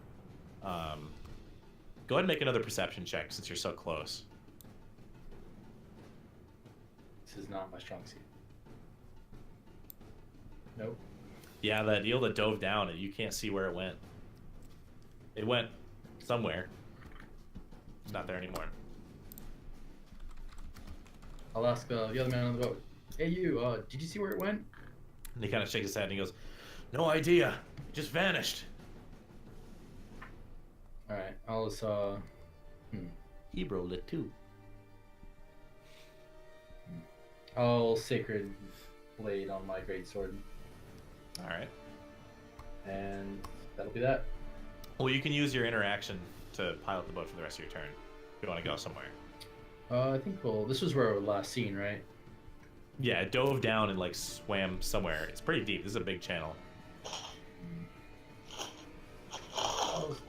Go ahead and make another perception check since you're so close. This is not my strong suit. Nope. Yeah, that eel that dove down, you can't see where it went. It went somewhere. It's not there anymore. I'll ask the other man on the boat. Hey, you, did you see where it went? And he kind of shakes his head and he goes, "No idea. It just vanished." Alright, I'll just, He rolled it too. I'll Sacred Blade on my greatsword. All right. And that'll be that. Well, you can use your interaction to pilot the boat for the rest of your turn if you want to go somewhere. I think this was where we were last seen, right? Yeah, it dove down and like swam somewhere. It's pretty deep. This is a big channel.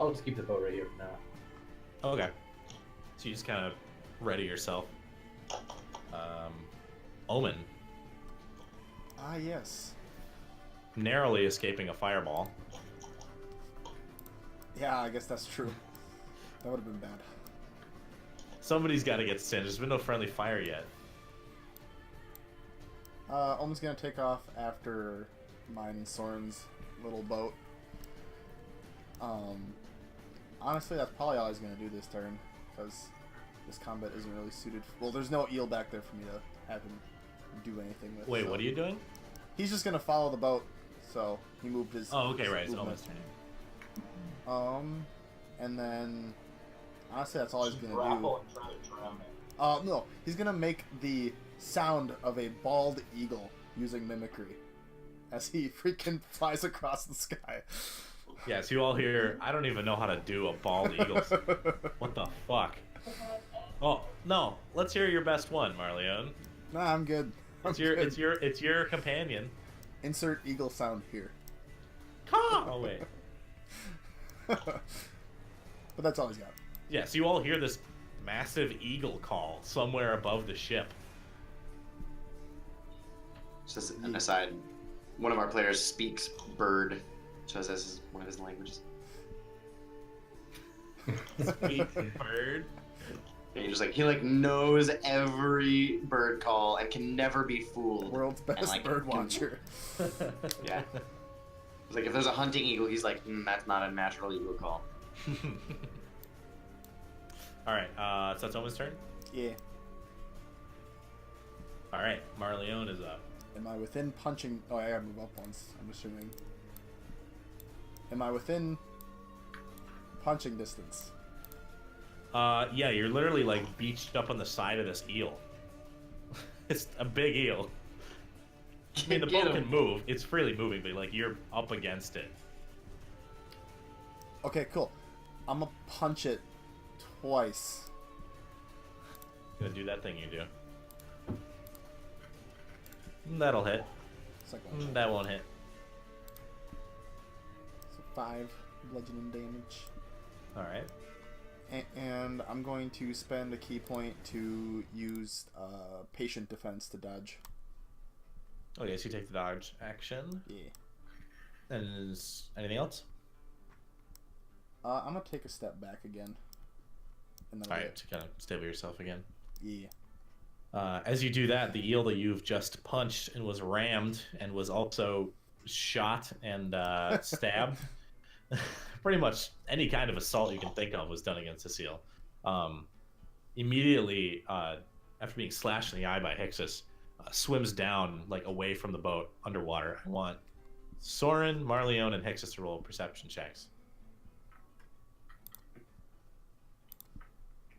I'll just keep the boat right here for now. Okay. So you just kind of ready yourself. Omen, Ah, yes. narrowly escaping a fireball. Yeah, I guess that's true. That would have been bad. Somebody's got to get singed. There's been no friendly fire yet. Omen's gonna take off after mine and Soren's little boat. Honestly, that's probably all he's gonna do this turn, because this combat isn't really suited. Well, there's no eel back there for me to have him do anything with. Wait, so. what are you doing? He's just gonna follow the boat, so he moved his. Oh, okay, his right. It's movement. Omen's turn. And then honestly, that's all he's gonna Grapple and try to drown it. do. No, he's gonna make the sound of a bald eagle using mimicry as he freaking flies across the sky. Yeah, so you all hear, I don't even know how to do a bald eagle. What the fuck? Oh, no. Let's hear your best one, Marleone. Nah, I'm good. I'm good. It's your companion. Insert eagle sound here. Oh, wait. But that's all he's got. Yeah, so you all hear this massive eagle call somewhere above the ship. Just an aside, one of our players speaks bird, so this is one of his languages. Speak bird. And he knows every bird call and can never be fooled. World's best bird watcher. Yeah. It's like if there's a hunting eagle, he's like, that's not a natural eagle call. All right, so it's Omen's turn. Yeah. All right, Marleone is up. Am I within punching? Oh, I gotta move up once. I'm assuming. Am I within punching distance? Yeah, you're literally like beached up on the side of this eel. It's a big eel. I mean, the Get boat him. can move. It's freely moving, but like you're up against it. Okay, cool. I'm gonna punch it twice. Gonna do that thing you do. That'll hit. Second one. That won't hit. So 5 bludgeoning damage. All right. And I'm going to spend a key point to use patient defense to dodge. Okay, so you take the dodge action. Yeah. And is anything else? I'm gonna take a step back again. And then Alright, to kind of stable yourself again. Yeah. As you do that, the eel that you've just punched and was rammed and was also shot and stabbed. Pretty much any kind of assault you can think of was done against this eel. Immediately, after being slashed in the eye by Hixus, swims down like away from the boat underwater. I want Soren, Marleone, and Hixus to roll perception checks.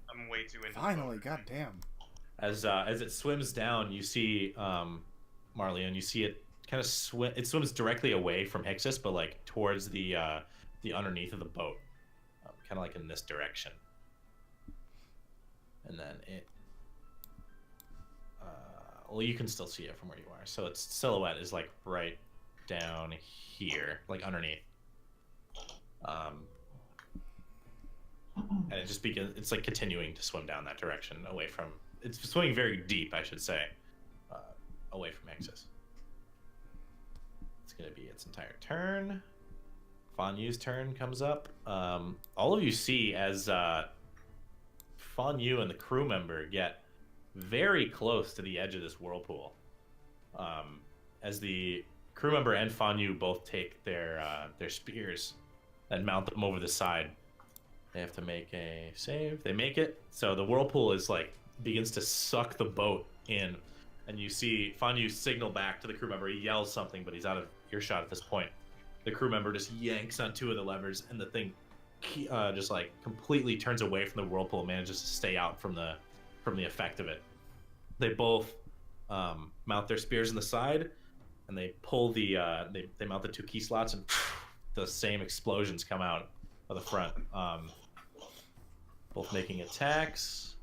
I'm way too into Finally, boat. goddamn. As it swims down, you see Marleone. You see it kind of swim. It swims directly away from Hixus, but like towards the underneath of the boat, kind of like in this direction. And then it. Well, you can still see it from where you are. So its silhouette is like right down here, like underneath. And it just begins. It's like continuing to swim down that direction, away from. It's swimming very deep, I should say, away from Hixus. It's gonna be its entire turn. Fanyu's turn comes up. All of you see as Fanyu and the crew member get very close to the edge of this whirlpool. As the crew member and Fanyu both take their spears and mount them over the side. They have to make a save. They make it. So the whirlpool is like begins to suck the boat in, and you see Fanyu signal back to the crew member. He yells something, but he's out of earshot at this point. The crew member just yanks on two of the levers, and the thing just like completely turns away from the whirlpool and manages to stay out from the effect of it. They both mount their spears in the side, and they pull the they mount the two key slots, and the same explosions come out of the front. Both making attacks.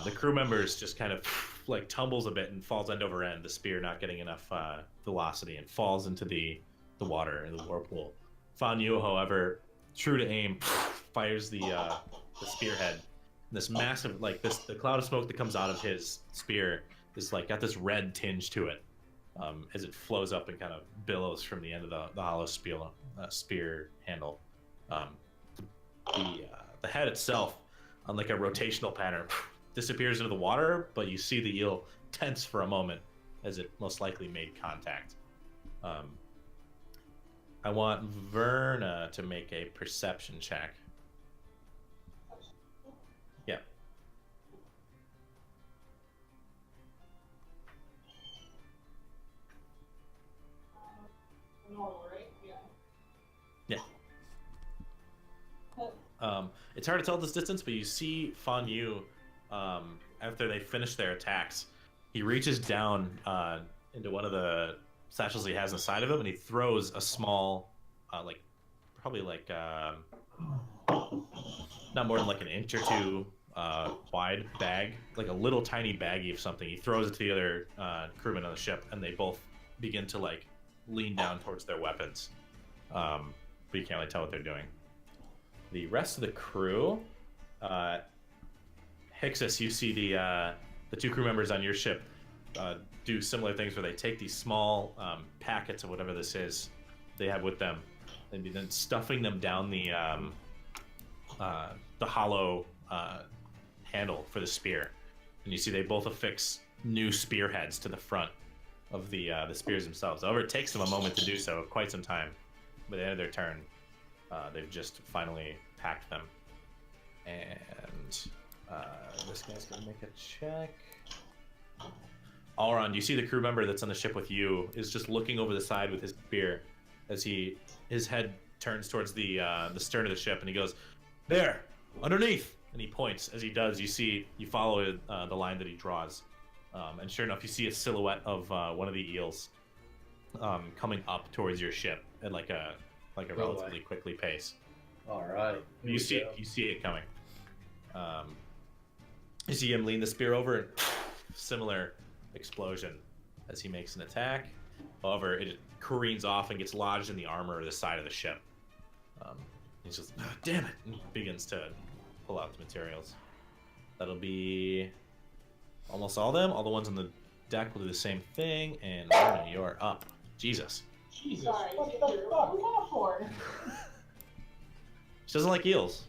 The crew members just kind of like tumbles a bit and falls end over end, the spear not getting enough velocity, and falls into the water in the whirlpool. Fanyu, however, true to aim, fires the spearhead. This massive, like the cloud of smoke that comes out of his spear is like got this red tinge to it, as it flows up and kind of billows from the end of the hollow spear handle. The head itself, on like a rotational pattern, disappears into the water, but you see the eel tense for a moment as it most likely made contact. I want Verna to make a perception check. Yeah. Normal, right? Yeah. Yeah. It's hard to tell this distance, but you see Fanyu, after they finish their attacks, he reaches down into one of the satchels he has inside of him, and he throws a small, probably not more than like an inch or two wide bag, like a little tiny baggie of something. He throws it to the other crewmen on the ship, and they both begin to like lean down towards their weapons, but you can't really tell what they're doing. The rest of the crew, Hixus, you see the two crew members on your ship do similar things where they take these small packets of whatever this is they have with them, and then stuffing them down the hollow handle for the spear. And you see they both affix new spearheads to the front of the spears themselves. However, it takes them a moment to do so, quite some time. By the end of their turn, they've just finally packed them. And this guy's gonna make a check. Alron, you see the crew member that's on the ship with you is just looking over the side with his spear as his head turns towards the stern of the ship, and he goes, "There, underneath!" And he points. As he does, you follow the line that he draws, and sure enough, you see a silhouette of one of the eels coming up towards your ship at like a relatively quickly pace. All right. You see it coming. You see him lean the spear over, and similar explosion as he makes an attack. However, it careens off and gets lodged in the armor of the side of the ship. He's just, damn it, and begins to pull out the materials. That'll be almost all of them. All the ones on the deck will do the same thing. And Verna, you're up. Jesus. Jesus, Sorry, what Ginger, the what fuck? was that for? She doesn't like eels.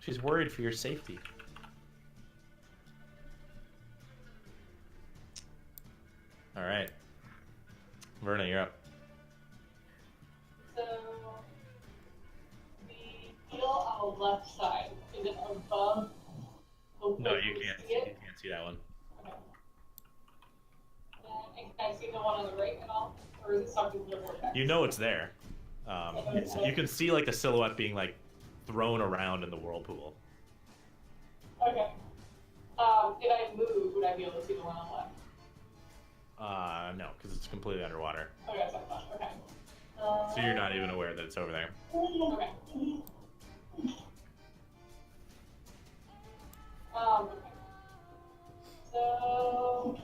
She's worried for your safety. All right. Verna, you're up. So, the eel on the left side, is it above the No, wood? you Can can't. see You it? can't see that one. Okay. And can I see the one on the right at all? Or is it something to the vortex? You know it's there. You can see like the silhouette being like thrown around in the whirlpool. Okay. If I move, would I be able to see the one on the left? No, because it's completely underwater. Okay, that's what I thought. Okay. So you're not even aware that it's over there. Okay. Okay. So.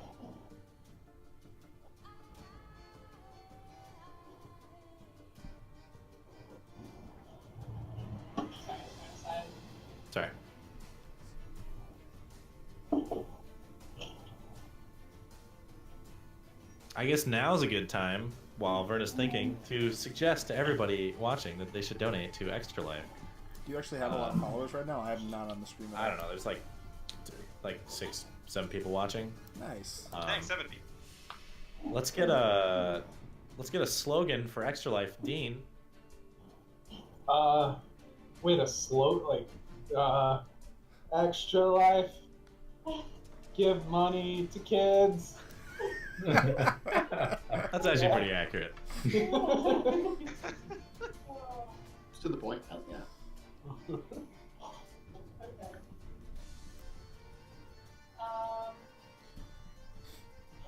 Sorry. I guess now's a good time, while Verna's thinking, to suggest to everybody watching that they should donate to Extra Life. Do you actually have a lot of followers right now? I am not on the stream. I don't know. There's like 6, 7 people watching. Nice. Thanks, 7 people. Let's get a slogan for Extra Life, Dean. Wait, a slow, extra life, give money to kids. That's actually pretty accurate. It's to the point. Hell yeah. Okay.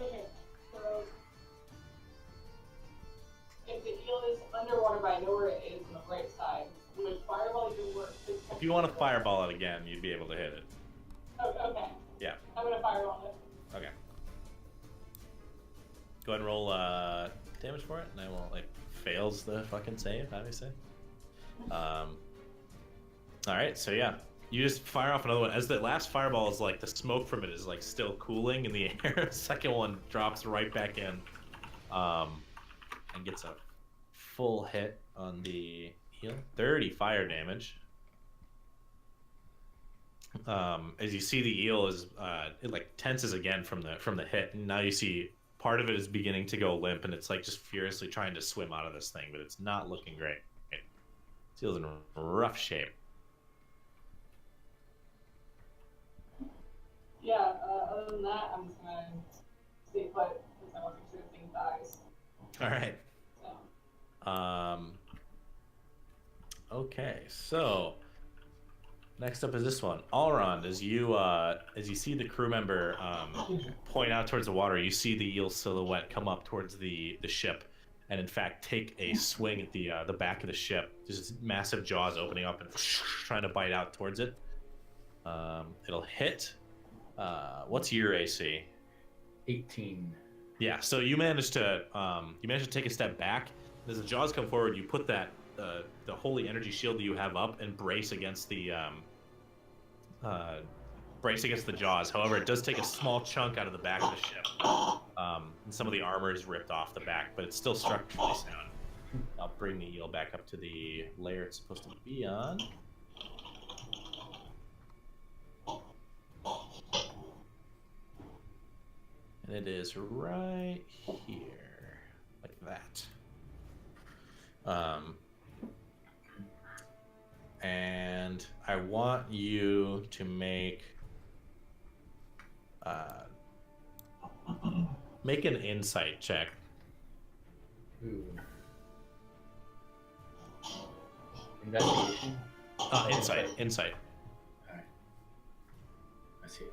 Okay, so if the eel is underwater, but I know where it is on the right side, would fireball even work? If you want to fireball it again, you'd be able to hit it. Oh, okay. Yeah. I'm gonna fireball it. Okay. Go ahead and roll damage for it, and I will fails the fucking save, obviously. Alright, so yeah. You just fire off another one. As the last fireball is the smoke from it is still cooling in the air, the second one drops right back in. And gets a full hit on the heal. 30 fire damage. As you see, the eel is it tenses again from the hit, and now you see part of it is beginning to go limp, and it's just furiously trying to swim out of this thing, but it's not looking great. This eel's in rough shape. Yeah, other than that, I'm just gonna stay put because I want to make sure the thing dies. All right. So. Okay, so next up is this one. Allround, as you see the crew member point out towards the water, you see the eel silhouette come up towards the ship, and in fact take a swing at the back of the ship. Just massive jaws opening up and trying to bite out towards it. It'll hit. What's your AC? 18. Yeah, so you managed to take a step back. As the jaws come forward, you put that the holy energy shield that you have up and brace against the jaws. However, it does take a small chunk out of the back of the ship. And some of the armor is ripped off the back, but it's still structurally sound. I'll bring the eel back up to the layer it's supposed to be on. And it is right here, like that. And I want you to make an insight check. Ooh. Investigation? Insight. Alright. I see.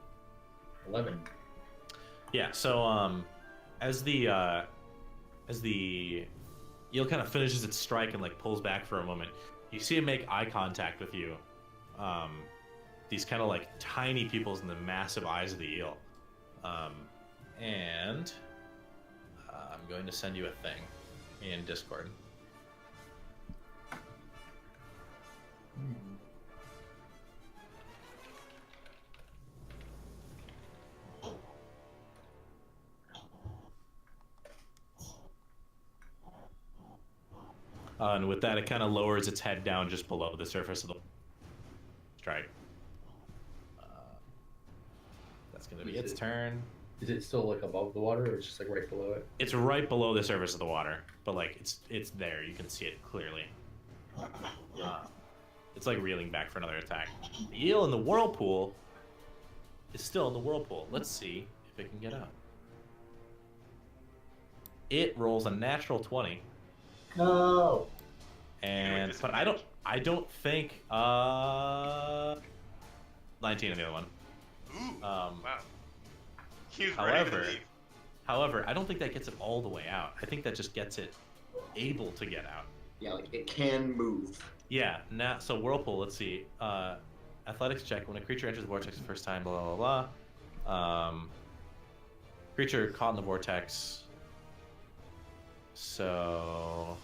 11. Yeah, so as the eel kind of finishes its strike and pulls back for a moment, you see it make eye contact with you. These kind of tiny pupils in the massive eyes of the eel. And I'm going to send you a thing in Discord. And with that, it kind of lowers its head down just below the surface of the strike. That's going to be its turn. Is it still like above the water, or it's just like right below it? It's right below the surface of the water, but like it's there. You can see it clearly. It's like reeling back for another attack. The eel in the whirlpool is still in the whirlpool. Let's see if it can get out. It rolls a natural 20. No. And but I don't think 19 on the other one. Ooh. Wow. He was ready However, to leave. however, I don't think that gets it all the way out. I think that just gets it able to get out. Yeah, like it can move. Yeah. Now, so whirlpool. Let's see. Athletics check. When a creature enters the vortex the first time, blah blah blah. Creature caught in the vortex. So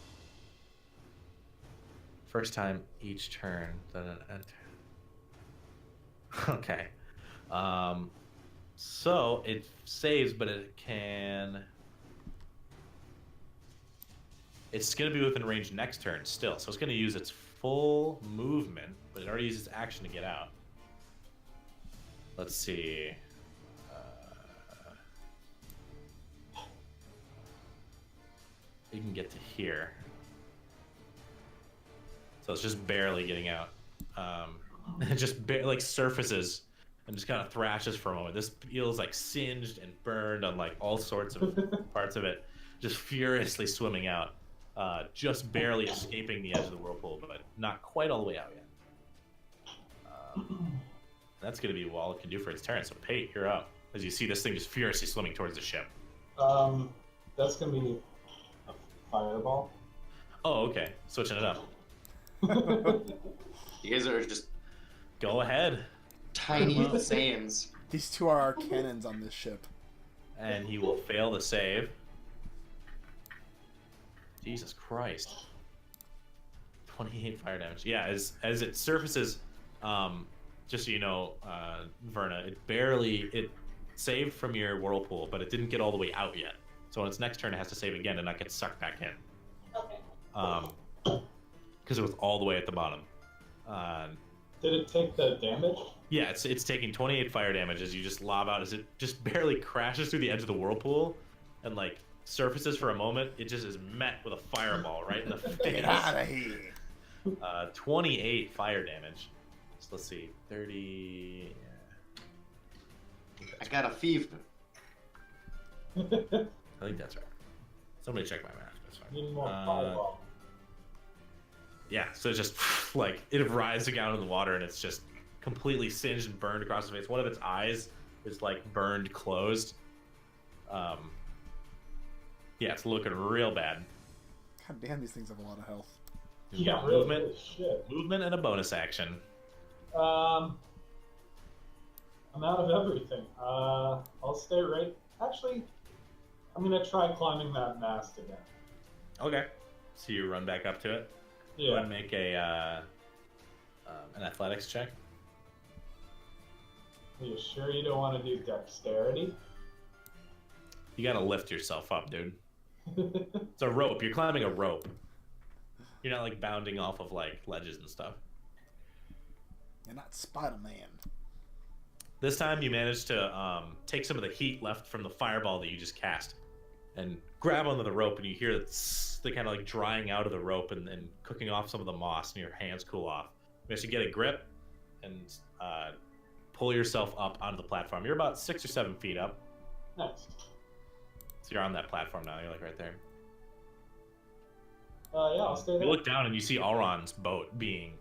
first time each turn. Okay. So it saves, but it can. It's going to be within range next turn still, so it's going to use its full movement, but it already used its action to get out. Let's see. You can get to here. So it's just barely getting out. It just like surfaces and just kind of thrashes for a moment. This eel is like singed and burned on like all sorts of parts of it, just furiously swimming out, just barely escaping the edge of the whirlpool, but not quite all the way out yet. That's going to be all it can do for its turn. So Pate, you're up. As you see this thing just furiously swimming towards the ship. That's gonna be a fireball. Oh, okay. Switching it up. You guys are just Go ahead. tiny Saiyans. These two are our cannons on this ship. And he will fail the save. Jesus Christ. 28 fire damage. Yeah, as it surfaces, just so you know, Verna, it saved from your whirlpool, but it didn't get all the way out yet. So on its next turn, it has to save again and not get sucked back in. Okay. Because it was all the way at the bottom. Did it take the damage? Yeah, it's taking 28 fire damage as you just lob out as it just barely crashes through the edge of the whirlpool and like surfaces for a moment. It just is met with a fireball right in the face. Get out of here! 28 fire damage. So let's see, 30. I got a fever. I think that's right. Somebody check my math. That's fine. Need more fireball. Yeah, so it's just like it rises down in the water and it's just completely singed and burned across the face. One of its eyes is like burned closed. Yeah, it's looking real bad. God damn, these things have a lot of health. Yeah, movement, really, shit. movement, and a bonus action. I'm out of everything. I'll stay right. Actually, I'm gonna try climbing that mast again. Okay, so you run back up to it. Go ahead Yeah. and make an athletics check. Are you sure you don't want to do dexterity? You gotta lift yourself up, dude. It's a rope. You're climbing a rope. You're not like bounding off of like ledges and stuff. You're not Spider-Man. This time you managed to take some of the heat left from the fireball that you just cast and grab onto the rope, and you hear the kind of like drying out of the rope and cooking off some of the moss, and your hands cool off. You manage to get a grip and pull yourself up onto the platform. You're about 6 or 7 feet up. Nice. So you're on that platform now. You're like right there. Yeah, I'll stay there. You look down and you see Auron's boat being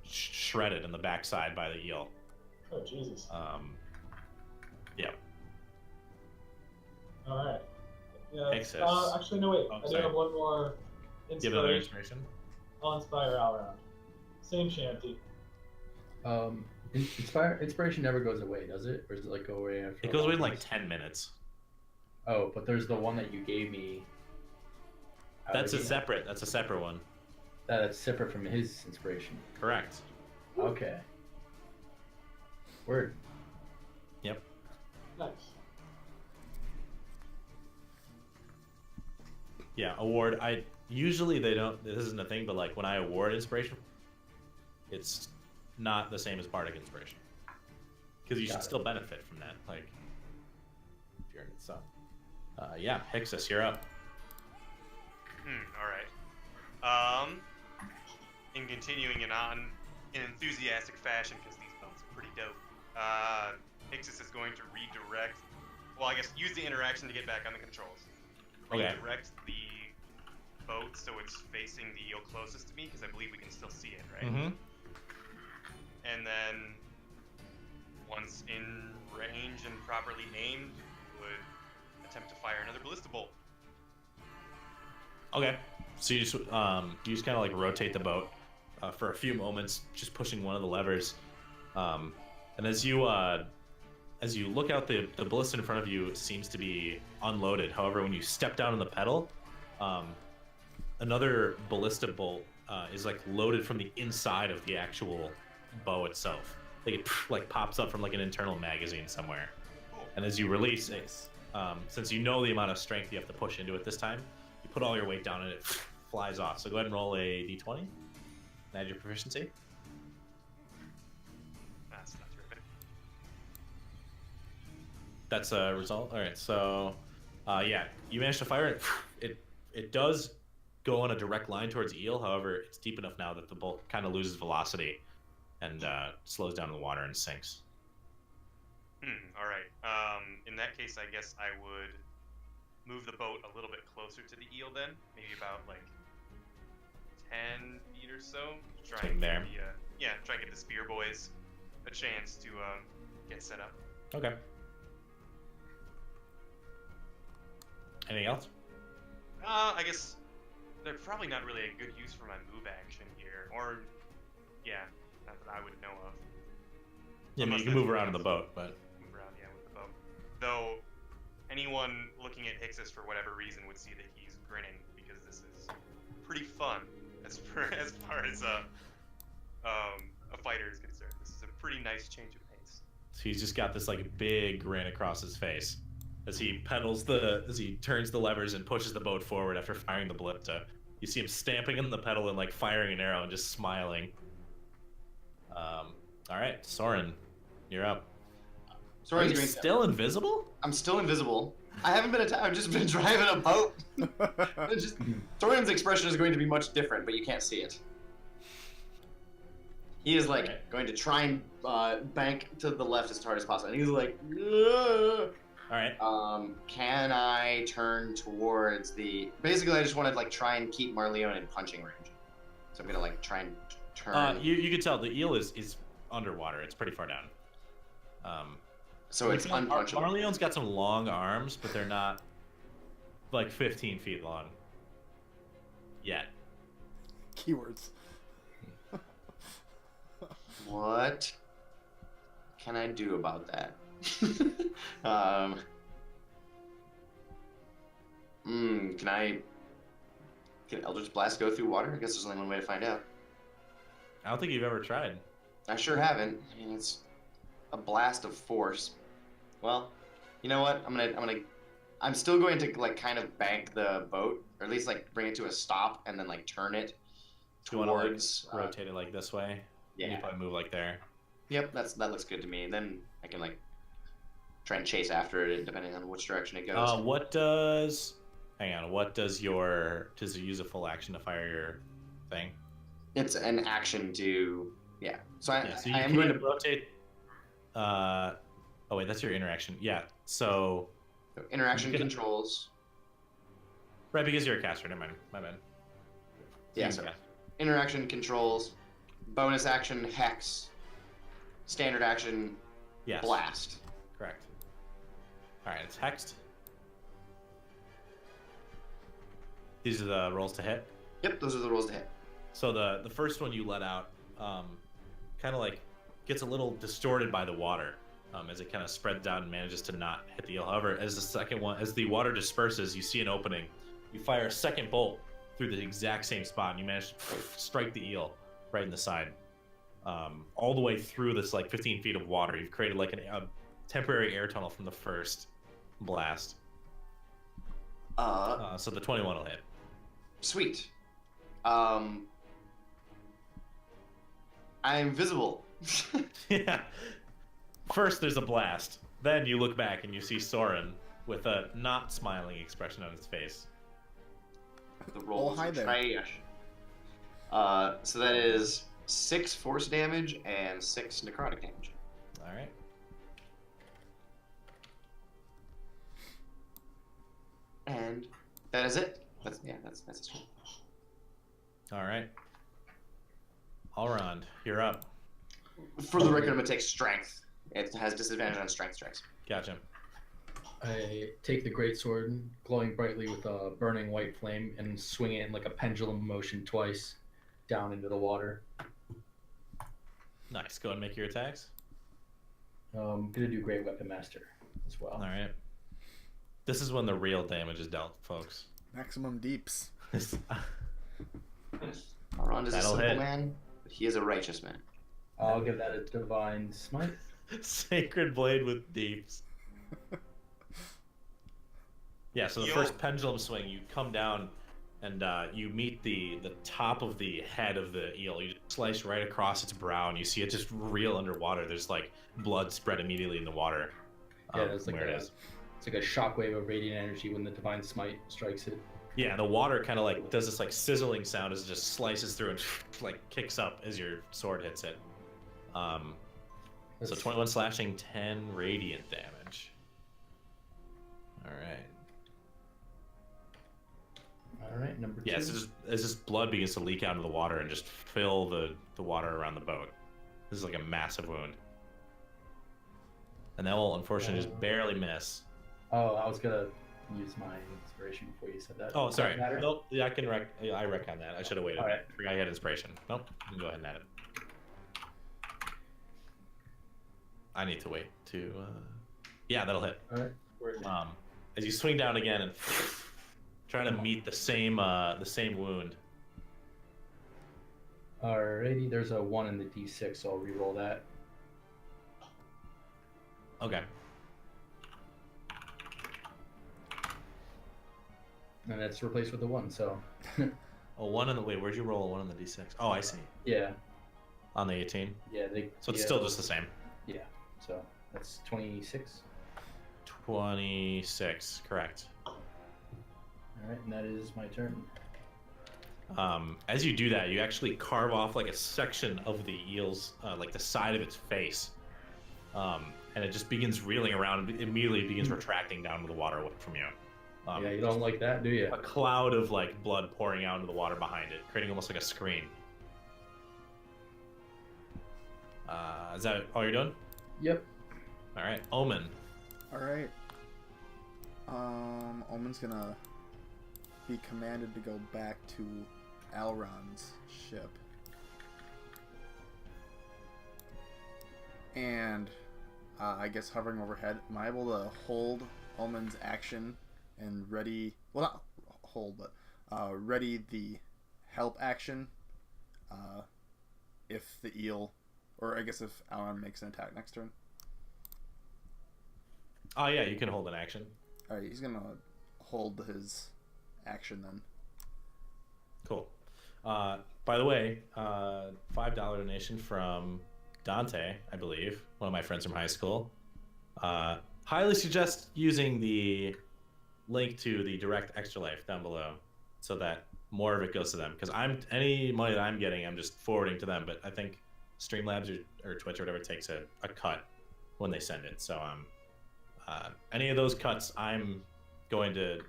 shredded in the backside by the eel. Oh, Jesus. Yeah. All right. Yeah. Excess. Actually, no, wait. Oh, I do sorry. have one more Give another inspiration. inspiration. I'll inspire Alround. Same shanty. Inspiration never goes away, does it? Or does it like go away after? It a goes away long in like rest? 10 minutes. Oh, but there's the one that you gave me. That's a again. separate. That's a separate one. That's separate from his inspiration. Correct. Okay. Word. Yep. Nice. Yeah, award. I usually they don't. This isn't a thing, but like when I award inspiration, it's not the same as bardic inspiration because you should still benefit from that. Like if you're in it. So, yeah, Hixus, you're up. All right. In continuing in enthusiastic fashion, because these boats are pretty dope. Ixis is going to redirect. Well, I guess use the interaction to get back on the controls. Okay. Redirect the boat so it's facing the eel closest to me, because I believe we can still see it, right? Mm-hmm. And then, once in range and properly aimed, would attempt to fire another ballista bolt. Okay. So you just kind of like rotate the boat for a few moments, just pushing one of the levers, and as you look out, the ballista in front of you seems to be unloaded. However, when you step down on the pedal, another ballista bolt is like loaded from the inside of the actual bow itself. Like it like pops up from like an internal magazine somewhere, and as you release it, since you know the amount of strength you have to push into it this time, you put all your weight down and it flies off. So go ahead and roll a d20 and add your proficiency. That's not terrific. That's a result. All right, so yeah, you managed to fire it. It does go on a direct line towards Eel. However, it's deep enough now that the bolt kind of loses velocity and slows down in the water and sinks. All right. In that case, I guess I would move the boat a little bit closer to the eel then, maybe about like 10 feet or so. Try and there. try and give the spear boys a chance to get set up. Okay. Anything else? I guess they're probably not really a good use for my move action here, or not that I would know of. Yeah, I mean, you can move around in the boat, but move around, with the boat. Though anyone looking at Hixus for whatever reason would see that he's grinning because this is pretty fun as far as a fighter is concerned. This is a pretty nice change of pace. so he's just got this like big grin across his face as he as he turns the levers and pushes the boat forward after firing the ballista. You see him stamping on the pedal and like firing an arrow and just smiling. All right, Soren, you're up. Are you still invisible? I'm still invisible. I haven't been attacked. I've just been driving a boat. Soren's expression is going to be much different, but you can't see it. He is like going to try and bank to the left as hard as possible, and he's like, "Ugh." All right. Can I turn towards the? Basically, I just want to like try and keep Marleone in punching range. So I'm gonna like try and turn. You can tell the eel is underwater. It's pretty far down. So it's unpunchable. Marleone's got some long arms, but they're not like 15 feet long yet. Keywords. What can I do about that? Can Eldritch Blast go through water? I guess there's only one way to find out. I don't think you've ever tried. I sure haven't. I mean, it's a blast of force. Well, you know what? I'm still going to like kind of bank the boat, or at least like bring it to a stop and then like turn it towards. Like, rotate it like this way. Yeah. You probably move like there. Yep, that looks good to me. And then I can like try and chase after it depending on which direction it goes. What does it use a full action to fire your thing? It's an action to So I am going to rotate. Oh wait, that's your interaction. Yeah. So interaction controls. Right, because you're a caster. Never mind. My bad. Yeah. So interaction controls, bonus action hex, standard action blast. Correct. All right, it's hexed. These are the rolls to hit. Yep, those are the rolls to hit. So the first one you let out, kind of like gets a little distorted by the water, as it kind of spreads out and manages to not hit the eel. However, as the water disperses, you see an opening. You fire a second bolt through the exact same spot, and you manage to strike the eel right in the side, all the way through this like 15 feet of water. You've created like a temporary air tunnel from the first blast. So the 21 will hit. Sweet. I'm visible. Yeah. First, there's a blast. Then you look back and you see Soren with a not smiling expression on his face. The rolls hi are there. trash. So that is 6 force damage and 6 necrotic damage. All right. And that is it. That's his turn. All right. Allround, you're up. For the record, I'm gonna take strength. It has disadvantage on strength checks. Gotcha. I take the great sword, glowing brightly with a burning white flame, and swing it in like a pendulum motion twice down into the water. Nice. Go ahead and make your attacks. Gonna do Great Weapon Master as well. All right. This is when the real damage is dealt, folks. Maximum deeps. Elrond is a That'll simple hit. man, but he is a righteous man. I'll give that a divine smite. Sacred blade with deeps. Yeah, so the Yo. first pendulum swing, you come down and you meet the top of the head of the eel. You just slice right across its brow, and you see it just reel underwater. There's like blood spread immediately in the water. Yeah, that's like where it a, is. it's like a shockwave of radiant energy when the divine smite strikes it. Yeah, the water kind of like does this like sizzling sound as it just slices through and like kicks up as your sword hits it. So That's- 21 slashing, 10 radiant damage. All right. All right, number 2. Yeah, so just as this blood begins to leak out into the water and just fill the water around the boat. This is like a massive wound. And that will unfortunately just barely miss. Oh, I was gonna use my inspiration before you said that. Oh, Does sorry. that matter? Nope, yeah, I reckon that. I should have waited. All right. I forgot you had inspiration. Nope, you can go ahead and add it. I need to wait to. Yeah, that'll hit. All right. We're in. As you swing down again and trying to meet the same wound. Alrighty, there's a 1 in the d6, so I'll re-roll that. Okay. And it's replaced with a 1, so A 1 on the wait. Where'd you roll a 1 on the d6? Oh, I see. yeah, On the 18. yeah. They, So it's yeah, still just the same. yeah. So that's 26. 26, correct. All right, and that is my turn. As you do that, you actually carve off like a section of the eel's, like the side of its face, and it just begins reeling around. And immediately begins retracting down to the water away from you. Yeah, you don't like that, do you? A cloud of like blood pouring out into the water behind it, creating almost like a screen. Is that all you're doing? Yep. All right, Omen. All right. Omen's gonna be commanded to go back to Elrond's ship. And I guess hovering overhead, am I able to hold Omen's action and ready? Well, not hold, but ready the help action if the eel, or I guess if Elrond makes an attack next turn. Oh yeah, you can hold an action. All right, he's gonna hold his action then. Cool. By the way, $5 donation from Dante, I believe, one of my friends from high school. Highly suggest using the link to the direct extra life down below, so that more of it goes to them. Because any money that I'm getting, I'm just forwarding to them. But I think Streamlabs or Twitch or whatever takes a cut when they send it. So any of those cuts, I'm going to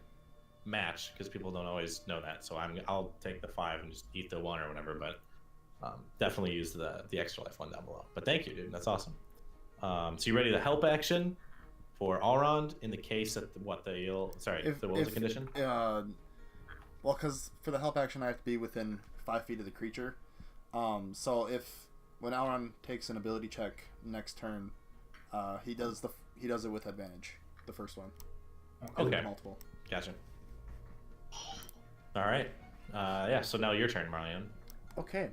match because people don't always know that. So I'll take the 5 and just eat the 1 or whatever. But definitely use the extra life one down below. But thank you, dude. That's awesome. So you ready to help action for Elrond in the case that what was the condition? Well, because for the help action, I have to be within 5 feet of the creature. So when Elrond takes an ability check next turn, he does it with advantage. The first one. Okay. Multiple. Gotcha. All right. Yeah. So now your turn, Marleone. Okay.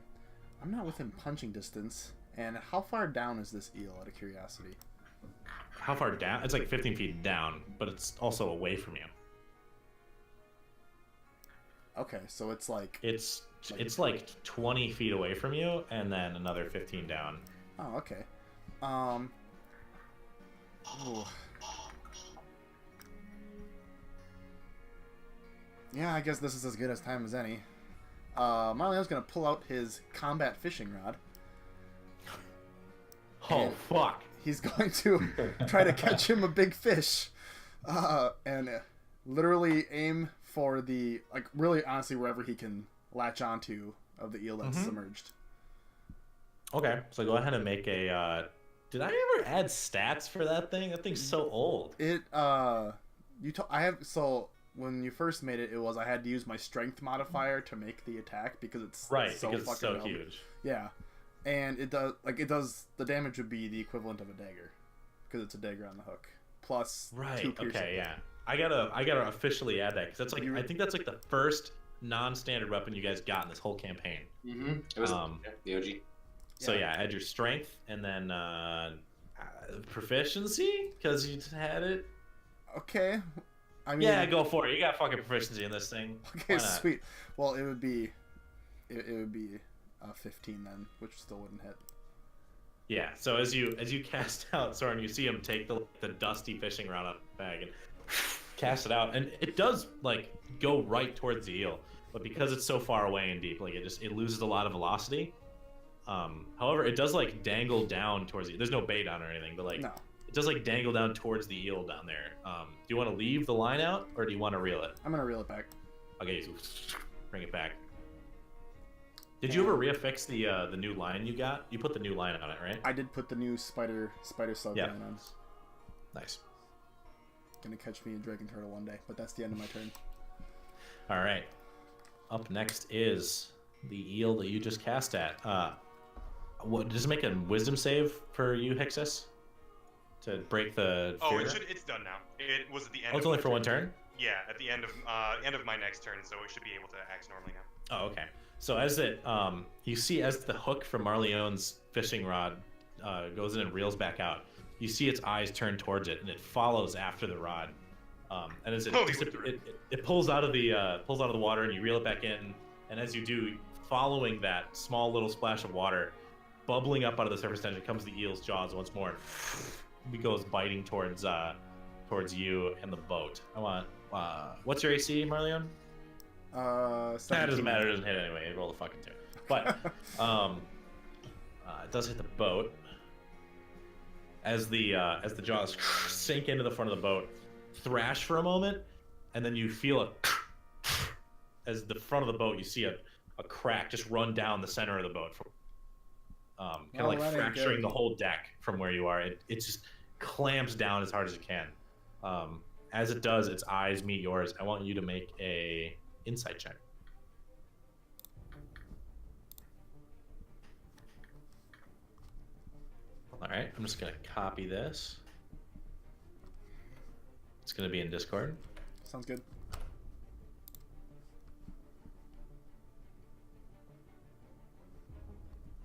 I'm not within punching distance. And how far down is this eel, out of curiosity? How far down? It's like 15 feet down, but it's also away from you. Okay, so it's like. It's like 20 feet away from you, and then another 15 down. Oh, okay. Ooh. Yeah, I guess this is as good as time as any. Marleone's gonna pull out his combat fishing rod. Oh, And fuck. He's going to try to catch him a big fish. And literally aim for the, like, really honestly wherever he can latch onto of the eel that's submerged. Okay, so go ahead and make a, did I ever add stats for that thing? That thing's so old. So when you first made it, I had to use my strength modifier to make the attack because it's Right, so because it's fucking so huge. Yeah, and it does the damage would be the equivalent of a dagger because it's a dagger on the hook plus 2 piercing. Okay, yeah. I gotta officially add that because that's like I think that's like the first non-standard weapon you guys got in this whole campaign. It was the OG. So yeah, add your strength and then proficiency because you had it. Okay, I mean, Yeah, go for it. You got fucking proficiency in this thing. Okay, sweet. Well, it would be 15 then, which still wouldn't hit. Yeah. So as you cast out Soren, you see him take the dusty fishing rod out of the bag and cast it out, and it does like go right towards the eel, but because it's so far away and deep, like it loses a lot of velocity. However, it does like dangle down towards the. There's no bait on or anything, but like. No. It does like dangle down towards the eel down there. Do you want to leave the line out or do you want to reel it? I'm gonna reel it back. Okay, so bring it back. Did you ever reaffix the new line you got? You put the new line on it, right? I did put the new spider slug line on. Nice. Gonna catch me a dragon turtle one day, but that's the end of my turn. All right. Up next is the eel that you just cast at. What does it make a wisdom save for you, Hixus? To break the fear? It's done now. It was at the end. Oh, it's only for one turn? Yeah, at the end of my next turn, so it should be able to act normally now. Oh, okay. So as it, you see as the hook from Marleone's fishing rod goes in and reels back out, you see its eyes turn towards it, and it follows after the rod. And as it pulls out of the water, and you reel it back in, and as you do, following that small little splash of water, bubbling up out of the surface tension comes the eel's jaws once more. And he goes biting towards you and the boat. I want. What's your AC, Marleone? That doesn't matter. It doesn't hit anyway. Roll the fucking 2. But it does hit the boat. As the jaws sink into the front of the boat, thrash for a moment, and then you feel as the front of the boat. You see a crack just run down the center of the boat, kind of like fracturing the whole deck from where you are. It just clamps down as hard as it can. As it does, its eyes meet yours. I want you to make a insight check. All right, I'm just gonna copy this. It's gonna be in Discord. Sounds good.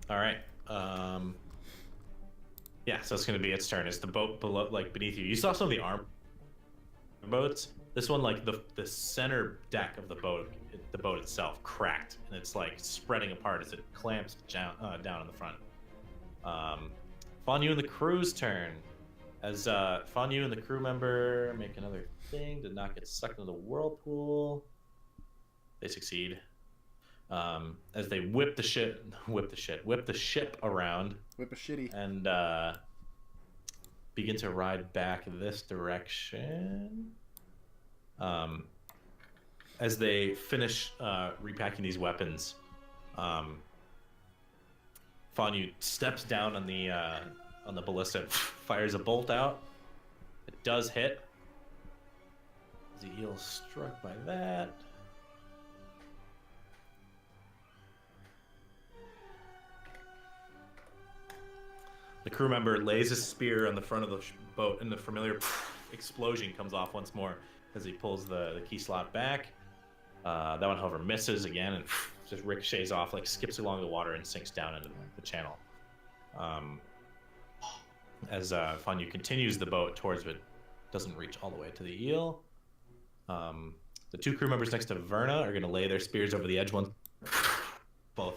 All right. Yeah, so it's gonna be its turn. It's the boat below, like beneath you. You saw some of the arm boats. This one, like the center deck of the boat itself cracked, and it's like spreading apart as it clamps down in the front. Fonyu and the crew's turn. As Fonyu and the crew member make another thing to not get sucked into the whirlpool. They succeed. As they whip the ship around. Whip a shitty. And begin to ride back this direction. As they finish repacking these weapons, Fonyu steps down on the ballista and fires a bolt out. It does hit. The eel struck by that. The crew member lays his spear on the front of the boat, and the familiar explosion comes off once more as he pulls the key slot back. That one, however, misses again and just ricochets off, like skips along the water and sinks down into the channel. As Fonyu continues the boat towards it, doesn't reach all the way to the eel. The 2 crew members next to Verna are going to lay their spears over the edge. Both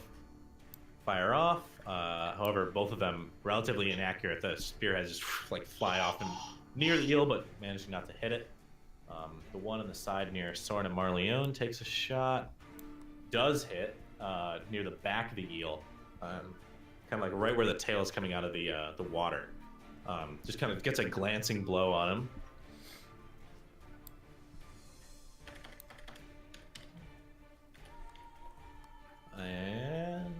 fire off. However, both of them relatively inaccurate. The spearheads just like fly off and near the eel, but managing not to hit it. The one on the side near Soren and Marleone takes a shot. Does hit near the back of the eel, kind of like right where the tail is coming out of the water. Just kind of gets a glancing blow on him. And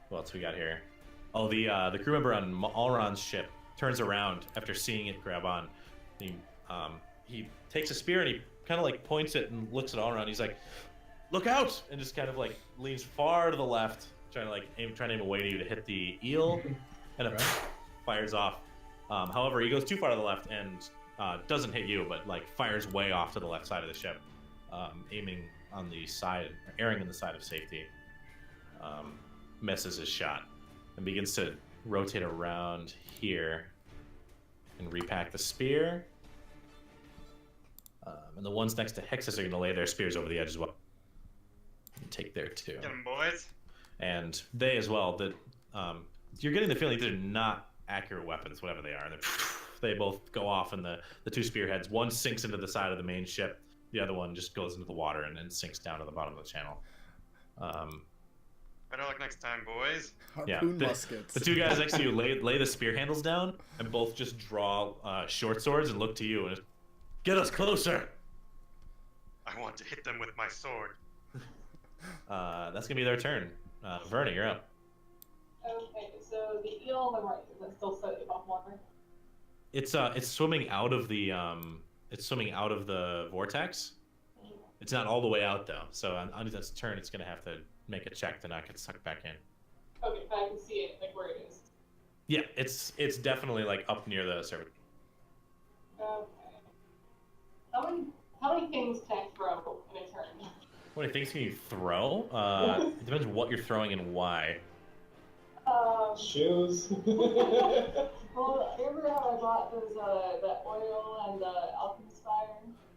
what else we got here? Oh, the crew member on Alron's ship turns around after seeing it grab on. He takes a spear and he kind of like points it and looks at Alron. He's like, "Look out!" and just kind of like leans far to the left, trying to aim away to you to hit the eel, and it fires off. However, he goes too far to the left and doesn't hit you, but like fires way off to the left side of the ship, aiming on the side, erring on the side of safety. Misses his shot and begins to rotate around here and repack the spear. And the ones next to Hexus are going to lay their spears over the edge as well. And take their 2. Get 'em, boys. And they as well. That you're getting the feeling they're not accurate weapons, whatever they are. They both go off, and the 2 spearheads. One sinks into the side of the main ship. The other one just goes into the water and then sinks down to the bottom of the channel. Better luck next time, boys. Harpoon muskets. The 2 guys next to you lay the spear handles down and both just draw short swords and look to you and just, "Get us closer." I want to hit them with my sword. That's gonna be their turn. Verna, you're up. Okay, so the eel on the right, is that still slightly above water? It's swimming out of the vortex. It's not all the way out though. So on its turn, it's gonna have to make a check to not get sucked back in. Okay, but I can see it, like where it is. Yeah, it's definitely like up near the surface. Okay. How many things can I throw in a turn? How many things can you throw? It depends what you're throwing and why. Shoes. Well, remember how I brought those that oil and alchemist fire?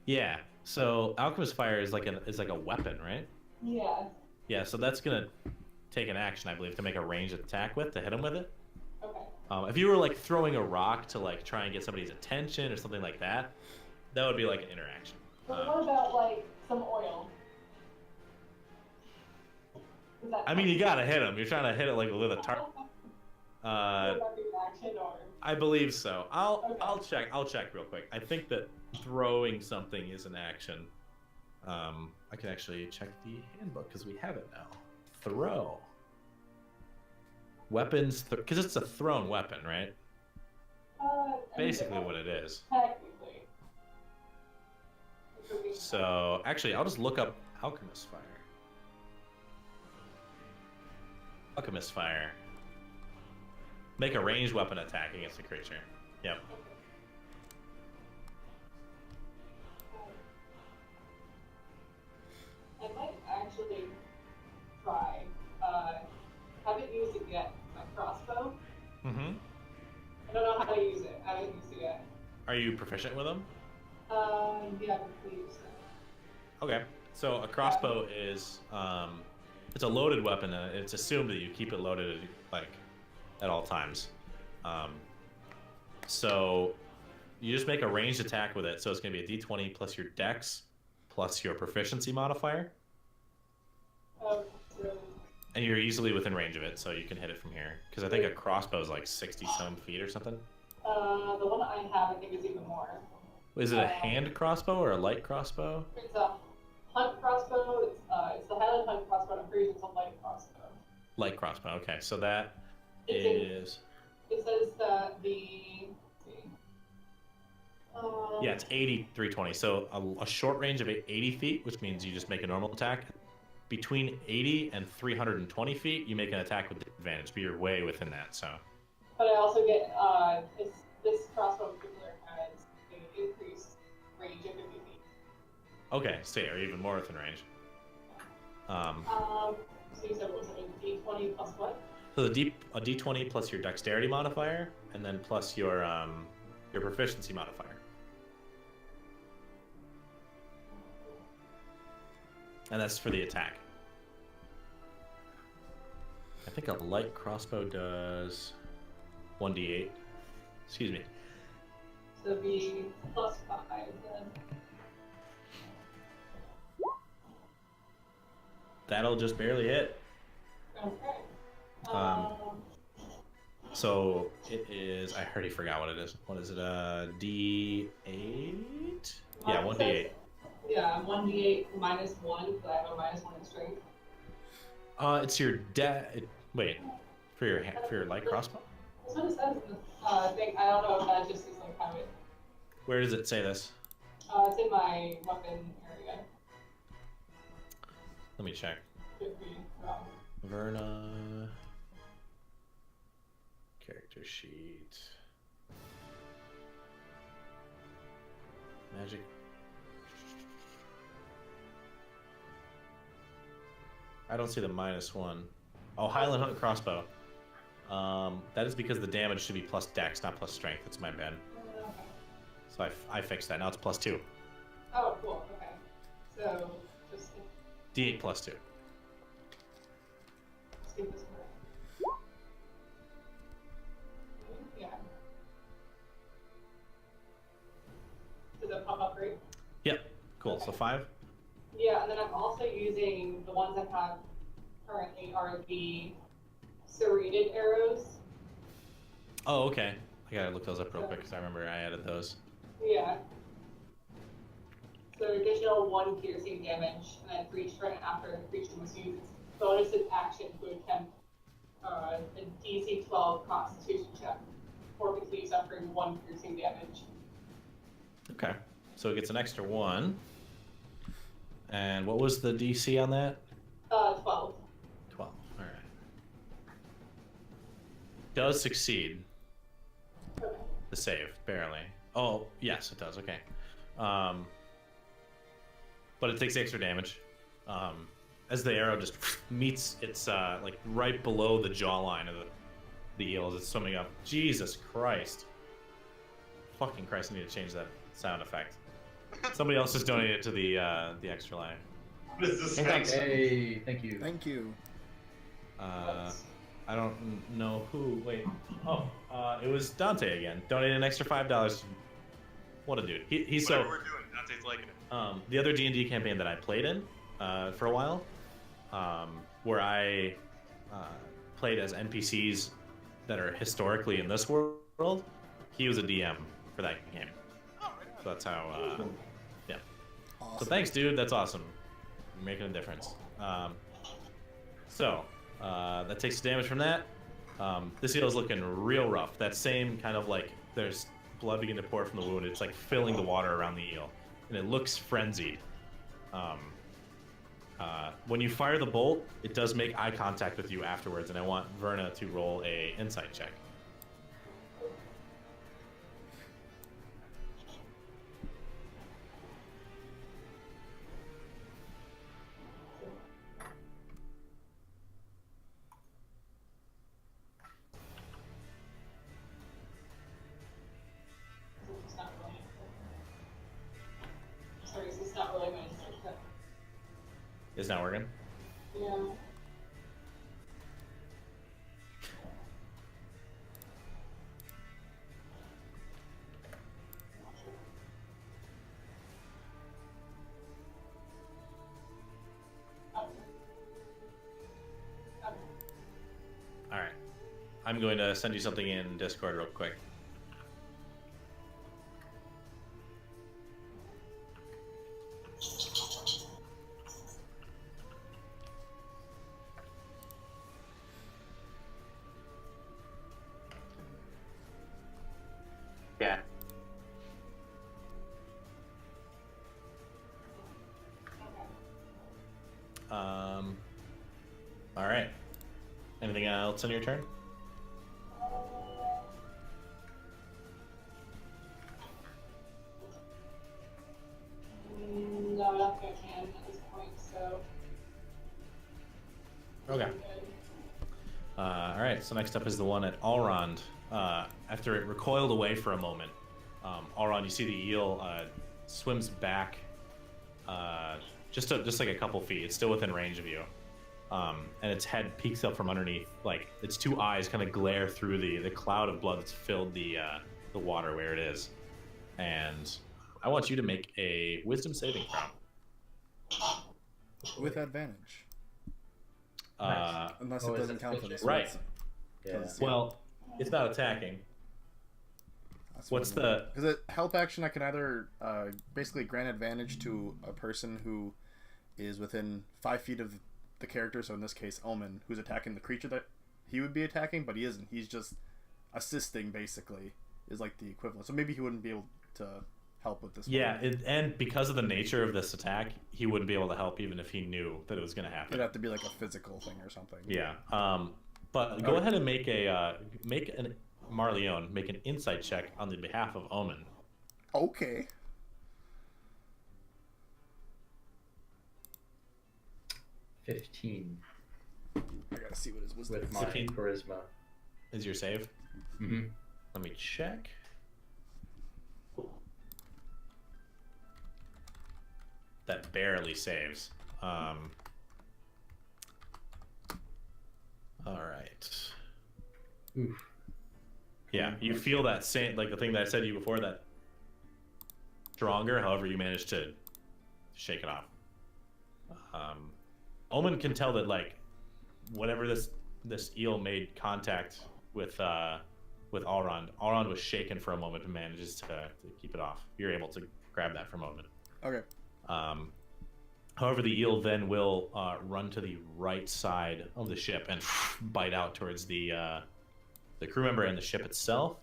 Yeah. So alchemist fire is like a weapon, right? Yeah. Yeah. So that's gonna take an action, I believe, to make a ranged attack to hit him with it. Okay. If you were like throwing a rock to like try and get somebody's attention or something like that, that would be like an interaction. But what about like some oil? I mean, you gotta hit him. You're trying to hit it like with a target. Action or... I believe so. I'll check real quick. I think that throwing something is an action. I can actually check the handbook because we have it now. Throw. Weapons, because it's a thrown weapon, right? Basically what it is. Technically. So, actually, I'll just look up Alchemist Fire. Alchemist Fire. Make a ranged weapon attack against a creature. Yep. I might actually try. Haven't used it yet. My crossbow. Mm-hmm. I don't know how to use it. I haven't used it yet. Are you proficient with them? Yeah, I believe so. Okay. So a crossbow is it's a loaded weapon, and it's assumed that you keep it loaded like at all times. So you just make a ranged attack with it. So it's gonna be a D20 plus your Dex plus your proficiency modifier, So, and you're easily within range of it, so you can hit it from here. Because I think a crossbow is like 60-some feet or something. the one I have, I think, is even more. Is it a hand crossbow or a light crossbow? It's a hunt crossbow. It's the Highland hunt crossbow. I'm pretty sure it's a light crossbow. Light crossbow. Okay, so that It's is. It says that Yeah, it's 80, 320. So a short range of 80 feet, which means you just make a normal attack. Between 80 and 320 feet, you make an attack with disadvantage, but you're way within that, so. But I also get this crossbow in particular has an increased range of 50 feet. Okay, so you're even more within range. So you said what was it, a D20 plus what? So a D20 plus your dexterity modifier, and then plus your proficiency modifier. And that's for the attack. I think a light crossbow does 1d8. Excuse me. So it'd be +5 then. That'll just barely hit. Okay. So it is. I already forgot what it is. What is it? D8? Yeah, 1d8. Yeah, 1d8 -1 because I have a -1 in strength. It's your wait, for your light crossbow. That's what it says in the thing. I don't know if that just is like how it. Where does it say this? It's in my weapon area. Let me check. Could be wrong. Verna. Character sheet. Magic. I don't see the -1. Oh, Highland Hunt crossbow. That is because the damage should be plus dex, not plus strength. That's my bad. Okay. So I fixed that. Now it's +2. Oh, cool. Okay. So just D8 +2. see this correct. Yeah. Does it pop up right? Yep. Cool. So 5. Yeah, and then I'm also using the ones I have currently are the serrated arrows. Oh, okay. I gotta look those up real quick because I remember I added those. Yeah. So additional 1 piercing damage, and then for each turn after the creature was used, its bonus action to attempt a DC 12 Constitution check, or continue suffering 1 piercing damage. Okay. So it gets an extra 1. And what was the DC on that? 12. 12. All right. Does succeed. Okay. The save, barely. Oh, yes, it does. Okay. But it takes extra damage. As the arrow just meets its like right below the jawline of the eel as it's swimming up. Jesus Christ. Fucking Christ, I need to change that sound effect. Somebody else just donated it to the extra life. What is this? Hey, thanks. Hey, thank you. Thank you. I don't know who. Wait. Oh, it was Dante again. Donated an extra $5. What a dude. He's Whatever so. we're doing, Dante's liking it. The other D&D campaign that I played in for a while, where I played as NPCs that are historically in this world, he was a DM for that game. Oh, right. So that's how. Yeah. Awesome. So thanks, dude. That's awesome. You're making a difference. That takes damage from that. This eel is looking real rough. That same kind of like there's blood beginning to pour from the wound. It's like filling the water around the eel, and it looks frenzied. When you fire the bolt, it does make eye contact with you afterwards, and I want Verna to roll a insight check. It's not really. Sorry, so it's not really my insight check. It's not working. Yeah. All right. I'm going to send you something in Discord real quick. Yeah. All right. Anything else on your turn? No, I don't think I can at this point, so. Okay. All right. So next up is the one at Alrond. After it recoiled away for a moment, Alrond, you see the eel swims back just like a couple feet. It's still within range of you. And its head peeks up from underneath, like its two eyes kind of glare through the cloud of blood that's filled the water where it is. And I want you to make a wisdom saving throw. With advantage. Nice. Unless it doesn't count for this. Right. Yeah. Well, it's not attacking. What's the... Because a help action, I can either basically grant advantage to a person who is within 5 feet of the character, so in this case, Omen, who's attacking the creature that he would be attacking, but he isn't. He's just assisting, basically, is like the equivalent. So maybe he wouldn't be able to help with this. Yeah, and because of the nature of this attack, he wouldn't be able to help even if he knew that it was going to happen. It'd have to be like a physical thing or something. Yeah. But go ahead and make Marleone make an insight check on the behalf of Omen. Okay. $15 I gotta see what his wisdom with is. my 15. charisma. Is your save? Mm-hmm. Let me check. That barely saves. All right. Oof. Yeah, you feel that same, like the thing that I said to you before, that stronger. However, you managed to shake it off. Omen can tell that, like, whatever this eel made contact with Alrond was shaken for a moment and manages to keep it off. You're able to grab that for a moment. Okay. However, the eel then will run to the right side of the ship and bite out towards the crew member and the ship itself.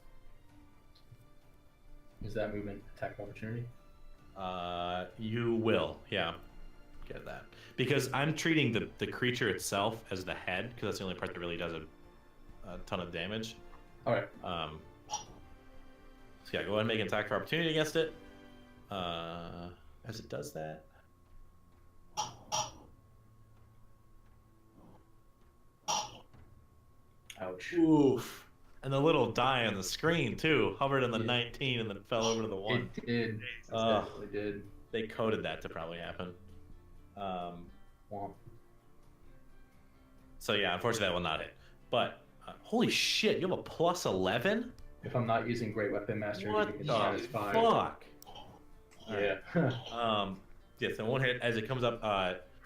Is that movement attack of opportunity? You will, yeah, get that. Because I'm treating the creature itself as the head, because that's the only part that really does a ton of damage. All right. So yeah, go ahead and make an attack for opportunity against it. As it does that. Ouch. Oof. And the little die on the screen too hovered on the 19 and then fell over to the 1. It did. It Oh. definitely did. They coded that to probably happen. Womp. So yeah, unfortunately that will not hit. But holy shit, you have a plus 11? If I'm not using Great Weapon Master, What you can the satisfy. fuck? Yeah. Yes, it won't hit as it comes up.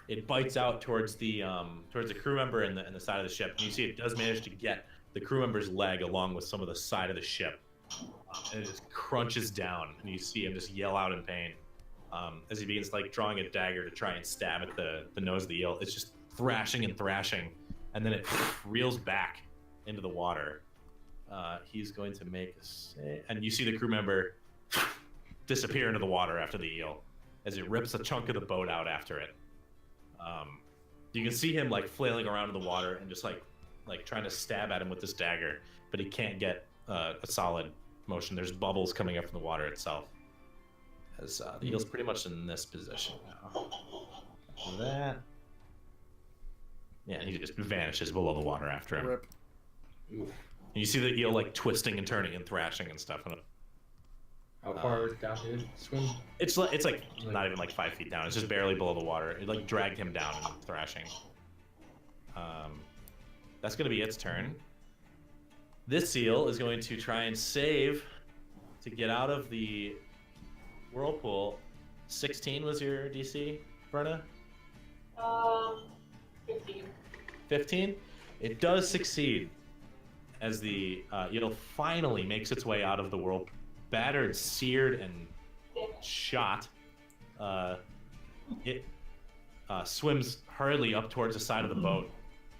It bites out towards the crew member and the side of the ship. And you see it does manage to get the crew member's leg along with some of the side of the ship. And it just crunches down, and you see him just yell out in pain as he begins like drawing a dagger to try and stab at the nose of the eel. It's just thrashing and thrashing, and then it reels back into the water. He's going to make a save, and you see the crew member disappear into the water after the eel as it rips a chunk of the boat out after it. You can see him like flailing around in the water and just like trying to stab at him with this dagger, but he can't get a solid motion. There's bubbles coming up from the water itself. As the eel's pretty much in this position now. After that, yeah, he just vanishes below the water after him. Rip. Oof. And you see the eel like twisting and turning and thrashing and stuff. And How far down did it swim? it's like not even like 5 feet down. It's just barely below the water. It like dragged him down and thrashing. That's going to be its turn. This seal is going to try and save to get out of the whirlpool. 16 was your DC, Brenna? 15. 15? It does succeed as the eel finally makes its way out of the whirlpool. Battered, seared, and shot. It swims hurriedly up towards the side of the boat,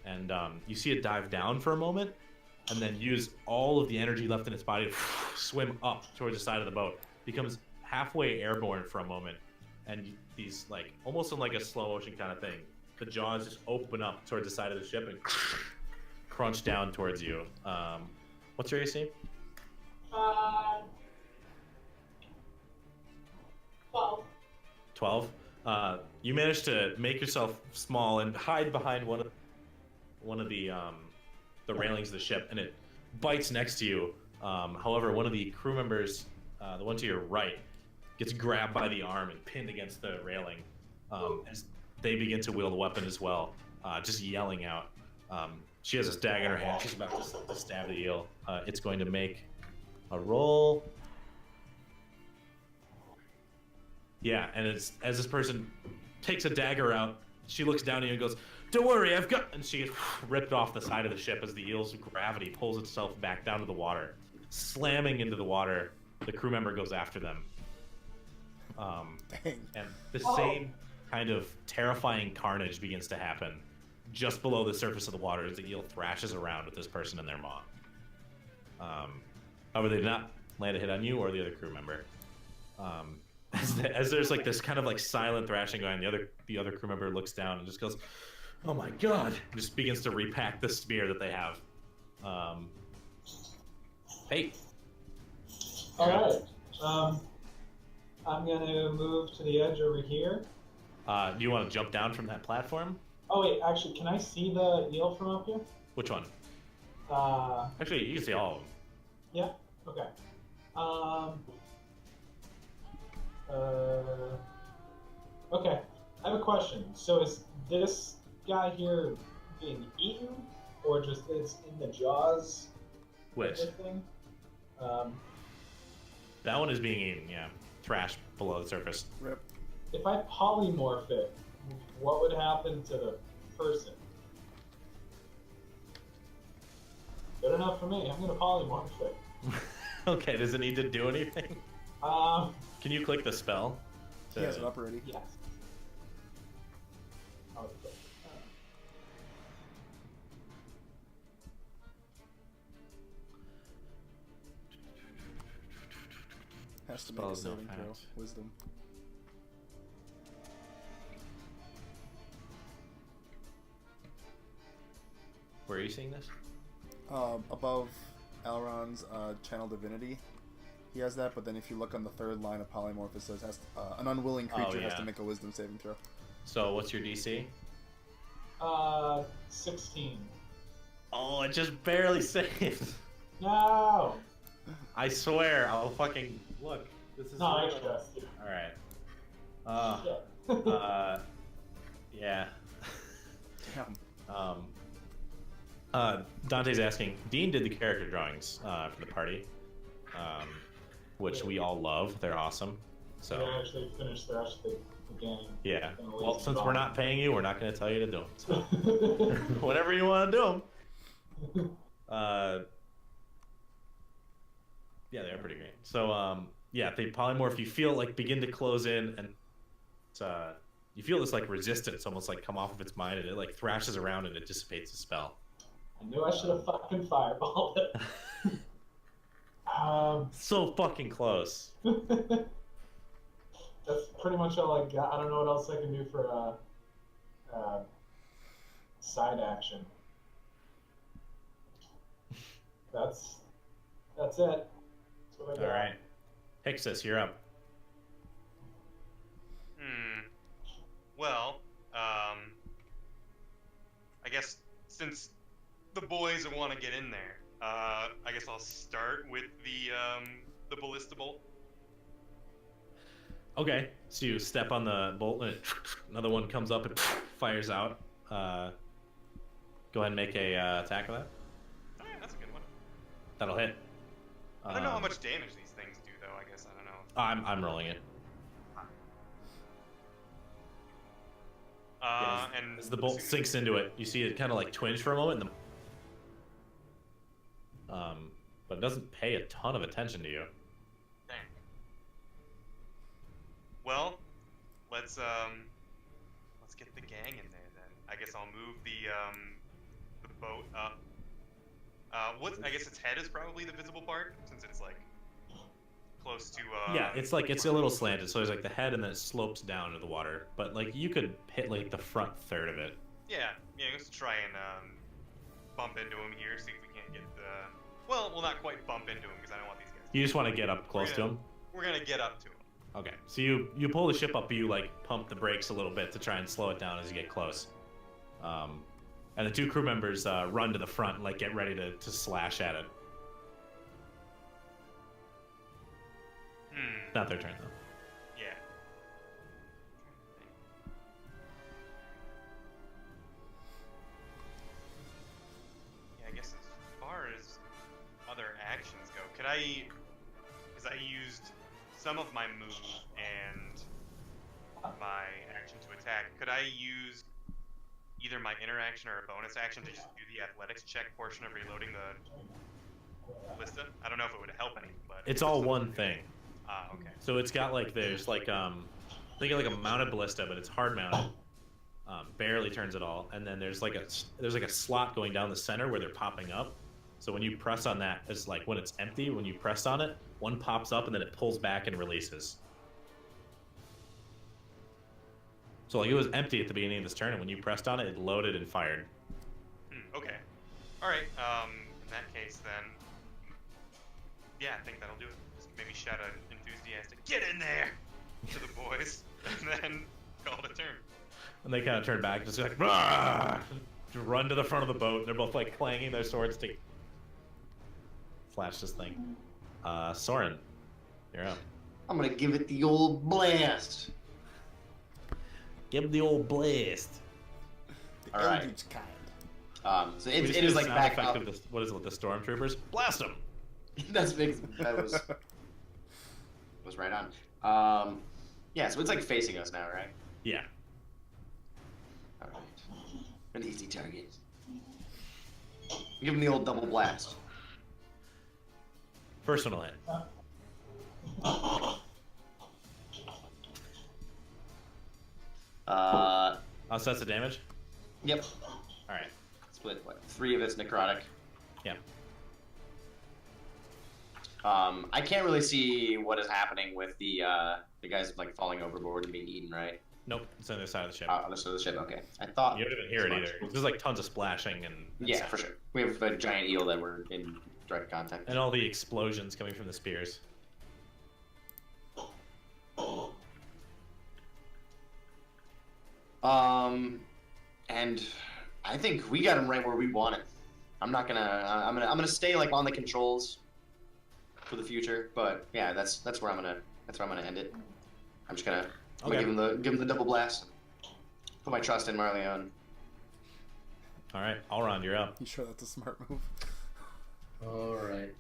and you see it dive down for a moment, and then use all of the energy left in its body to swim up towards the side of the boat. Becomes halfway airborne for a moment, and these like almost in like a slow motion kind of thing. The jaws just open up towards the side of the ship and crunch down towards you. What's your AC? 12. 12. You managed to make yourself small and hide behind one of the railings of the ship, and it bites next to you. However, one of the crew members, the one to your right, gets grabbed by the arm and pinned against the railing. as they begin to wield a weapon as well, just yelling out. She has a dagger in her hand. She's about to stab the eel. It's going to make a roll. Yeah, and as this person takes a dagger out, she looks down at you and goes, "Don't worry, I've got..." And she gets ripped off the side of the ship as the eel's gravity pulls itself back down to the water. Slamming into the water, the crew member goes after them. Dang. And the same kind of terrifying carnage begins to happen just below the surface of the water as the eel thrashes around with this person in their maw. However, they did not land a hit on you or the other crew member. As there's like this kind of like silent thrashing going, the other crew member looks down and just goes, "Oh my god!" and just begins to repack the spear that they have. Hey. All right. I'm gonna move to the edge over here. Do you want to jump down from that platform? Oh wait, actually, can I see the eel from up here? Which one? Uh, Actually, you can see all of them. yeah. Okay. Okay. I have a question. So is this guy here being eaten, or just it's in the jaws? Which? Of the thing? That one is being eaten, yeah. Thrashed below the surface. Rip. If I polymorph it, what would happen to the person? Good enough for me. I'm gonna polymorph it. Okay, does it need to do anything? Can you click the spell? He has it up already. Yes. Okay. Has to make a Spells no saving throw. effect. Wisdom. Where are you seeing this? Above Elrond's channel divinity, he has that. But then if you look on the third line of polymorph, it says an unwilling creature has yeah. to make a wisdom saving throw. So what's your DC? 16. Oh, it just barely saved. No! I swear, I'll fucking look. This is No, I real. trust you. All right. Shit. Yeah. Damn. Dante's asking. Dean did the character drawings for the party, which we all love. They're awesome. So So I actually finished the rest of the game. yeah. And Well, lazy since drawing. we're not paying you, we're not going to tell you to do them. So whatever you want to do them. Yeah, they're pretty great. So yeah, they polymorph. You feel like begin to close in, and you feel this like resistance almost like come off of its mind, and it like thrashes around and it dissipates the spell. I knew I should have fucking fireballed it. So fucking close. That's pretty much all I got. I don't know what else I can do for side action. That's it. That's what I got. All right, Hixus, you're up. Well, I guess since the boys want to get in there, I guess I'll start with the ballista bolt. Okay, so you step on the bolt and another one comes up and fires out. Go ahead and make a attack with that. Oh, yeah, that's a good one. That'll hit. I don't know how much damage these things do, though. I guess I don't know. I'm rolling it. And As the bolt sinks into it, you see it kind of like twinge for a moment, and but it doesn't pay a ton of attention to you. Dang. Well, let's get the gang in there then. I guess I'll move the boat up. I guess its head is probably the visible part since it's like close to. Yeah, it's a little slanted, so there's like the head and then it slopes down to the water. But like you could hit like the front third of it. Yeah. Let's try and bump into him here. See if we can't get the. Well, we'll not quite bump into him because I don't want these guys. You just want to get up close to him. We're gonna get up to him. Okay, so you pull the ship up, but you like pump the brakes a little bit to try and slow it down as you get close. And the two crew members run to the front and like get ready to slash at it. Not their turn though. Yeah. because I used some of my move and my action to attack, could I use either my interaction or a bonus action to just do the athletics check portion of reloading the ballista? I don't know if it would help any, but It's all one thing. Ah, okay. So it's got like there's like think of like a mounted ballista, but it's hard mounted. Barely turns at all, and then there's like a slot going down the center where they're popping up. So when you press on that, it's like when it's empty. When you press on it, one pops up and then it pulls back and releases. So like it was empty at the beginning of this turn, and when you pressed on it, it loaded and fired. Okay. All right. In that case, then, yeah, I think that'll do it. Just maybe shout an enthusiastic "Get in there!" to the boys, and then call it a turn. And they kind of turn back, just like "Rah!" Just run to the front of the boat. And they're both like clanging their swords to flash this thing. Soren, you're up. I'm gonna give it the old blast. Give him the old blast. The All right. Eldritch kind. So We it just is did a like sound back effect up. of the, what is it with the stormtroopers? Blast them! That's big. That was right on. Yeah, so it's like facing us now, right? Yeah. All right. An easy target. Give him the old double blast. First one will hit. So that's the damage? Yep. Alright. Split what? 3 of it's necrotic. Yeah. I can't really see what is happening with the guys like falling overboard and being eaten, right? Nope, it's on the other side of the ship. Other side of the ship. Okay. I thought. You don't even hear it either. There's like tons of splashing and Yeah, sound. for sure. We have a giant eel that we're in direct contact. And all the explosions coming from the spears. And I think we got him right where we want it. I'm not gonna. I'm gonna stay like on the controls for the future. But yeah, that's where I'm gonna end it. I'm just gonna, Okay. give him the double blast. Put my trust in Marleone. Alright, Alron, you're up. You sure that's a smart move? All right.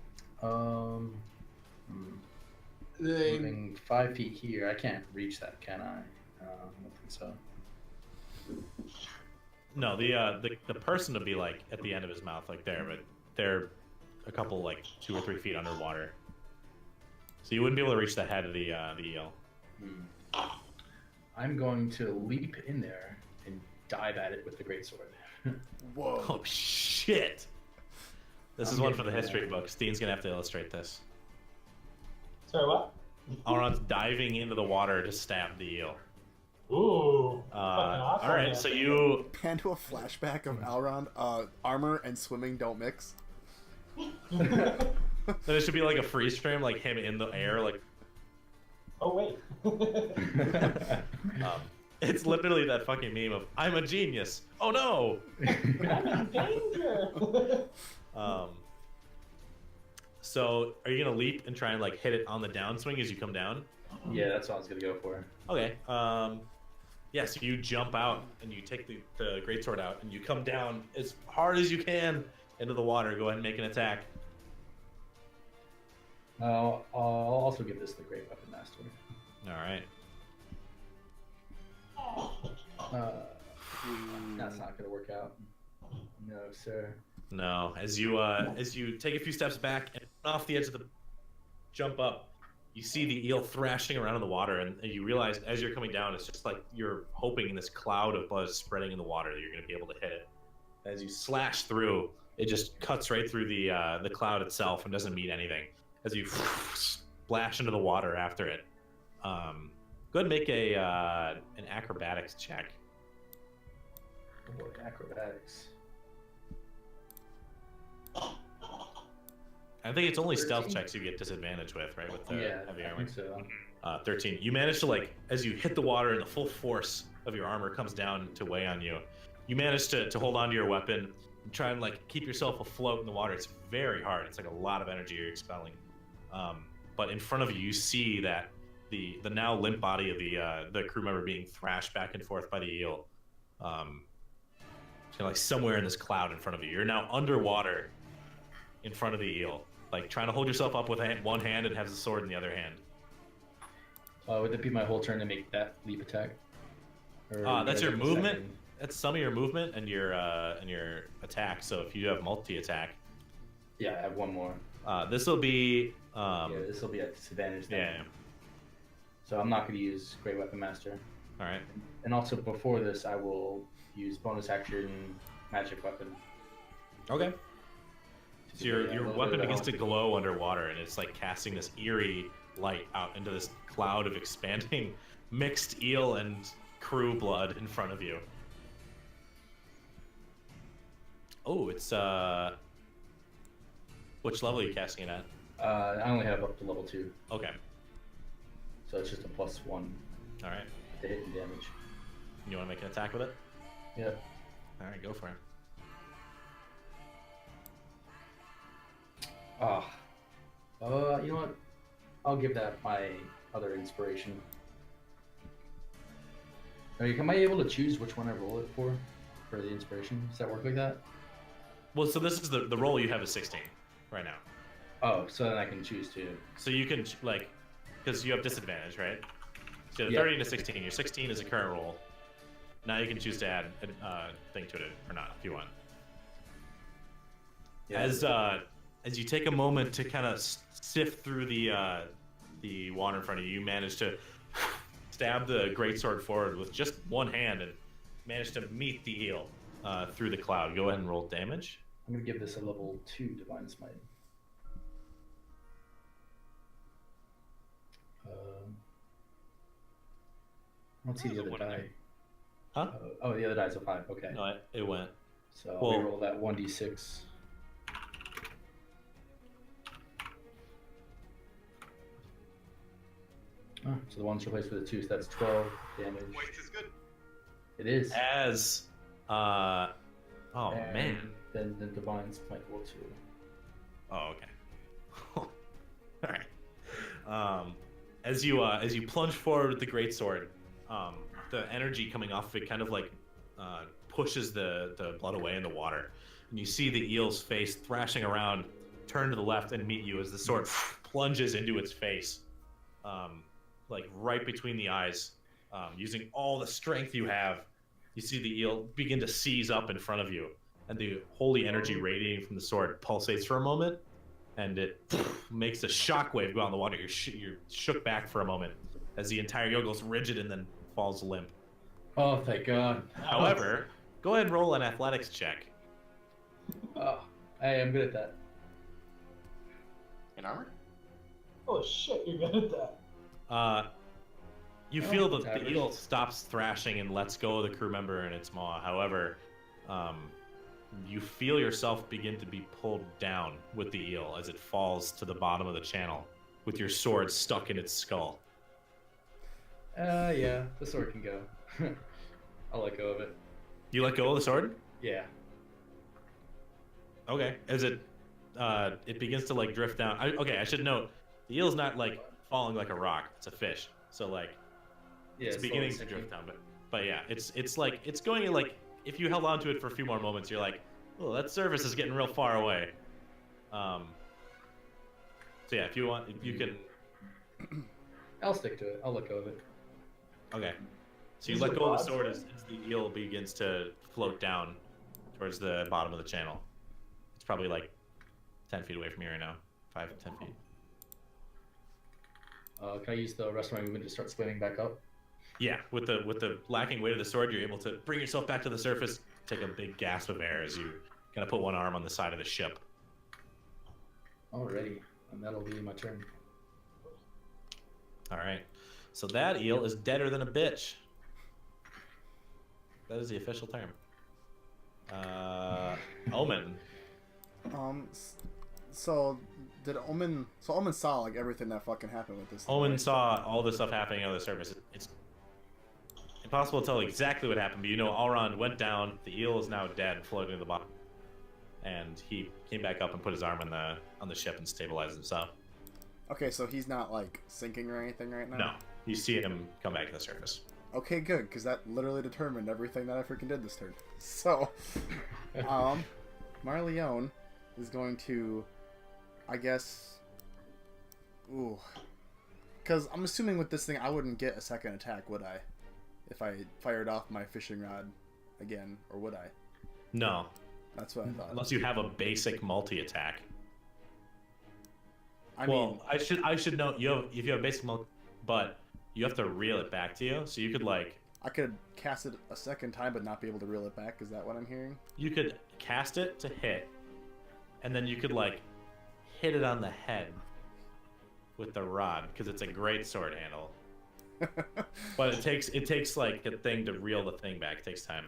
Moving 5 feet here. I can't reach that, can I? I don't think so. No, the person to be like at the end of his mouth, like there, but they're a couple like 2 or 3 feet underwater. So you wouldn't be able to reach the head of the eel. I'm going to leap in there and dive at it with the greatsword. Whoa. Oh shit! This is I'm one for getting the there. history book. Steen's gonna have to illustrate this. Sorry, what? Alron's diving into the water to stab the eel. Ooh. Fucking awesome. All right, so you Pan to a flashback of Elrond. Armor and swimming don't mix. then it should be like a freeze frame, like him in the air, like Oh wait. it's literally that fucking meme of "I'm a genius." Oh no! I'm in danger. So are you gonna leap and try and like hit it on the downswing as you come down? Yeah, that's what I was gonna go for. Okay. Yeah, so you jump out and you take the greatsword out and you come down as hard as you can into the water. Go ahead and make an attack. I'll also give this the Great Weapon Master. All right. That's not gonna work out. No, sir. No, as you take a few steps back and off the edge of the jump up, you see the eel thrashing around in the water, and you realize as you're coming down, it's just like you're hoping in this cloud of buzz spreading in the water that you're going to be able to hit it. As you slash through, it just cuts right through the cloud itself and doesn't mean anything. As you splash into the water after it, go ahead and make an acrobatics check. Oh boy, acrobatics. I think it's only stealth 13? checks you get disadvantage with, right? With the Yeah, heavy I armor. think so. 13. You manage to, like, as you hit the water and the full force of your armor comes down to weigh on you, you manage to hold onto your weapon and try and, like, keep yourself afloat in the water. It's very hard. It's like a lot of energy you're expelling. But in front of you, you see that the now limp body of the crew member being thrashed back and forth by the eel. Like somewhere in this cloud in front of you. You're now underwater in front of the eel. like trying to hold yourself up with one hand and has the sword in the other hand. Would it be my whole turn to make that leap attack? Or That's do I your get a movement. second? That's some of your movement and your attack. So if you have multi-attack, Yeah, I have one more. this will be Yeah, this will be at disadvantage then. yeah. So I'm not going to use Great Weapon Master. All right. And also before this, I will use bonus action Magic Weapon. Okay. So to your get a little weapon bit of begins to health. glow underwater, and it's like casting this eerie light out into this cloud of expanding mixed eel and crew blood in front of you. Oh, it's which level are you casting it at? I only have up to level 2, Okay. so it's just a +1 All right. to hit and damage. You want to make an attack with it? Yep. All right, go for it. You know what? I'll give that my other inspiration. Am I able to choose which one I roll it for the inspiration? Does that work like that? Well, so this is the roll you have is 16 right now. Oh, so then I can choose to. So you can like, because you have disadvantage, right? So Yeah. 13 to 16. Your 16 is a current roll. Now you can choose to add a thing to it or not if you want. Yeah. As you take a moment to kind of sift through the water in front of you, you manage to stab the greatsword forward with just one hand and manage to meet the eel through the cloud. Go ahead and roll damage. I'm gonna give this a level 2 Divine Smite. I don't see the There's a other one in die. there. Huh? Oh, the other die's a 5. Okay. No, it went. So well- we roll that 1d6. Oh, so the one's replaced with a 2, so that's 12 damage. Wait, is good. It is. As oh And man. Then the Divine Smite roll 2. Oh, okay. All right. As you plunge forward with the greatsword, the energy coming off of it kind of like pushes the blood away in the water, and you see the eel's face thrashing around, turn to the left and meet you as the sword plunges into its face, like right between the eyes. Using all the strength you have, you see the eel begin to seize up in front of you, and the holy energy radiating from the sword pulsates for a moment, and it makes a shockwave go out in the water. You're shook back for a moment as the entire eel goes rigid and then falls limp. Oh, thank God. However, go ahead and roll an athletics check. Oh, hey, I'm good at that. In armor? Oh shit, you're good at that. You Oh, feel that it's the average. eel stops thrashing and lets go of the crew member in its maw. However, you feel yourself begin to be pulled down with the eel as it falls to the bottom of the channel with your sword stuck in its skull. Yeah, the sword can go. I'll let go of it. You let go of the sword? Yeah. Okay. As it begins to like drift down. Okay, I should note the eel's not like falling like a rock. It's a fish. So like Yeah. it's beginning to drift down, but yeah, it's like it's going like if you held onto it for a few more moments, you're like, oh, that surface is getting real far away. So yeah, if you want, you can. I'll stick to it. I'll let go of it. Okay. So you Is let it go of the broad sword sword? as the eel begins to float down towards the bottom of the channel. It's probably like 10 feet away from you right now. 5 to 10 feet. Can I use the rest of my movement to start swimming back up? Yeah, with the lacking weight of the sword, you're able to bring yourself back to the surface, take a big gasp of air as you kind of put one arm on the side of the ship. Alrighty, and that'll be my turn. All right. So that eel is deader than a bitch. That is the official term. Omen. So did Omen? So Omen saw like everything that fucking happened with this. Omen saw all this stuff happening on the surface. It's impossible to tell exactly what happened, but you know Alron went down. The eel is now dead, floating to the bottom, and he came back up and put his arm on the ship and stabilized himself. Okay, so he's not like sinking or anything right now. No, you see him come back to the surface. Okay, good, because that literally determined everything that I freaking did this turn. So, Marleone is going to I guess. Ooh. Because I'm assuming with this thing, I wouldn't get a second attack, would I? If I fired off my fishing rod again, or would I? No, That's what I thought. unless you have a basic multi-attack. I well, mean, I should know if you have a basic multi, but you have to reel it back to you. So you could like I could cast it a second time, but not be able to reel it back. Is that what I'm hearing? you could cast it to hit, and then you could like hit it on the head with the rod because it's a great sword handle. But it takes like a thing to reel the thing back. It takes time.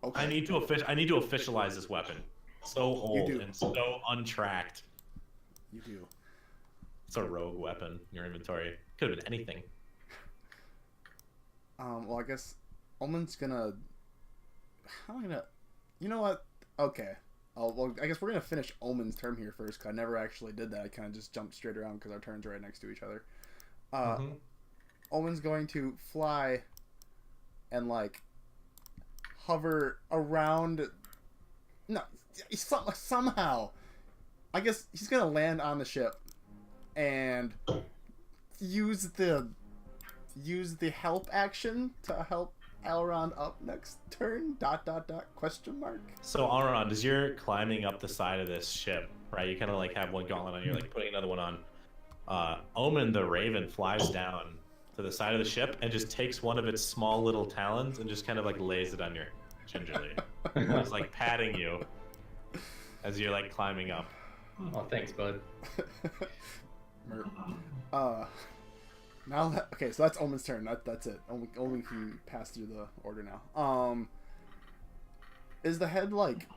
Okay. I need to officialize this weapon. So old do. and so untracked. You do. It's a rogue weapon in your inventory. Could have been anything. Well, I guess Omen's gonna. How am I gonna? You know what? Okay. Well, I guess we're gonna finish Omen's turn here first, because I never actually did that. I kind of just jumped straight around because our turns are right next to each other. Omen's going to fly and like hover around. No, somehow. I guess he's gonna land on the ship and use the help action to help Elrond up next turn. ... Question mark. So Elrond, as you're climbing up the side of this ship, right? You kind of like have one gauntlet on, you're like putting another one on. Omen the Raven flies down to the side of the ship and just takes one of its small little talons and just kind of like lays it on your gingerly. It's like patting you as you're like climbing up. Oh, thanks, bud. Now that, okay, so that's Omen's turn. That's it. Only can pass through the order now. Is the head like,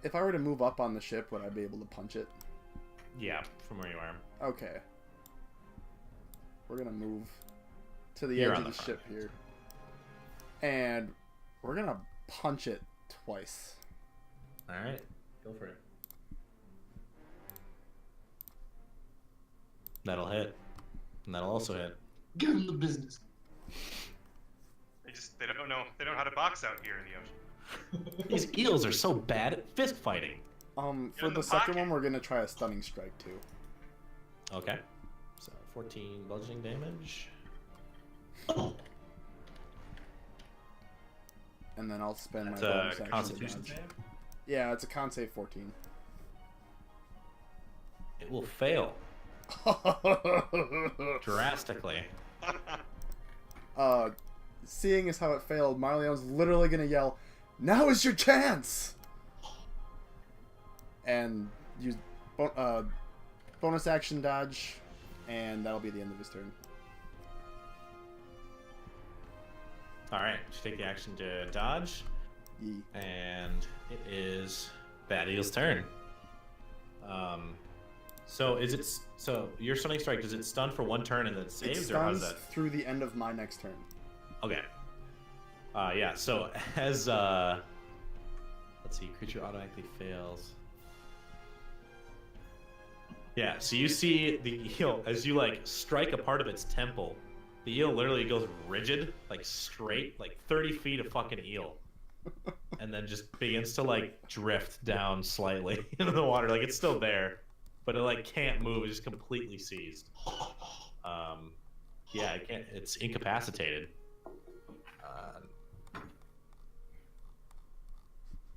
if I were to move up on the ship, would I be able to punch it? Yeah, from where you are. Okay. We're gonna move to the You're edge on of the the ship here, and we're gonna punch it twice. All right, go for it. That'll hit, and that'll also hit. Give him the business. They don't know how to box out here in the ocean. These eels are so bad at fist fighting. For in the the second pocket. one, we're gonna try a stunning strike too. Okay. So 14 bludgeoning damage. And then I'll spend That's my a bonus action to Constitution dodge. save. Yeah, it's a con save 14. It will fail drastically. Seeing as how it failed, Marleone's literally gonna yell, "Now is your chance!" And use bonus action dodge, and that'll be the end of his turn. All right, just take the action to dodge, Yee. and it is Bad Eel's turn. So your stunning strike, does it stun for one turn and then it It saves, or how does stuns that? through the end of my next turn. Okay. Yeah. So as let's see, creature automatically fails. Yeah. So you see the eel as you like strike a part of its temple. The eel literally goes rigid, like straight, like 30 feet of fucking eel, and then just begins to like drift down slightly into the water. Like it's still there, but it like can't move. It's just completely seized. Yeah, it can't. It's incapacitated.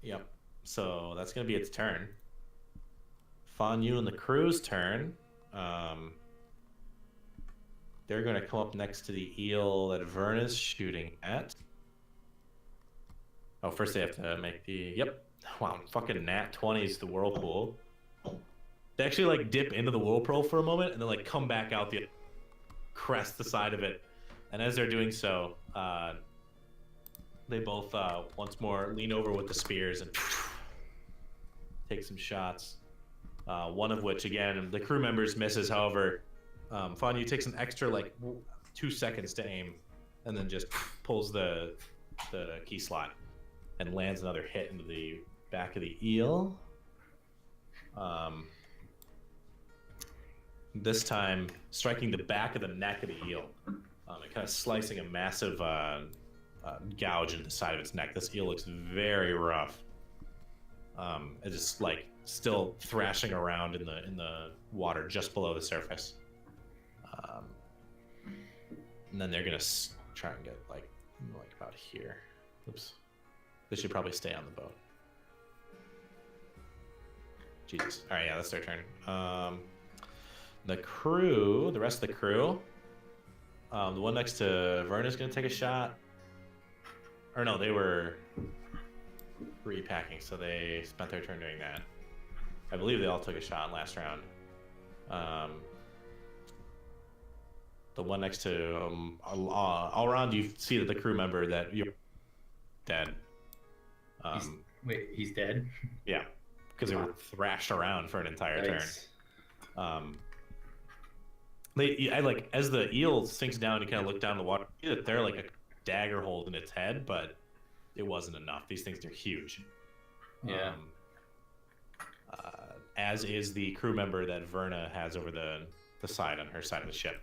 Yep. So that's gonna be its turn. Fanyu and the crew's turn. They're gonna come up next to the eel that Verna's shooting at. Oh, first they have to make the. Yep. Wow, fucking nat 20s the whirlpool. They actually like dip into the whirlpool for a moment and then like come back out the crest the side of it. And as they're doing so, they both once more lean over with the spears and take some shots. One of which, again, the crew members misses. However, Fanyu takes an extra like 2 seconds to aim, and then just pulls the key slot and lands another hit into the back of the eel. This time, striking the back of the neck of the eel, and kind of slicing a massive gouge into the side of its neck. This eel looks very rough. It's just like still thrashing around in the water just below the surface. And then they're gonna try and get like about here. Oops. They should probably stay on the boat. Jesus. All right, yeah, that's their turn. The rest of the crew, the one next to Verna's gonna take a shot. Or no, they were repacking, so they spent their turn doing that. I believe they all took a shot last round. The one next to all around, you see that the crew member that you're dead. He's dead? Yeah, because they were thrashed around for an entire turn. As the eel sinks down, you kind of look down the water. You see that they're like a dagger hold in its head, but it wasn't enough. These things are huge. Yeah. As is the crew member that Verna has over the side on her side of the ship.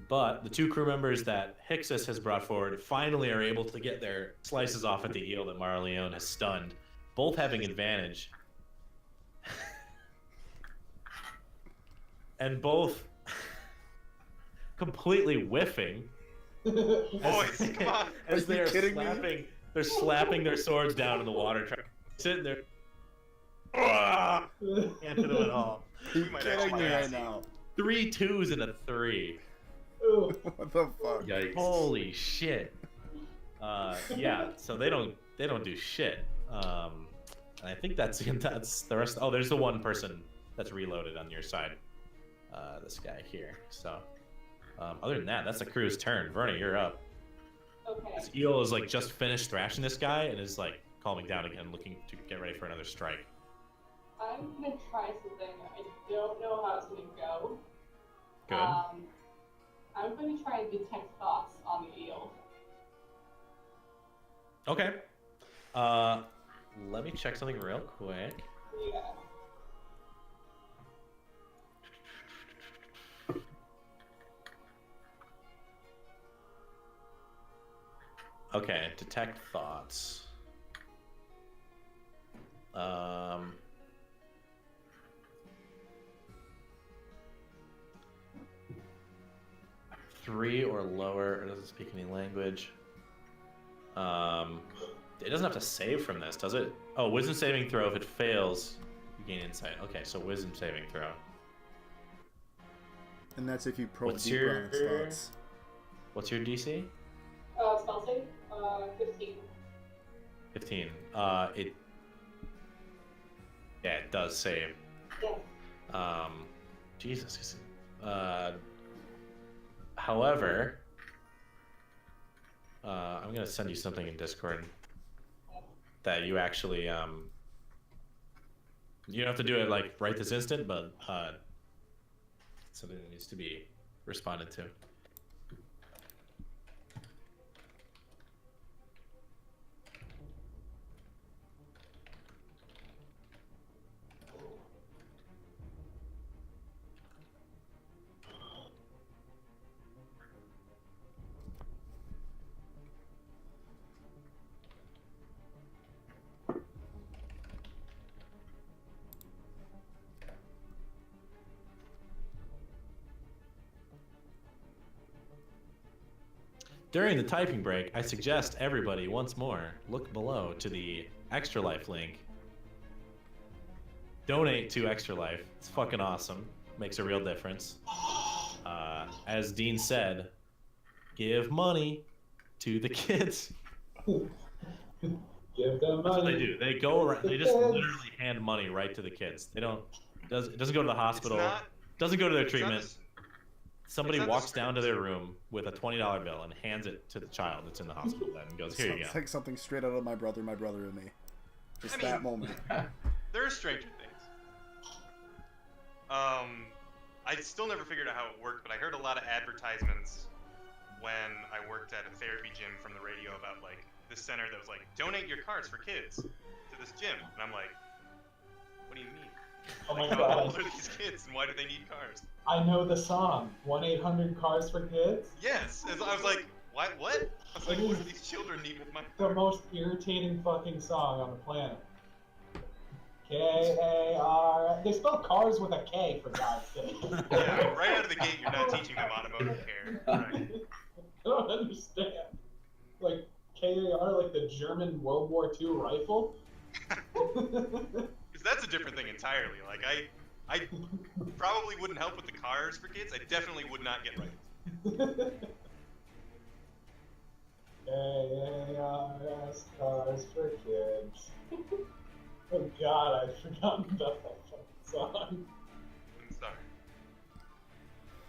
But the two crew members that Hixus has brought forward finally are able to get their slices off at the eel that Marleone has stunned, both having advantage. And both completely whiffing. Boys, come on! As they're slapping their swords down in the water, sitting there. Can't hit them at all. You're kidding me right now. 3 2s and a 3. What the fuck? Yikes. Holy shit. Yeah, so they don't do shit. And I think that's the rest. Oh, there's the one person that's reloaded on your side. This guy here. So other than that, that's the crew's turn. Verna, you're up. Okay. This eel is like just finished thrashing this guy and is like calming down again, looking to get ready for another strike. I'm gonna try something. I don't know how it's gonna go. Good. I'm gonna try and detect thoughts on the eel. Okay. Let me check something real quick. Yeah. Okay, detect thoughts. 3 or lower, or doesn't speak any language. It doesn't have to save from this, does it? Oh, wisdom saving throw. If it fails, you gain insight. Okay, so wisdom saving throw. And that's if you probe What's deeper your- on its thoughts. What's your DC? Spell save? 15. 15. It does save. Yeah. Jesus. However, I'm gonna send you something in Discord that you actually you don't have to do it like right this instant, but something that needs to be responded to. During the typing break, I suggest everybody once more look below to the Extra Life link. Donate to Extra Life. It's fucking awesome. Makes a real difference. As Dean said, give money to the kids. Give them That's what they money. do. They go around. They just literally hand money right to the kids. They don't. It doesn't go to the hospital. Doesn't go to their treatment. Somebody it's not walks down to their room with a $20 bill and hands it to the child that's in the hospital bed and goes, "Here you Sounds go." like something straight out of my brother and me. Just I mean- that moment. There are stranger things. I still never figured out how it worked, but I heard a lot of advertisements when I worked at a therapy gym from the radio about like this center that was like, donate your cards for kids to this gym, and I'm like, what do you mean? Oh my How old god. are these kids, and why do they need cars? I know the song. 1-800 Cars for Kids? Yes, I was like, Why? What? I was like, what do these children need with my The car? most irritating fucking song on the planet. K-A-R. They spell cars with a K, for God's sake. Yeah, right out of the gate, you're not teaching them automotive care. Right. I don't understand. Like, K-A-R, like the German World War II rifle? Because that's a different thing entirely. Like, I probably wouldn't help with the cars for kids. I definitely would not get right. K-A-R-S, cars for kids. Oh God, I'd forgotten about that fucking song. I'm sorry.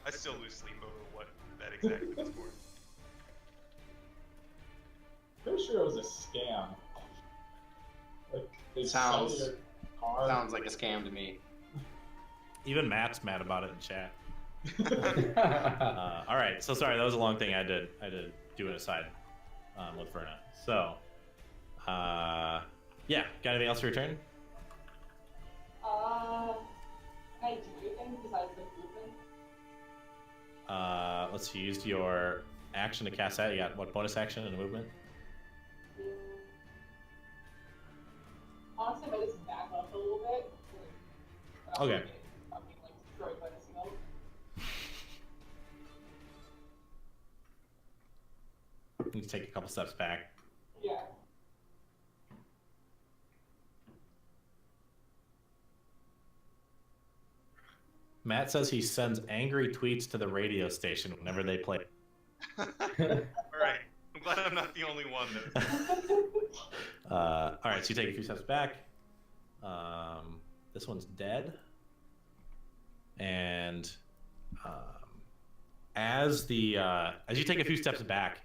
I still lose sleep over what that exactly was for. Pretty sure it was a scam. Like, they Sounds- sell your car. Sounds like a scam to me. Even Matt's mad about it in chat. All right, so sorry, that was a long thing. I had to do an aside with Verna. So, yeah, got anything else to return? Can I do anything besides the movement? Let's see, you used your action to cast that. You got what, bonus action and a movement? Honestly, if I just back up a little bit. Okay. I'm being like destroyed by the smoke. You can take a couple steps back. Yeah. Matt says he sends angry tweets to the radio station whenever they play. Alright. I'm glad I'm not the only one that. All right, so you take a few steps back. This one's dead. And as you take a few steps back,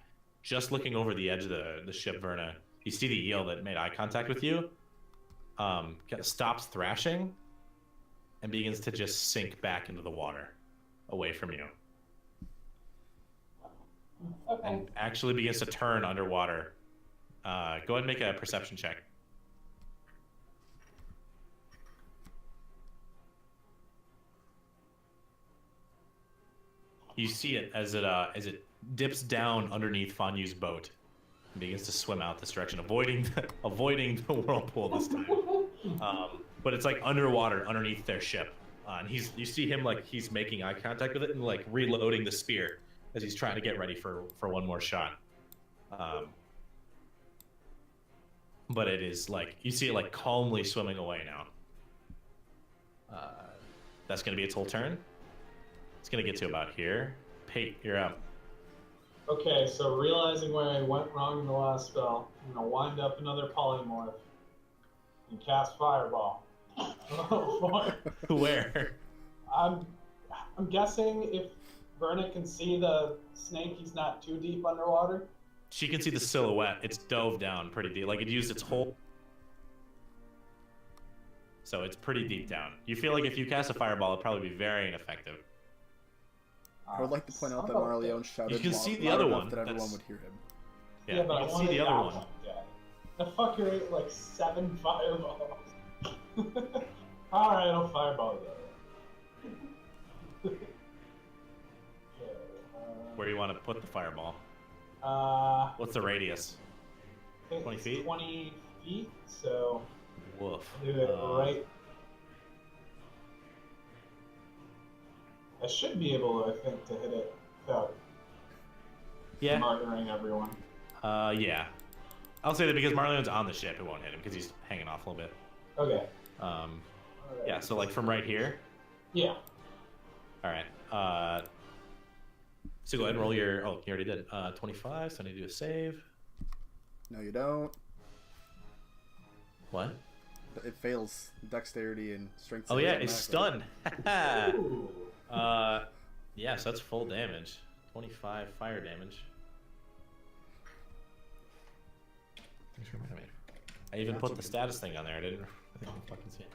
just looking over the edge of the ship, Verna, you see the eel that made eye contact with you. Stops thrashing and begins to just sink back into the water, away from you, Okay. and actually begins to turn underwater. Go ahead and make a perception check. You see it as it dips down underneath Fanyu's boat and begins to swim out this direction, avoiding the whirlpool this time. But it's like underwater underneath their ship, and you see him like he's making eye contact with it and like reloading the spear as he's trying to get ready for one more shot. But it is like you see it like calmly swimming away now. That's gonna be its whole turn. It's gonna get to about here. Pate, you're up. Okay, so realizing where I went wrong in the last spell, I'm gonna wind up another polymorph and cast Fireball. Oh, boy. Where? I'm guessing if Verna can see the snake, he's not too deep underwater. She can see the silhouette. It's dove down pretty deep. Like it used its whole. So it's pretty deep down. You feel like if you cast a fireball, it'd probably be very ineffective. I would like to point out that Oh, Marleone shouted You can loud- see the loud other enough one. that everyone That's- would hear him. Yeah, but I you can see wanted the other that one. Guy. The fucker ate like 7 fireballs. Alright, I'll fireball the other. Okay, Where do you want to put the fireball? What's the radius? I think 20 it's feet? 20 feet, so Woof. do it right. I should be able, I think, to hit it without Yeah. murdering everyone. Yeah. I'll say that because Marleone's on the ship, it won't hit him because he's hanging off a little bit. Okay. Alright, Yeah. so like from right here. Yeah. All right. So go ahead and roll your. Oh, you already did. 25. So I need to do a save. No, you don't. What? It fails dexterity and strength. Oh saves yeah, it's automatically. stunned. Ooh. Yeah, so that's full damage. 25 fire damage. Thanks for reminding me. I even That's put the okay. status thing on there. I didn't fucking see it.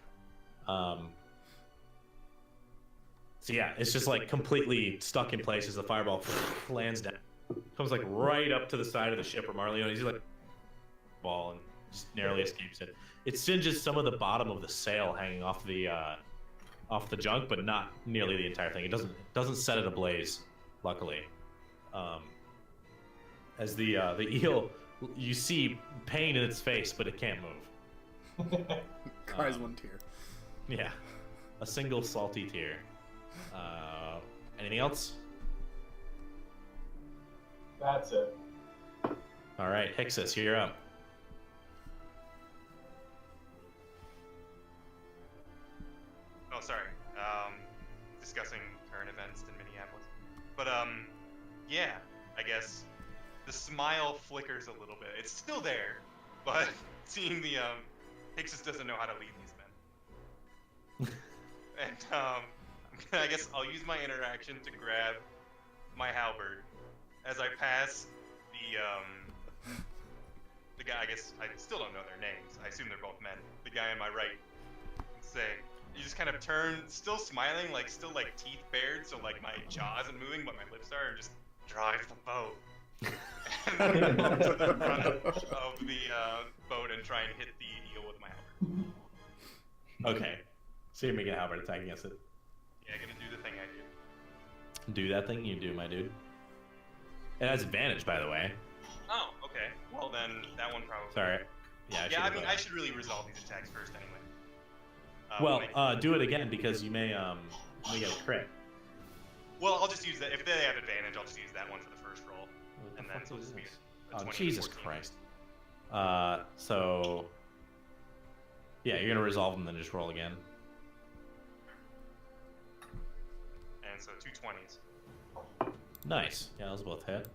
So yeah, it's just like completely stuck in place as the fireball lands down. Comes like right up to the side of the ship where Marleone is like ball and just narrowly escapes it. It singes some of the bottom of the sail hanging off the junk, but not nearly the entire thing. It doesn't set it ablaze, luckily. as the eel, you see pain in its face, but it can't move. Cries one tear. Yeah, a single salty tear. Anything else? That's it. All right, Hixus, you're up. Oh, sorry. Discussing current events in Minneapolis. But, yeah, I guess the smile flickers a little bit. It's still there, but seeing the, Hixus doesn't know how to lead these men. And, I guess I'll use my interaction to grab my halberd as I pass the guy. I guess I still don't know their names. I assume they're both men. The guy on my right. Say, you just kind of turn, still smiling, like still like teeth bared, so like my jaw isn't moving, but my lips are, and just drive the boat. And then go to the front of the boat and try and hit the eel with my halberd. Okay. So you're making a halberd attack against it. Yeah, gonna do the thing I do. Do that thing you do, my dude. It has advantage, by the way. Oh, okay. Well then, that one probably. Sorry. Yeah. I mean, I should really resolve these attacks first anyway. Well, do it again because you may get a crit. Well, I'll just use that. If they have advantage, I'll just use that one for the first roll, and then it'll just be a 20 Jesus 14. Christ. So yeah, you're gonna resolve them, then just roll again. And so 2 20s. Nice. Yeah, those both hit.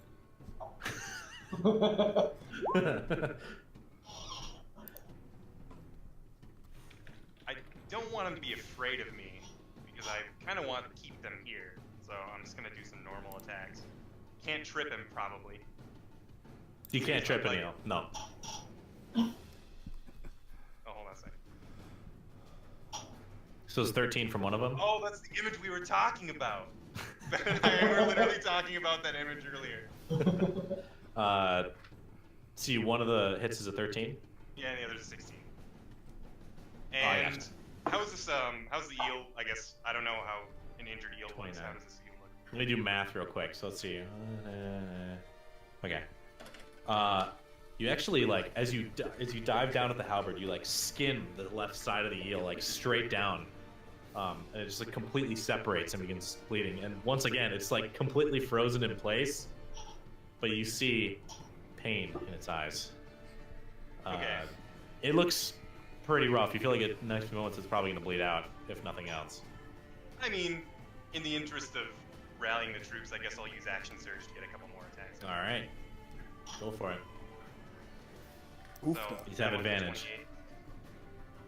I don't want them to be afraid of me because I kind of want to keep them here. So I'm just gonna do some normal attacks. Can't trip him probably. You can't trip an eel. No. Oh, hold on a second. So it's 13 from one of them? Oh, that's the image we were talking about. We were literally talking about that image earlier. See, one of the hits is a 13? Yeah, and the other's a 16. yeah. And how's this? How's the eel? I guess I don't know how an injured eel looks. 29. How does this eel look? Let me do math real quick. So let's see. Okay. You actually like as you dive down at the halberd, you like skin the left side of the eel like straight down, and it just like completely separates and begins bleeding. And once again, it's like completely frozen in place, but you see pain in its eyes. Okay. It looks pretty rough. You feel like in the next few moments it's probably gonna bleed out, if nothing else. I mean, in the interest of rallying the troops, I guess I'll use action surge to get a couple more attacks. All right, go for it. Oof. So, He's that have one's a advantage. 28.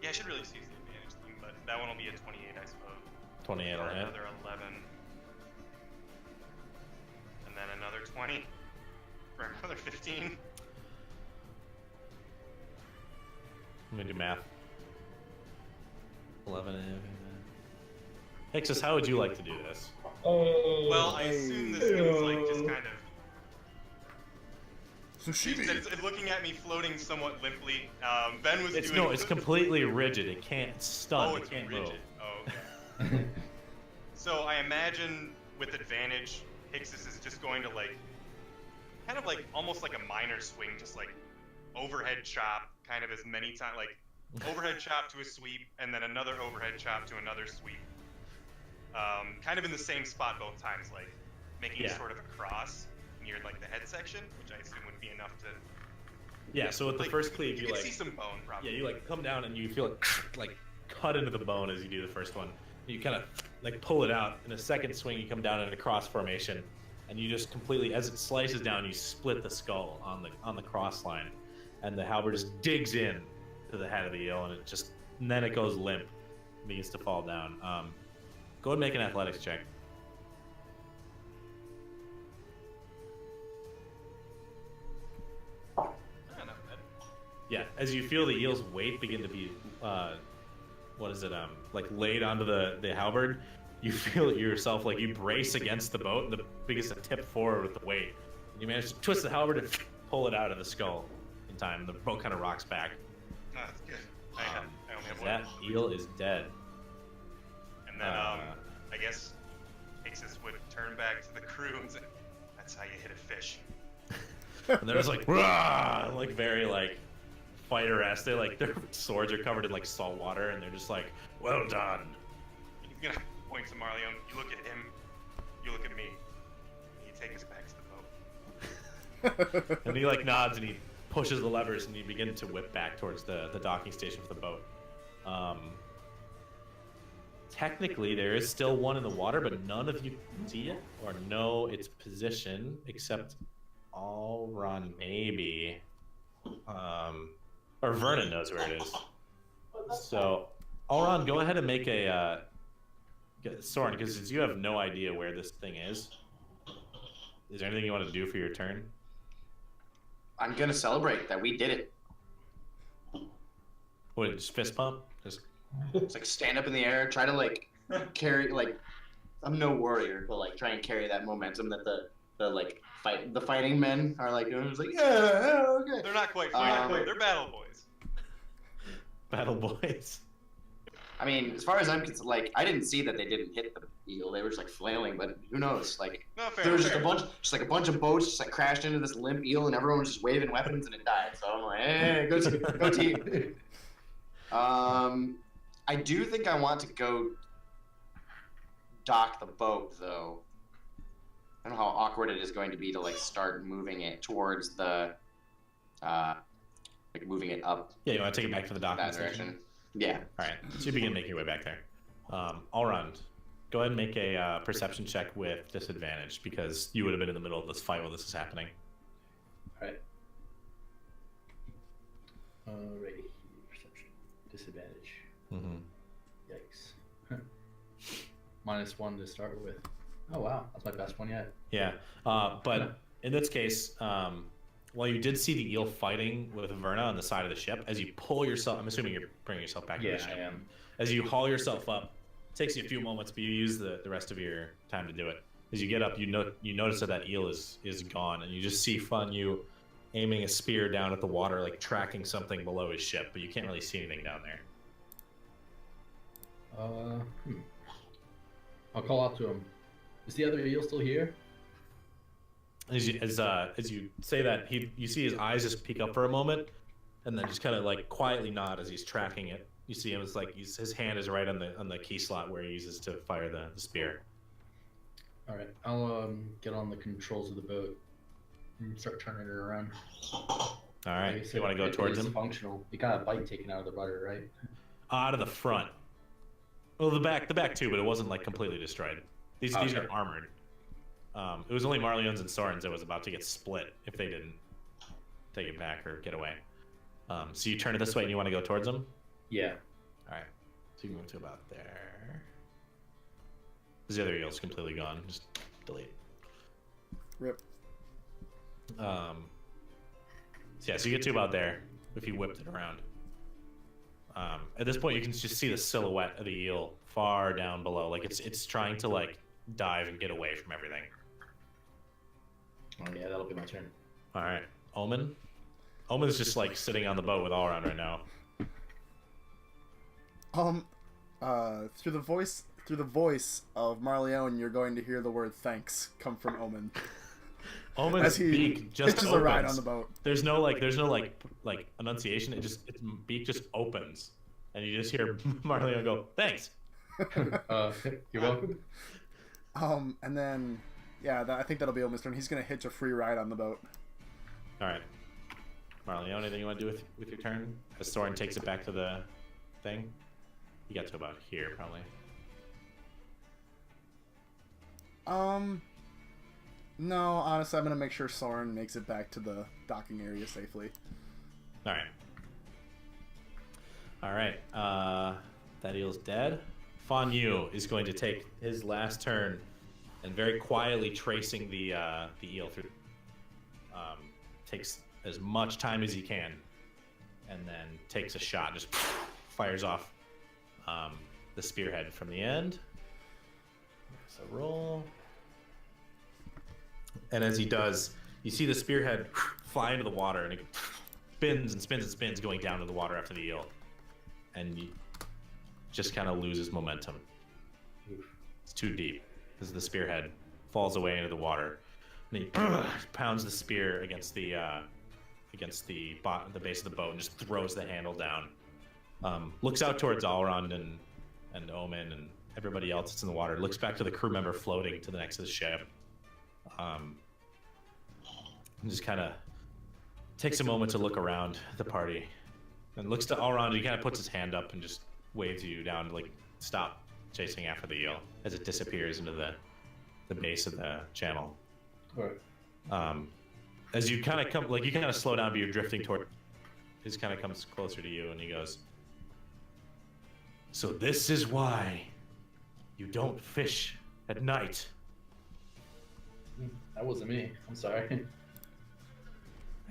Yeah, I should really use the advantage thing, but that one will be a 28, I suppose. 28 Or will hit. another 11. And then another 20. For another 15. Let me do math. 11. Hixus, how would you like to do this? Hey. Well, I assume this thing is like just kind of. It's looking at me floating somewhat limply. Ben was doing. No, it's completely rigid. It can't stun. Oh, it it's can't rigid. move. Oh, okay. So I imagine with advantage, Hixus is just going to like, kind of like almost like a minor swing, just like overhead chop, kind of as many times, like overhead chop to a sweep, and then another overhead chop to another sweep. Kind of in the same spot both times, like making sort of a cross near like the head section, which I assume would be enough to. Yeah. So with the like, first cleave, you you can like. see some bone probably. Yeah, you like come down and you feel it like cut into the bone as you do the first one. You kind of like pull it out. In a second swing, you come down in a cross formation, and you just completely, as it slices down, you split the skull on the cross line, and the halberd just digs in to the head of the eel, and then it goes limp, and begins to fall down. Go ahead and make an athletics check. Not bad. Yeah, as you feel the eel's weight begin to be, like laid onto the halberd, you feel it yourself, like you brace against the boat, and the begins to tip forward with the weight. And you manage to twist the halberd and pull it out of the skull in time. The boat kind of rocks back. No, that's good. I only have one. That eel is dead. And then, I guess Hixus would turn back to the crew and say, "That's how you hit a fish." and they're just like, "Rah!" like very like fighter-esque. They like their swords are covered in like salt water, and they're just like, "Well done." He's gonna point to Marleone. You look at him. You look at me. And you take us back to the boat. And he like nods and he pushes the levers and you begin to whip back towards the docking station for the boat. Technically, there is still one in the water, but none of you can see it or know its position, except Alron maybe. Or Vernon knows where it is. So, Alron, go ahead and make a Soren, because you have no idea where this thing is. Is there anything you want to do for your turn? I'm gonna celebrate that we did it. What, just fist pump? Just like stand up in the air, try to like carry like I'm no warrior, but like try and carry that momentum that the fighting men are like doing. It's like yeah, okay. They're not quite fighting. They're battle boys. Battle boys. I mean, as far as I'm concerned, like I didn't see that they didn't hit the eel. They were just like flailing, but who knows? Like No, fair. there was fair. just a bunch of boats just like crashed into this limp eel, and everyone was just waving weapons, and it died. So I'm like, hey, go team. I do think I want to go dock the boat, though. I don't know how awkward it is going to be to like start moving it towards the, like moving it up Yeah, you want to take it back to the docking that station? direction. Yeah. All right, so you begin making your way back there. Alron, go ahead and make a perception check with disadvantage because you would have been in the middle of this fight while this is happening. Alright. Alrighty. Perception. Disadvantage. Mm-hmm. Yikes. -1 to start with. Oh wow, that's my best one yet. Yeah, but in this case, while you did see the eel fighting with Verna on the side of the ship, as you pull yourself, I'm assuming you're bringing yourself back to Yeah, the ship. I am. As you haul yourself up, it takes you a few moments, but you use the rest of your time to do it. As you get up, you notice that eel is gone, and you just see Fanyu aiming a spear down at the water, like tracking something below his ship, but you can't really see anything down there. I'll call out to him. Is the other eel still here? As you say that, you see his eyes just peek up for a moment, and then just kind of like quietly nod as he's tracking it. You see him, it's like his hand is right on the key slot where he uses to fire the spear. All right, I'll get on the controls of the boat and start turning it around. All right, Like I said, you want to go it towards is him? Functional. You got a bite taken out of the rudder, right? Out of the front. Well, the back too, but it wasn't like completely destroyed. These are armored. It was only Marleone's and Soren's that was about to get split if they didn't take it back or get away. So you turn it this way and you want to go towards them? Yeah. All right. So you can move to about there. The other eel's completely gone. Just delete. Rip. So yeah, so you get to about there if you whipped it around. At this point, you can just see the silhouette of the eel far down below. Like it's trying to like dive and get away from everything. Oh yeah, that'll be my turn. All right, Omen. Omen's just like sitting on the boat with Alron right now. Through the voice of Marleone, you're going to hear the word thanks come from Omen. Omen's As he beak just hitches opens. a ride on the boat. There's no enunciation. Its beak just opens, and you just hear Marleone go, "Thanks." You're welcome. And then, yeah, I think that'll be Omen's turn. He's gonna hitch a free ride on the boat. All right, Marleone, anything you want to do with your turn? As Soren takes it back to the thing, you got to about here probably. No, honestly, I'm gonna make sure Soren makes it back to the docking area safely. All right. That eel's dead. Fanyu is going to take his last turn and very quietly tracing the eel through. Takes as much time as he can, and then takes a shot. Just fires off the spearhead from the end. So roll. And as he does, you see the spearhead fly into the water, and it spins and spins and spins, going down to the water after the eel. And he just kind of loses momentum. It's too deep as the spearhead falls away into the water. And he pounds the spear against the base of the boat and just throws the handle down. Looks out towards Alrond and Omen and everybody else that's in the water. Looks back to the crew member floating to the next of the ship. And just kind of takes a moment to look around the party. And looks to Alrond. He kind of puts his hand up and just waves you down to like stop chasing after the eel as it disappears into the base of the channel. Right. As you kind of come, like you kind of slow down, but you're drifting toward. He kind of comes closer to you, and he goes, "So this is why you don't fish at night." That wasn't me. I'm sorry.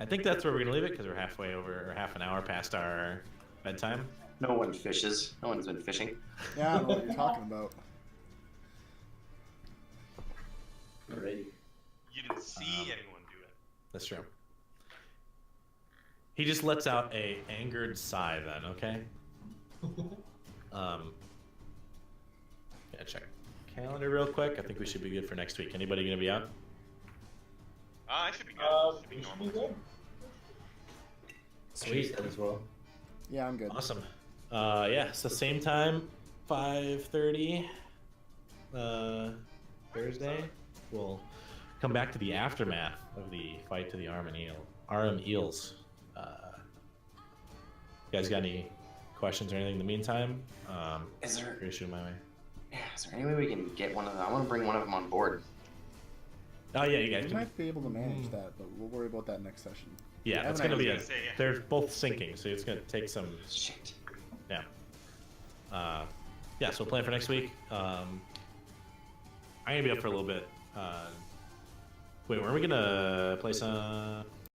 I think that's where we're gonna leave it because we're halfway over, or half an hour past our bedtime. No one fishes. No one's been fishing. Yeah, I don't know what you're talking about. Alrighty. You didn't see anyone do it. That's true. He just lets out a angered sigh. Then, okay. Yeah, check calendar real quick. I think we should be good for next week. Anybody gonna be out? I should be good. Should be We should normal. be good. Sweet as well. Yeah, I'm good. Awesome. Yeah, so same time, 5:30, Thursday. We'll come back to the aftermath of the fight to the Arm Eels. You guys got any questions or anything in the meantime? Is there? Pretty shoot my way. Yeah, is there any way we can get one of them? I want to bring one of them on board. Oh yeah, you guys We can. might be able to manage that, but we'll worry about that next session. Yeah, I it's haven't gonna be. I was gonna say, yeah. They're both sinking, so it's gonna take some. Shit. Yeah. Yeah, so we'll plan for next week. I'm gonna be up for a little bit. Wait, were we gonna play some?